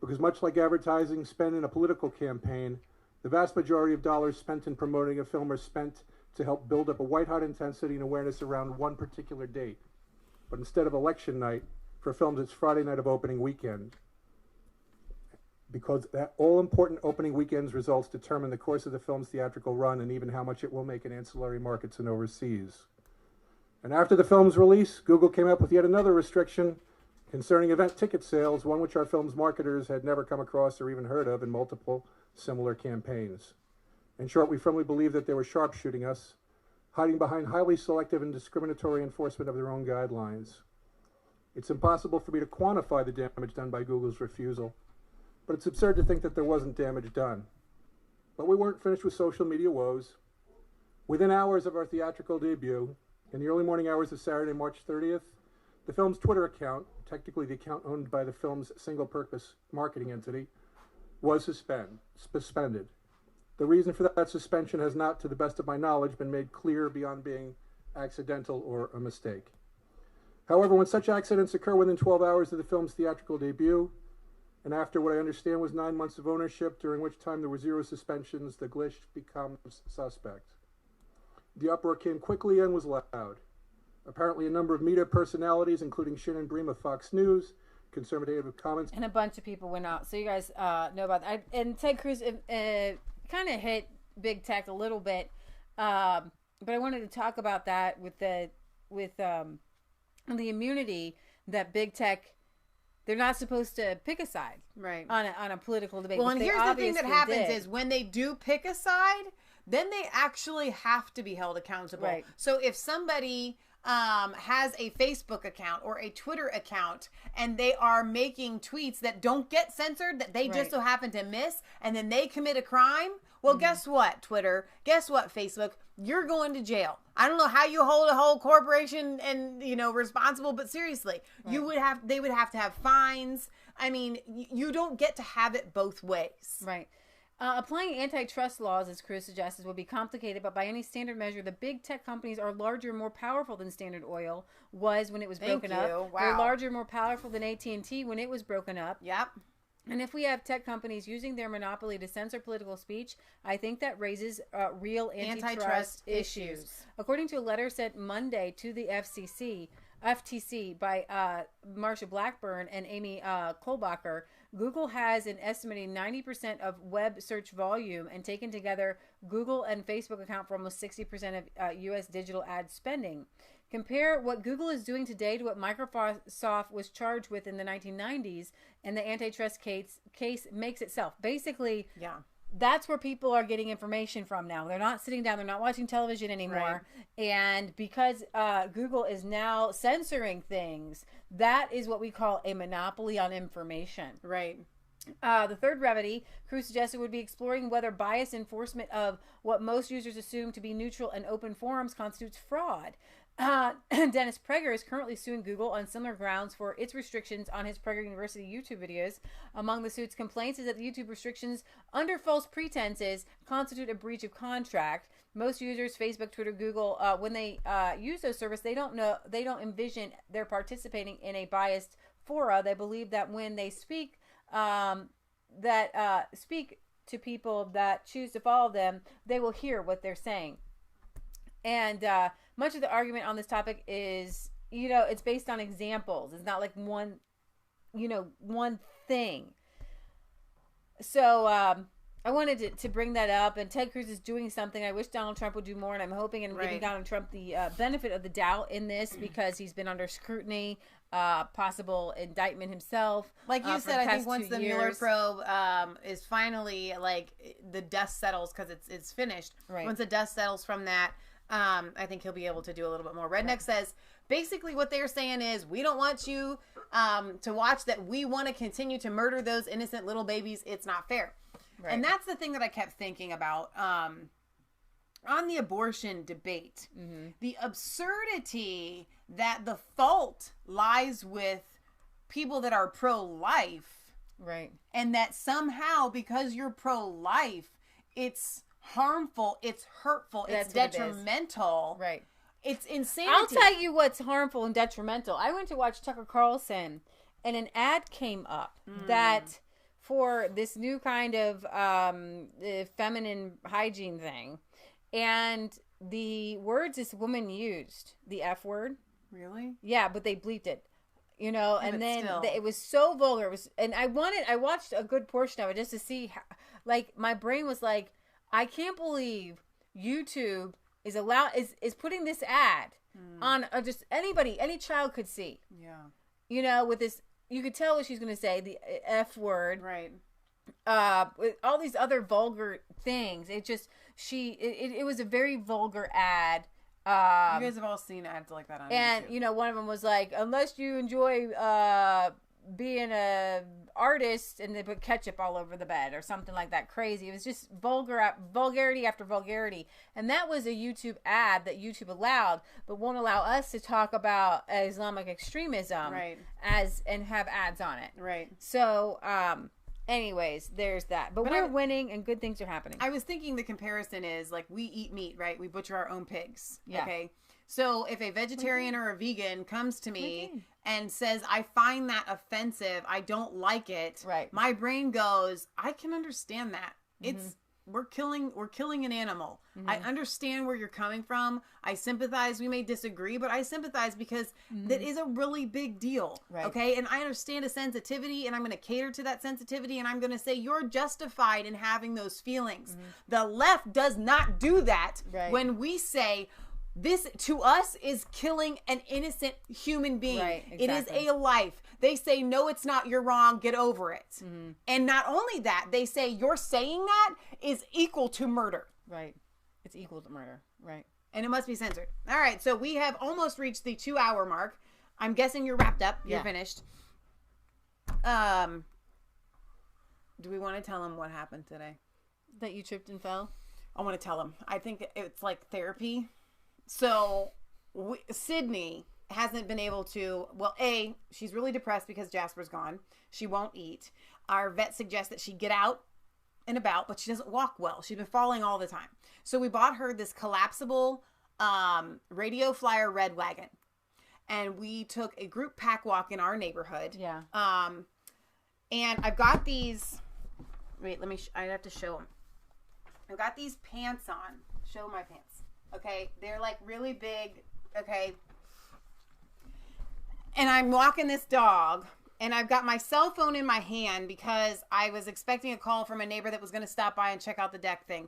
[SPEAKER 9] Because much like advertising spent in a political campaign, the vast majority of dollars spent in promoting a film are spent to help build up a white-hot intensity and awareness around one particular date. But instead of election night, for films it's Friday night of opening weekend. Because that all-important opening weekend's results determine the course of the film's theatrical run and even how much it will make in ancillary markets and overseas. And after the film's release, Google came up with yet another restriction concerning event ticket sales, one which our film's marketers had never come across or even heard of in multiple similar campaigns. In short, we firmly believe that they were sharpshooting us, hiding behind highly selective and discriminatory enforcement of their own guidelines. It's impossible for me to quantify the damage done by Google's refusal, but it's absurd to think that there wasn't damage done. But we weren't finished with social media woes. Within hours of our theatrical debut, in the early morning hours of Saturday, March 30th, the film's Twitter account, technically the account owned by the film's single-purpose marketing entity, was suspended. The reason for that suspension has not, to the best of my knowledge, been made clear beyond being accidental or a mistake. However, when such accidents occur within 12 hours of the film's theatrical debut, and after what I understand was 9 months of ownership, during which time there were 0 suspensions, the glitch becomes suspect. The uproar came quickly and was loud. Apparently a number of media personalities, including Shannon Bream of Fox News, conservative comments,
[SPEAKER 2] and a bunch of people went out. So you guys know about that. And Ted Cruz kind of hit big tech a little bit, but I wanted to talk about that with the immunity that big tech. They're not supposed to pick a side,
[SPEAKER 1] right,
[SPEAKER 2] on a political debate.
[SPEAKER 1] Well, and here's the thing that happens is when they do pick a side, then they actually have to be held accountable.
[SPEAKER 2] Right.
[SPEAKER 1] So if somebody has a Facebook account or a Twitter account and they are making tweets that don't get censored, that they just so happen to miss, and then they commit a crime, well, guess what, Twitter? Guess what, Facebook? You're going to jail. I don't know how you hold a whole corporation and, responsible, but seriously, they would have to have fines. I mean, you don't get to have it both ways.
[SPEAKER 2] Right. Applying antitrust laws, as Cruz suggests, would be complicated, but by any standard measure, the big tech companies are larger and more powerful than Standard Oil was when it was broken up.
[SPEAKER 1] Wow.
[SPEAKER 2] They're larger and more powerful than AT&T when it was broken up.
[SPEAKER 1] Yep.
[SPEAKER 2] And if we have tech companies using their monopoly to censor political speech, I think that raises real antitrust issues. According to a letter sent Monday to the FTC by Marsha Blackburn and Amy Kohlbacher, Google has an estimated 90% of web search volume, and taken together, Google and Facebook account for almost 60% of U.S. digital ad spending. Compare what Google is doing today to what Microsoft was charged with in the 1990s, and the antitrust case makes itself. Basically, that's where people are getting information from now. They're not sitting down. They're not watching television anymore. Right. And because Google is now censoring things, that is what we call a monopoly on information.
[SPEAKER 1] Right.
[SPEAKER 2] The third remedy, Cruz suggested, would be exploring whether bias enforcement of what most users assume to be neutral and open forums constitutes fraud. Dennis Prager is currently suing Google on similar grounds for its restrictions on his Prager University YouTube videos. Among the suit's complaints is that the YouTube restrictions, under false pretenses, constitute a breach of contract. Most users, Facebook, Twitter, Google, when they use those services, they don't envision they're participating in a biased fora. They believe that when they speak to people that choose to follow them, they will hear what they're saying. And much of the argument on this topic is, it's based on examples. It's not like one thing. So I wanted to bring that up. And Ted Cruz is doing something. I wish Donald Trump would do more. And I'm hoping and giving Donald Trump the benefit of the doubt in this because he's been under scrutiny, possible indictment himself.
[SPEAKER 1] Like you said, I think once the Mueller probe is finally, like, the dust settles because it's finished. Right. Once the dust settles from that, I think he'll be able to do a little bit more. Redneck says, basically what they're saying is, we don't want you to watch that. We want to continue to murder those innocent little babies. It's not fair. Right. And that's the thing that I kept thinking about on the abortion debate. Mm-hmm. The absurdity that the fault lies with people that are pro-life.
[SPEAKER 2] Right.
[SPEAKER 1] And that somehow, because you're pro-life, it's harmful, it's hurtful, it's detrimental.
[SPEAKER 2] Right.
[SPEAKER 1] It's insanity.
[SPEAKER 2] I'll tell you what's harmful and detrimental. I went to watch Tucker Carlson, and an ad came up that for this new kind of feminine hygiene thing, and the words this woman used, the F word.
[SPEAKER 1] Really?
[SPEAKER 2] Yeah, but they bleeped it. And then it was so vulgar. It was, and I watched a good portion of it just to see how, like, my brain was like, I can't believe YouTube is putting this ad on just anybody, any child could see.
[SPEAKER 1] Yeah.
[SPEAKER 2] With this, you could tell what she's going to say, the F word.
[SPEAKER 1] Right.
[SPEAKER 2] With all these other vulgar things. It was a very vulgar ad.
[SPEAKER 1] You guys have all seen ads like that on YouTube.
[SPEAKER 2] And, one of them was like, unless you enjoy being a artist, and they put ketchup all over the bed or something like that. Crazy. It was just vulgarity after vulgarity. And that was a YouTube ad that YouTube allowed, but won't allow us to talk about Islamic extremism and have ads on it.
[SPEAKER 1] Right.
[SPEAKER 2] So, anyways, there's that. But we're winning and good things are happening.
[SPEAKER 1] I was thinking the comparison is like, we eat meat, right? We butcher our own pigs.
[SPEAKER 2] Yeah.
[SPEAKER 1] Okay. So if a vegetarian or a vegan comes to me and says, I find that offensive, I don't like it.
[SPEAKER 2] Right.
[SPEAKER 1] My brain goes, I can understand that. It's, we're killing an animal. I understand where you're coming from. I sympathize. We may disagree, but I sympathize because that is a really big deal.
[SPEAKER 2] Right.
[SPEAKER 1] Okay. And I understand a sensitivity, and I'm going to cater to that sensitivity. And I'm going to say, you're justified in having those feelings. The left does not do that when we say, this to us is killing an innocent human being.
[SPEAKER 2] Right, exactly.
[SPEAKER 1] It is a life. They say, no, it's not. You're wrong. Get over it. And not only that, they say you're saying that is equal to murder.
[SPEAKER 2] Right. It's equal to murder. Right.
[SPEAKER 1] And it must be censored. All right. So we have almost reached the 2-hour mark. I'm guessing you're wrapped up. You're finished. Do we want to tell them what happened today?
[SPEAKER 2] That you tripped and fell?
[SPEAKER 1] I want to tell them. I think it's like therapy. So Sydney hasn't been able to, she's really depressed because Jasper's gone. She won't eat. Our vet suggests that she get out and about, but she doesn't walk well. She's been falling all the time. So we bought her this collapsible radio flyer red wagon. And we took a group pack walk in our neighborhood.
[SPEAKER 2] Yeah.
[SPEAKER 1] And I've got these, I'd have to show them. I've got these pants on. Show my pants. Okay, they're like really big, okay? And I'm walking this dog, and I've got my cell phone in my hand because I was expecting a call from a neighbor that was going to stop by and check out the deck thing.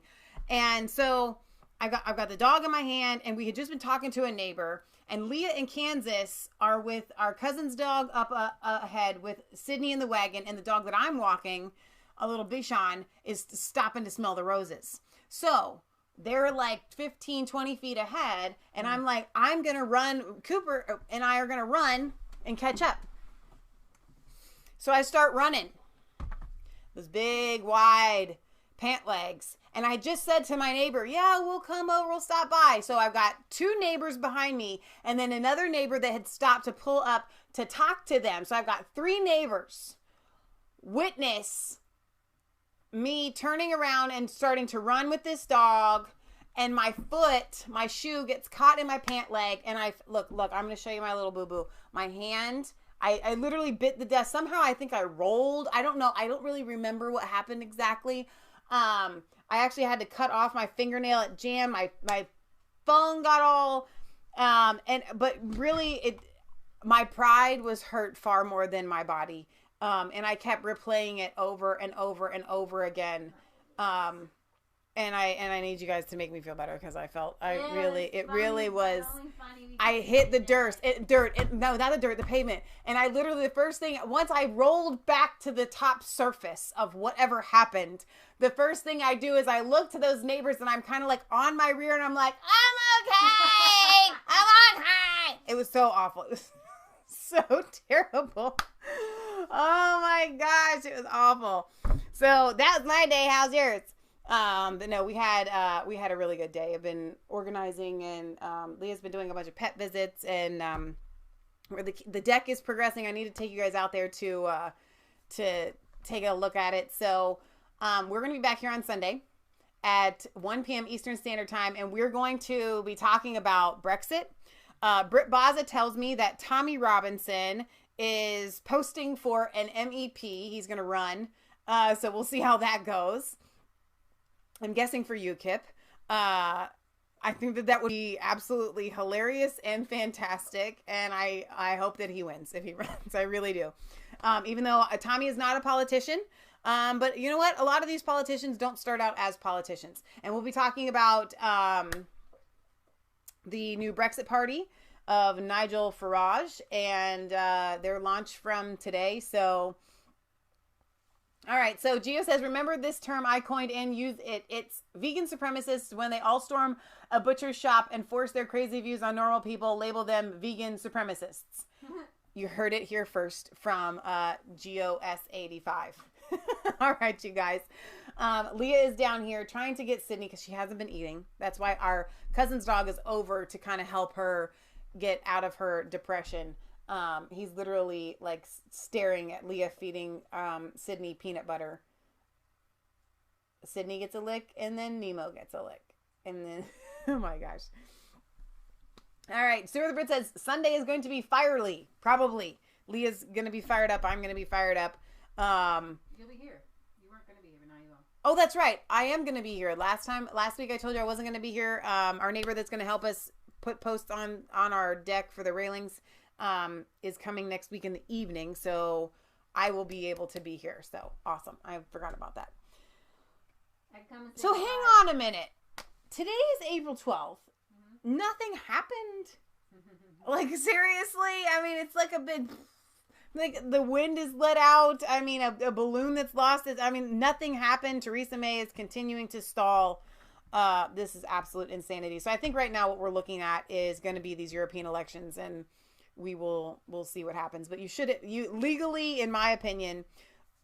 [SPEAKER 1] And so I've got the dog in my hand, and we had just been talking to a neighbor, and Leah in Kansas are with our cousin's dog up ahead with Sydney in the wagon, and the dog that I'm walking, a little Bichon, is stopping to smell the roses. So they're like 15, 20 feet ahead. And I'm like, I'm going to run. Cooper and I are going to run and catch up. So I start running. Those big, wide pant legs. And I just said to my neighbor, yeah, we'll come over. We'll stop by. So I've got 2 neighbors behind me. And then another neighbor that had stopped to pull up to talk to them. So I've got 3 neighbors witness me turning around and starting to run with this dog, and my shoe gets caught in my pant leg, and look, I'm going to show you my little boo-boo. My hand, I literally bit the desk. Somehow I think I rolled. I don't know. I don't really remember what happened exactly. I actually had to cut off my fingernail. It jammed. My phone got all, but really my pride was hurt far more than my body. And I kept replaying it over and over and over again. And I need you guys to make me feel better because I felt it really was. I hit the the pavement, and I literally the first thing once I rolled back to the top surface of whatever happened, the first thing I do is I look to those neighbors and I'm kind of like on my rear and I'm like, I'm okay, I'm okay. It was so awful. It was so terrible. Oh my gosh, it was awful. So that was my day. How's yours? But no, we had a really good day. I've been organizing, and Leah's been doing a bunch of pet visits, and where the deck is progressing. I need to take you guys out there to take a look at it. So we're going to be back here on Sunday at 1 p.m. Eastern Standard Time, and we're going to be talking about Brexit. Britt Baza tells me that Tommy Robinson is posting for an MEP. He's going to run. So we'll see how that goes. I'm guessing for UKIP. I think that would be absolutely hilarious and fantastic. And I hope that he wins if he runs. I really do. Even though Tommy is not a politician. But you know what? A lot of these politicians don't start out as politicians. And we'll be talking about the new Brexit Party of Nigel Farage and their launch from today. So... All right, so Gio says, remember this term I coined and use it. It's vegan supremacists when they all storm a butcher's shop and force their crazy views on normal people, label them vegan supremacists. You heard it here first from Gio S85. All right, you guys. Leah is down here trying to get Sydney because she hasn't been eating. That's why our cousin's dog is over to kind of help her get out of her depression. He's literally like staring at Leah feeding Sydney peanut butter. Sydney gets a lick and then Nemo gets a lick. And then, oh my gosh. All right. Sarah the Brit says Sunday is going to be fiery. Probably. Leah's going to be fired up. I'm going to be fired up.
[SPEAKER 2] You'll be here. You weren't going to be here, but now you will.
[SPEAKER 1] Oh, that's right. I am going to be here. Last week I told you I wasn't going to be here. Our neighbor that's going to help us put posts on our deck for the railings is coming next week in the evening, so I will be able to be here. So awesome. I forgot about that. So hang on a minute. Today is April 12th. Mm-hmm. Nothing happened. Like seriously? I mean, it's like a big, like the wind is let out. I mean, a balloon that's lost. Nothing happened. Theresa May is continuing to stall. This is absolute insanity. So I think right now what we're looking at is going to be these European elections, and we'll see what happens. But you legally, in my opinion,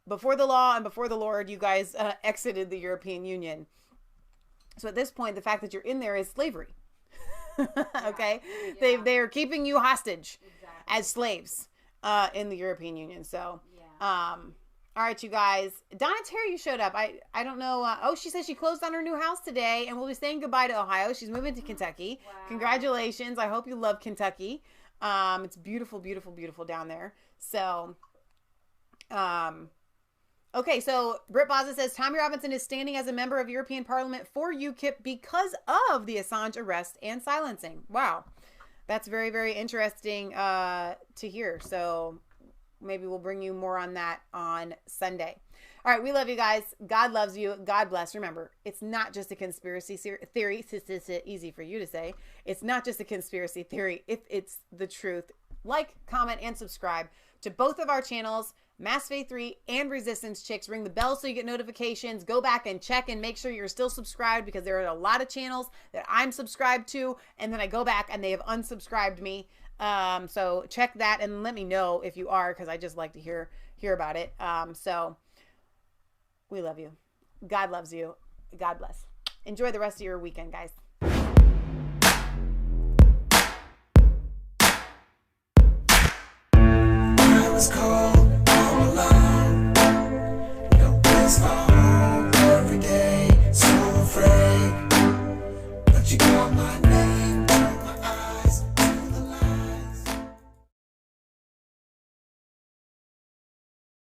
[SPEAKER 1] before the law and before the Lord, you guys exited the European Union. So at this point, the fact that you're in there is slavery. Okay? Yeah. They are keeping you hostage as slaves in the European Union. So, all right, you guys. Donna Terry, you showed up. I don't know. She says she closed on her new house today and will be saying goodbye to Ohio. She's moving to Kentucky. Wow. Congratulations. I hope you love Kentucky. It's beautiful, beautiful, beautiful down there. So, okay. So Britt Baza says Tommy Robinson is standing as a member of European Parliament for UKIP because of the Assange arrest and silencing. Wow. That's very, very interesting, to hear. So maybe we'll bring you more on that on Sunday. All right. We love you guys. God loves you. God bless. Remember, it's not just a conspiracy theory. It's easy for you to say. It's not just a conspiracy theory. It's the truth. Like, comment, and subscribe to both of our channels, Mass Faith 3 and Resistance Chicks. Ring the bell so you get notifications. Go back and check and make sure you're still subscribed, because there are a lot of channels that I'm subscribed to, and then I go back and they have unsubscribed me. So check that and let me know if you are, because I just like to hear about it. So we love you. God loves you. God bless. Enjoy the rest of your weekend, guys.